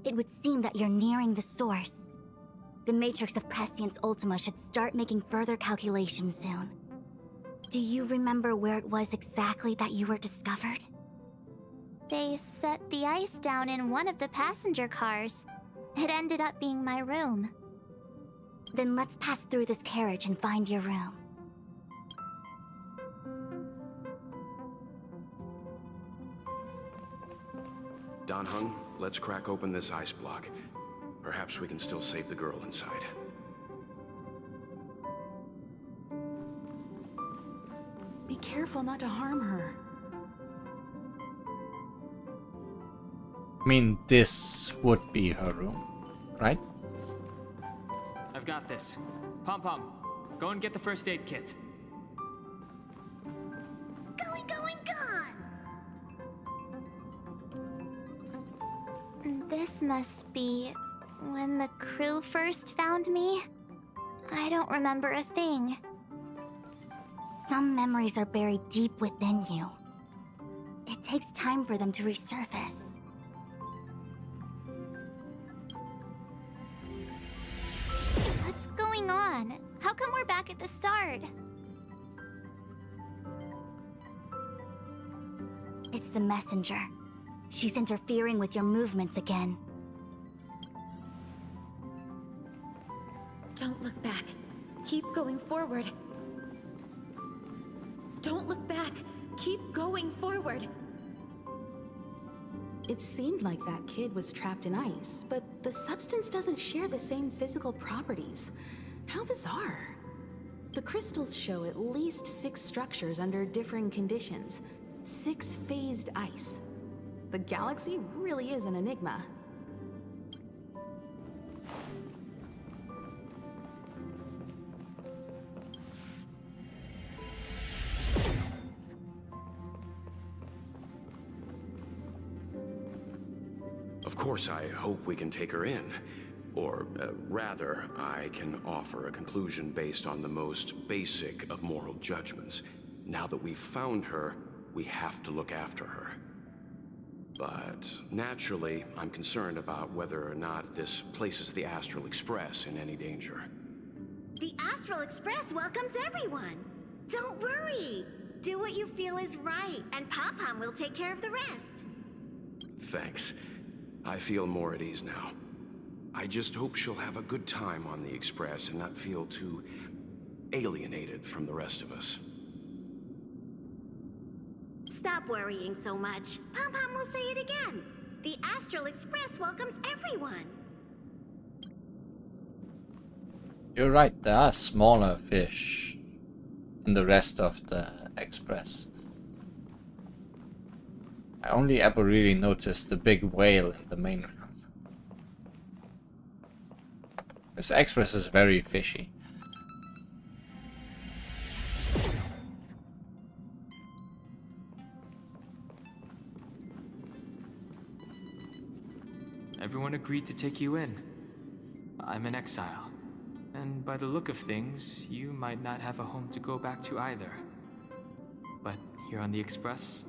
[SPEAKER 2] It would seem that you're nearing the source. The Matrix of Prescience Ultima should start making further calculations soon. Do you remember where it was exactly that you were discovered?
[SPEAKER 9] They set the ice down in one of the passenger cars. It ended up being my room.
[SPEAKER 2] Then let's pass through this carriage and find your room.
[SPEAKER 12] Dan Heng, let's crack open this ice block. Perhaps we can still save the girl inside.
[SPEAKER 15] Be careful not to harm her.
[SPEAKER 1] I mean, this would be her room, right?
[SPEAKER 16] I've got this. Pom-Pom, go and get the first aid kit.
[SPEAKER 2] Going, gone!
[SPEAKER 9] This must be when the crew first found me. I don't remember a thing.
[SPEAKER 2] Some memories are buried deep within you. It takes time for them to resurface.
[SPEAKER 9] What's going on? How come we're back at the start?
[SPEAKER 2] It's the messenger. She's interfering with your movements again.
[SPEAKER 17] Don't look back. Keep going forward. Don't look back. Keep going forward.
[SPEAKER 3] It seemed like that kid was trapped in ice, but the substance doesn't share the same physical properties. How bizarre. The crystals show at least 6 structures under differing conditions. 6 phased ice. The galaxy really is an enigma.
[SPEAKER 12] Of course, I hope we can take her in. Or, rather, I can offer a conclusion based on the most basic of moral judgments. Now that we've found her, we have to look after her. But naturally, I'm concerned about whether or not this places the Astral Express in any danger.
[SPEAKER 18] The Astral Express welcomes everyone. Don't worry. Do what you feel is right, and Pop-Pom will take care of the rest.
[SPEAKER 12] Thanks. I feel more at ease now. I just hope she'll have a good time on the Express and not feel too alienated from the rest of us.
[SPEAKER 18] Stop worrying so much. Pom-Pom will say it again. The Astral Express welcomes everyone.
[SPEAKER 1] You're right, there are smaller fish in the rest of the Express. I only ever really noticed the big whale in the main room. This Express is very fishy.
[SPEAKER 16] Everyone agreed to take you in. I'm in exile. And by the look of things, you might not have a home to go back to either. But here on the Express,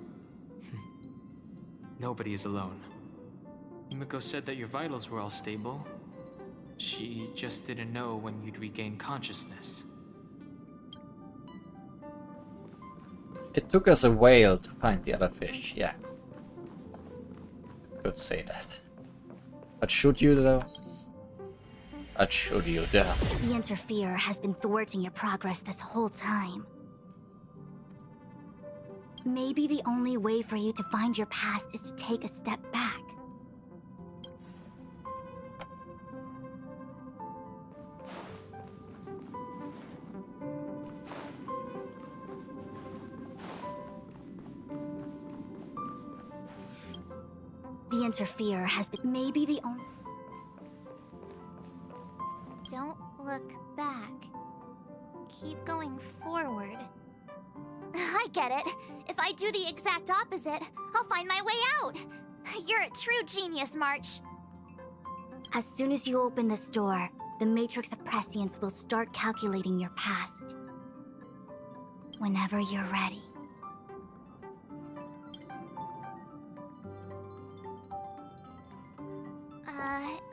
[SPEAKER 16] nobody is alone. Himiko said that your vitals were all stable. She just didn't know when you'd regain consciousness.
[SPEAKER 1] It took us a whale to find the other fish, yes. Could say that. But should you though? But should you though?
[SPEAKER 2] The Interferer has been thwarting your progress this whole time. Maybe the only way for you to find your past is to take a step back. The Interferer has been maybe the only...
[SPEAKER 9] Don't look back. Keep going forward. I get it. If I do the exact opposite, I'll find my way out. You're a true genius, March.
[SPEAKER 2] As soon as you open this door, the Matrix of Prescience will start calculating your past. Whenever you're ready.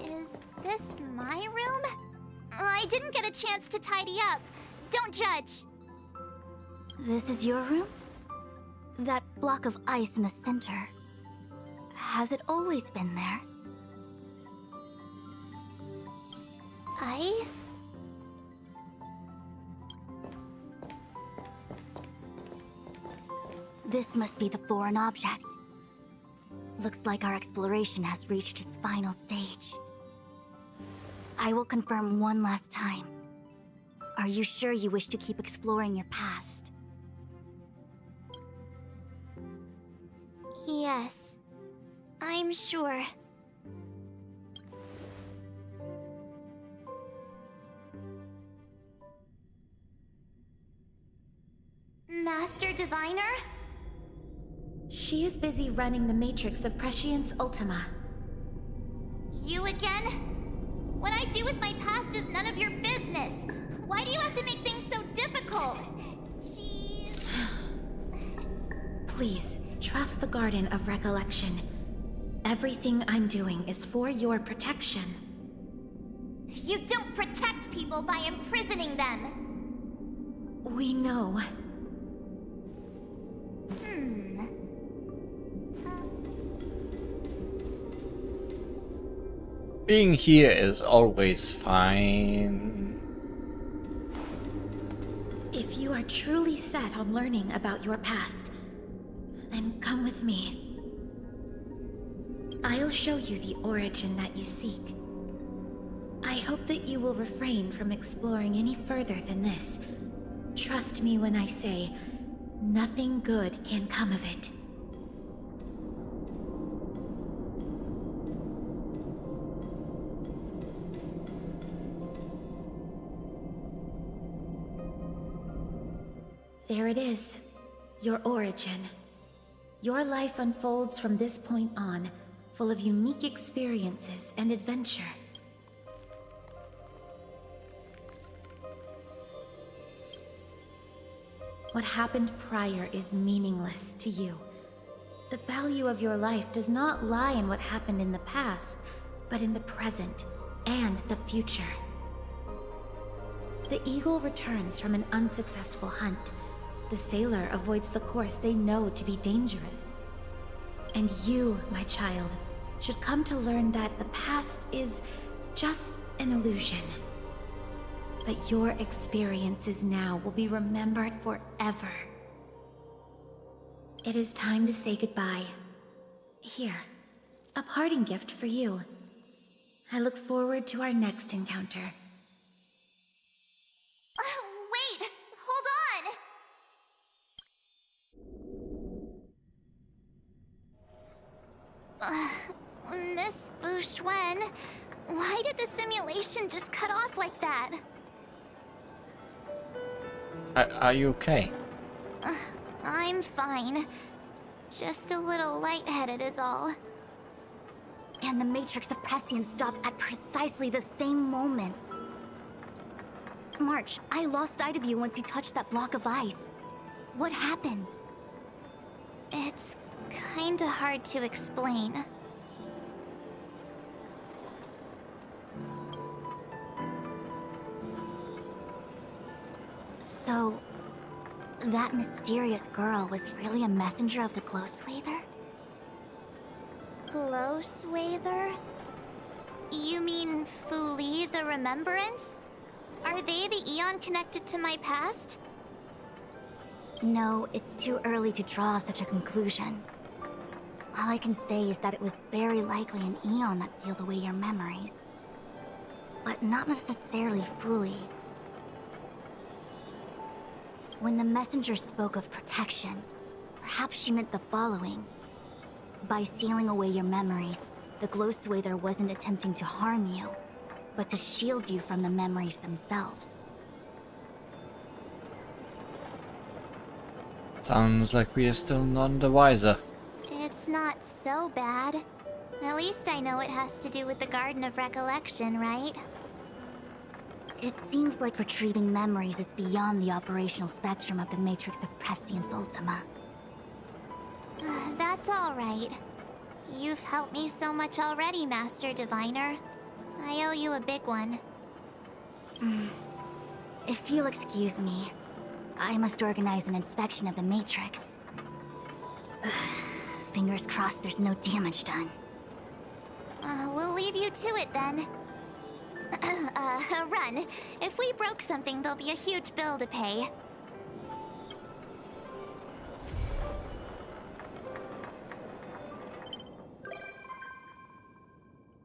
[SPEAKER 9] Is this my room? I didn't get a chance to tidy up. Don't judge.
[SPEAKER 2] This is your room? That block of ice in the center. Has it always been there?
[SPEAKER 9] Ice?
[SPEAKER 2] This must be the foreign object. Looks like our exploration has reached its final stage. I will confirm one last time. Are you sure you wish to keep exploring your past?
[SPEAKER 9] Yes. I'm sure. Master Diviner?
[SPEAKER 17] She is busy running the Matrix of Prescience Ultima.
[SPEAKER 9] You again? What I do with my past is none of your business. Why do you have to make things so difficult? Jeez.
[SPEAKER 17] Please, trust the Garden of Recollection. Everything I'm doing is for your protection.
[SPEAKER 9] You don't protect people by imprisoning them.
[SPEAKER 17] We know.
[SPEAKER 1] Being here is always fine.
[SPEAKER 17] If you are truly set on learning about your past, then come with me. I'll show you the origin that you seek. I hope that you will refrain from exploring any further than this. Trust me when I say, nothing good can come of it. There it is, your origin. Your life unfolds from this point on, full of unique experiences and adventure. What happened prior is meaningless to you. The value of your life does not lie in what happened in the past, but in the present and the future. The eagle returns from an unsuccessful hunt. The sailor avoids the course they know to be dangerous. And you, my child, should come to learn that the past is just an illusion. But your experiences now will be remembered forever. It is time to say goodbye. Here, a parting gift for you. I look forward to our next encounter.
[SPEAKER 9] Wait! Hold on! Miss Fu Xuan, why did the simulation just cut off like that?
[SPEAKER 1] Are you okay?
[SPEAKER 9] I'm fine. Just a little lightheaded is all.
[SPEAKER 2] And the Matrix of Prescience stopped at precisely the same moment. March, I lost sight of you once you touched that block of ice. What happened?
[SPEAKER 9] It's kinda hard to explain.
[SPEAKER 2] So, that mysterious girl was really a messenger of the Glow Swather?
[SPEAKER 9] Glow Swather? You mean Fu Li, the Remembrance? Are they the Eon connected to my past?
[SPEAKER 2] No, it's too early to draw such a conclusion. All I can say is that it was very likely an Eon that sealed away your memories. But not necessarily Fu Li. When the messenger spoke of protection, perhaps she meant the following. By sealing away your memories, the Glow Swather wasn't attempting to harm you, but to shield you from the memories themselves.
[SPEAKER 1] Sounds like we are still none the wiser.
[SPEAKER 9] It's not so bad. At least I know it has to do with the Garden of Recollection, right?
[SPEAKER 2] It seems like retrieving memories is beyond the operational spectrum of the Matrix of Prescience Ultima.
[SPEAKER 9] That's alright. You've helped me so much already, Master Diviner. I owe you a big one.
[SPEAKER 2] If you'll excuse me, I must organize an inspection of the Matrix. Fingers crossed there's no damage done.
[SPEAKER 9] We'll leave you to it then. Run. If we broke something, there'll be a huge bill to pay.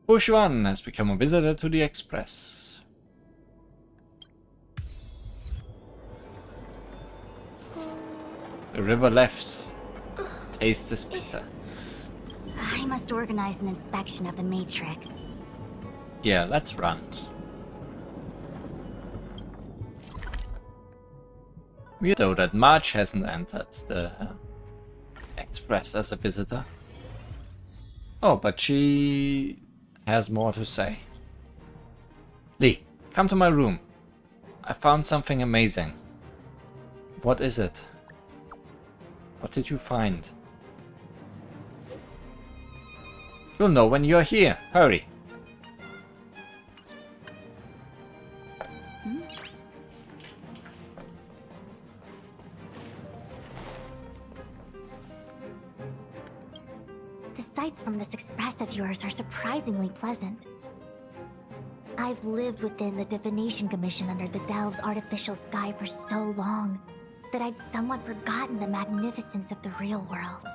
[SPEAKER 1] Fu Xuan has become a visitor to the Express. The river left. Taste is bitter.
[SPEAKER 2] I must organize an inspection of the Matrix.
[SPEAKER 1] Yeah, let's run. Weird though that March hasn't entered the Express as a visitor. Oh, but she has more to say. Lee, come to my room. I found something amazing. What is it? What did you find? You'll know when you're here. Hurry.
[SPEAKER 2] The sights from this express of yours are surprisingly pleasant. I've lived within the Divination Commission under the Delve's artificial sky for so long that I'd somewhat forgotten the magnificence of the real world.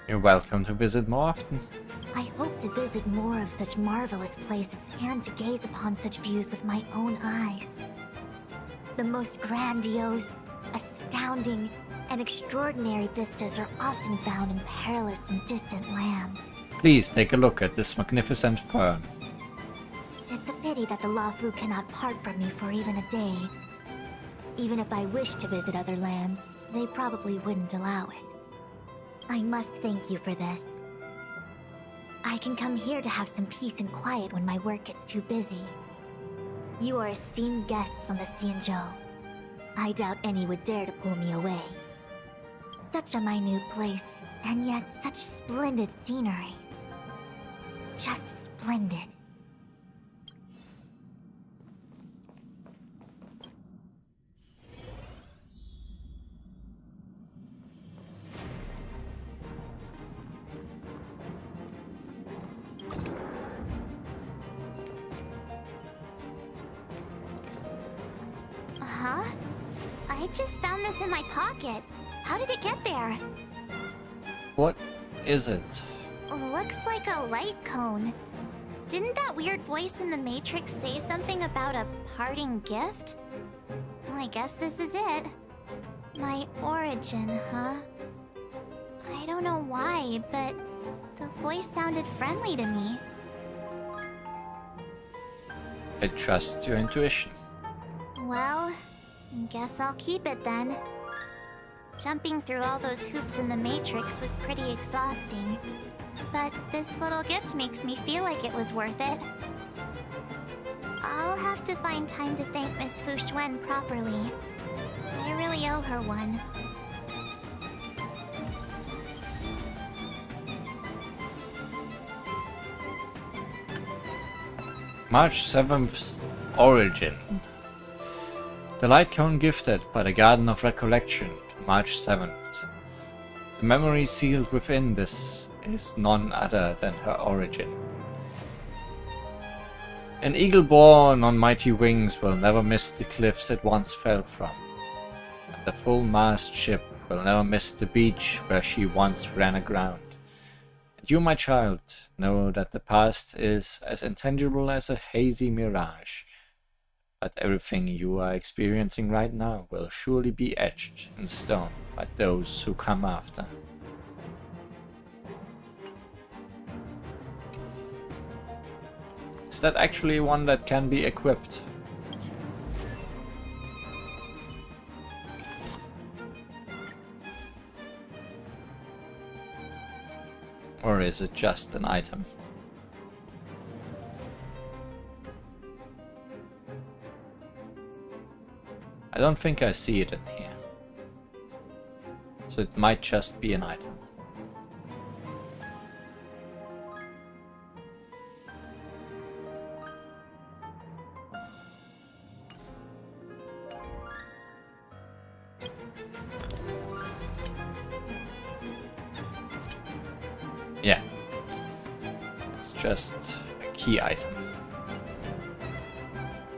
[SPEAKER 1] You're welcome to visit more often.
[SPEAKER 2] I hope to visit more of such marvelous places and to gaze upon such views with my own eyes. The most grandiose, astounding, and extraordinary vistas are often found in perilous and distant lands.
[SPEAKER 1] Please take a look at this magnificent fern.
[SPEAKER 2] It's a pity that the Lafu cannot part from me for even a day. Even if I wished to visit other lands, they probably wouldn't allow it. I must thank you for this. I can come here to have some peace and quiet when my work gets too busy. You are esteemed guests on the Xianzhou. I doubt any would dare to pull me away. Such a minute place, and yet such splendid scenery. Just splendid.
[SPEAKER 9] Huh? I just found this in my pocket. How did it get there?
[SPEAKER 1] What is it?
[SPEAKER 9] Looks like a light cone. Didn't that weird voice in the Matrix say something about a parting gift? Well, I guess this is it. My origin, huh? I don't know why, but the voice sounded friendly to me.
[SPEAKER 1] I trust your intuition.
[SPEAKER 9] Well, guess I'll keep it then. Jumping through all those hoops in the Matrix was pretty exhausting. But this little gift makes me feel like it was worth it. I'll have to find time to thank Miss Fu Xuan properly. I really owe her one.
[SPEAKER 1] March 7th Origin. The light cone gifted by the Garden of Recollection to March 7th. The memory sealed within this is none other than her origin. An eagle born on mighty wings will never miss the cliffs it once fell from. And the full-mast ship will never miss the beach where she once ran aground. And you, my child, know that the past is as intangible as a hazy mirage. But everything you are experiencing right now will surely be etched in stone by those who come after. Is that actually one that can be equipped? Or is it just an item? I don't think I see it in here. So it might just be an item. Yeah. It's just a key item.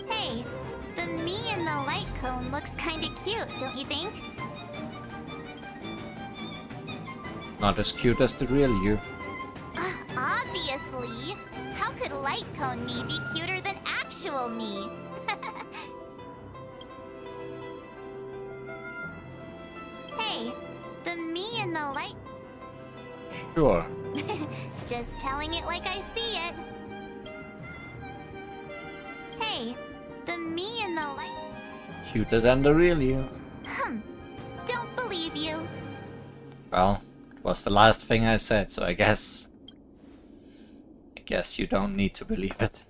[SPEAKER 9] Hey, the me in the light cone looks kinda cute, don't you think?
[SPEAKER 1] Not as cute as the real you.
[SPEAKER 9] Obviously. How could light cone me be cuter than actual me? Hey, the me in the light...
[SPEAKER 1] Sure.
[SPEAKER 9] Just telling it like I see it. Hey, the me in the light...
[SPEAKER 1] Cuter than the real you.
[SPEAKER 9] Don't believe you.
[SPEAKER 1] Well, it was the last thing I said, so I guess you don't need to believe it.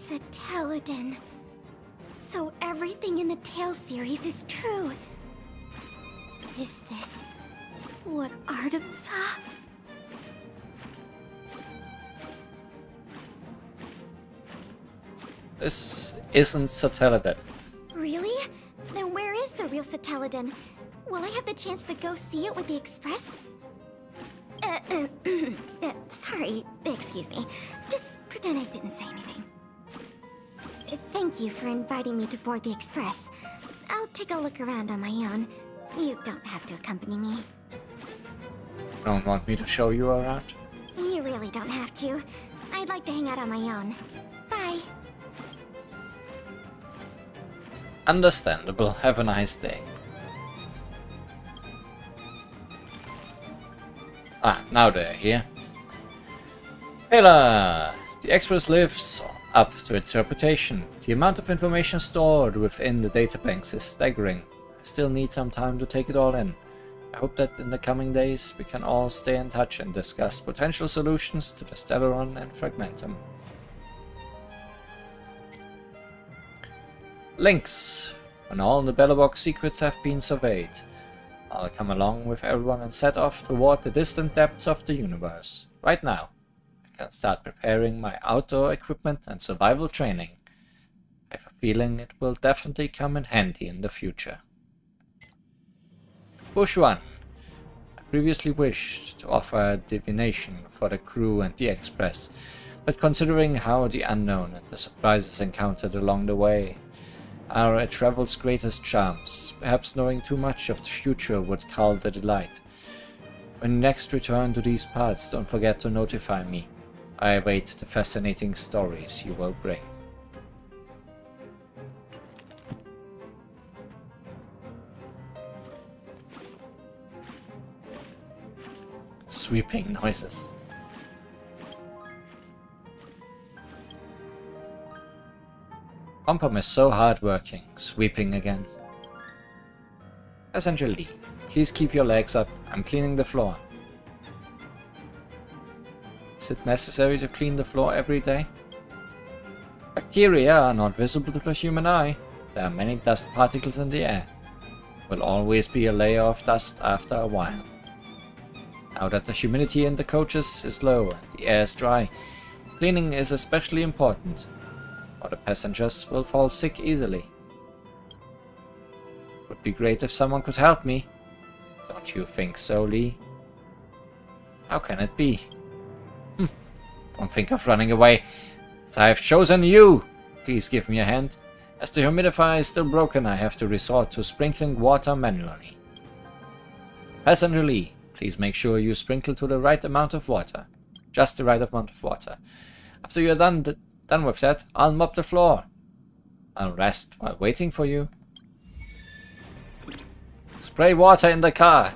[SPEAKER 2] Satelladin. So everything in the Tale series is true. Is this what Artem saw?
[SPEAKER 1] This isn't Satelladin.
[SPEAKER 2] Really? Then where is the real Satelladin? Will I have the chance to go see it with the Express? Sorry, excuse me. Just pretend I didn't say anything. Thank you for inviting me to board the Express. I'll take a look around on my own. You don't have to accompany me.
[SPEAKER 1] Don't want me to show you around?
[SPEAKER 2] You really don't have to. I'd like to hang out on my own. Bye.
[SPEAKER 1] Understandable. Have a nice day. Ah, now they're here. Hela! The Express lives up to its reputation. The amount of information stored within the databanks is staggering. I still need some time to take it all in. I hope that in the coming days we can all stay in touch and discuss potential solutions to the Stellaron and Fragmentum. Links. When all the Belobog secrets have been surveyed, I'll come along with everyone and set off toward the distant depths of the universe. Right now, I can start preparing my outdoor equipment and survival training. I have a feeling it will definitely come in handy in the future. Push 1. I previously wished to offer a divination for the crew and the Express, but considering how the unknown and the surprises encountered along the way are a travel's greatest charms, perhaps knowing too much of the future would cull the delight. When you next return to these parts, don't forget to notify me. I await the fascinating stories you will bring. Sweeping noises. Pom-Pom is so hardworking, sweeping again. Passenger Lee, please keep your legs up. I'm cleaning the floor. Is it necessary to clean the floor every day? Bacteria are not visible to the human eye. There are many dust particles in the air. Will always be a layer of dust after a while. Now that the humidity in the coaches is low and the air is dry, cleaning is especially important, or the passengers will fall sick easily. Would be great if someone could help me. Don't you think so, Lee? How can it be? Don't think of running away, as I have chosen you! Please give me a hand. As the humidifier is still broken, I have to resort to sprinkling water manually. Passenger Lee, please make sure you sprinkle to the right amount of water. Just the right amount of water. After you're done with that, I'll mop the floor. I'll rest while waiting for you. Spray water in the car.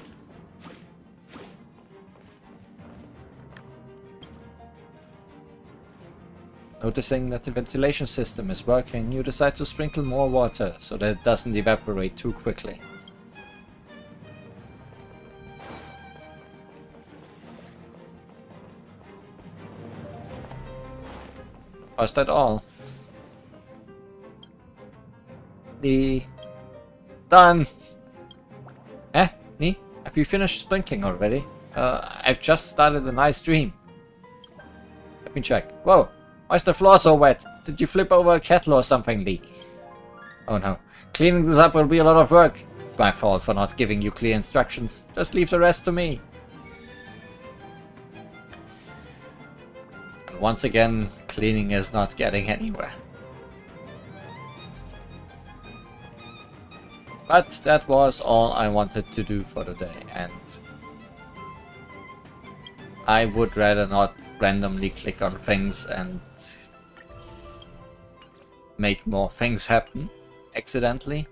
[SPEAKER 1] Noticing that the ventilation system is working, you decide to sprinkle more water so that it doesn't evaporate too quickly. Was that all? Done! Eh? Nee? Have you finished sprinkling already? I've just started a nice dream. Let me check. Whoa! Why is the floor so wet? Did you flip over a kettle or something, Lee? Oh no. Cleaning this up will be a lot of work. It's my fault for not giving you clear instructions. Just leave the rest to me. And once again, cleaning is not getting anywhere. But that was all I wanted to do for the day, and I would rather not randomly click on things and make more things happen accidentally.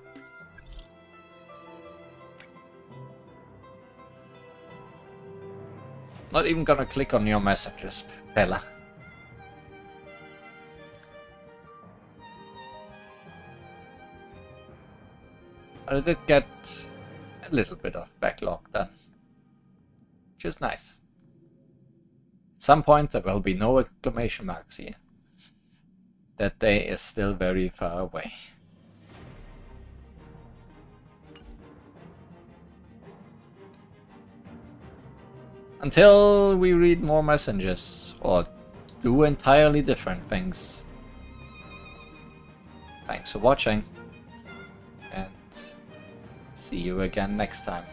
[SPEAKER 1] Not even gonna click on your messages, Bella. But I did get a little bit of backlog done, which is nice. At some point there will be no exclamation marks here. That day is still very far away. Until we read more messages or do entirely different things. Thanks for watching, and see you again next time.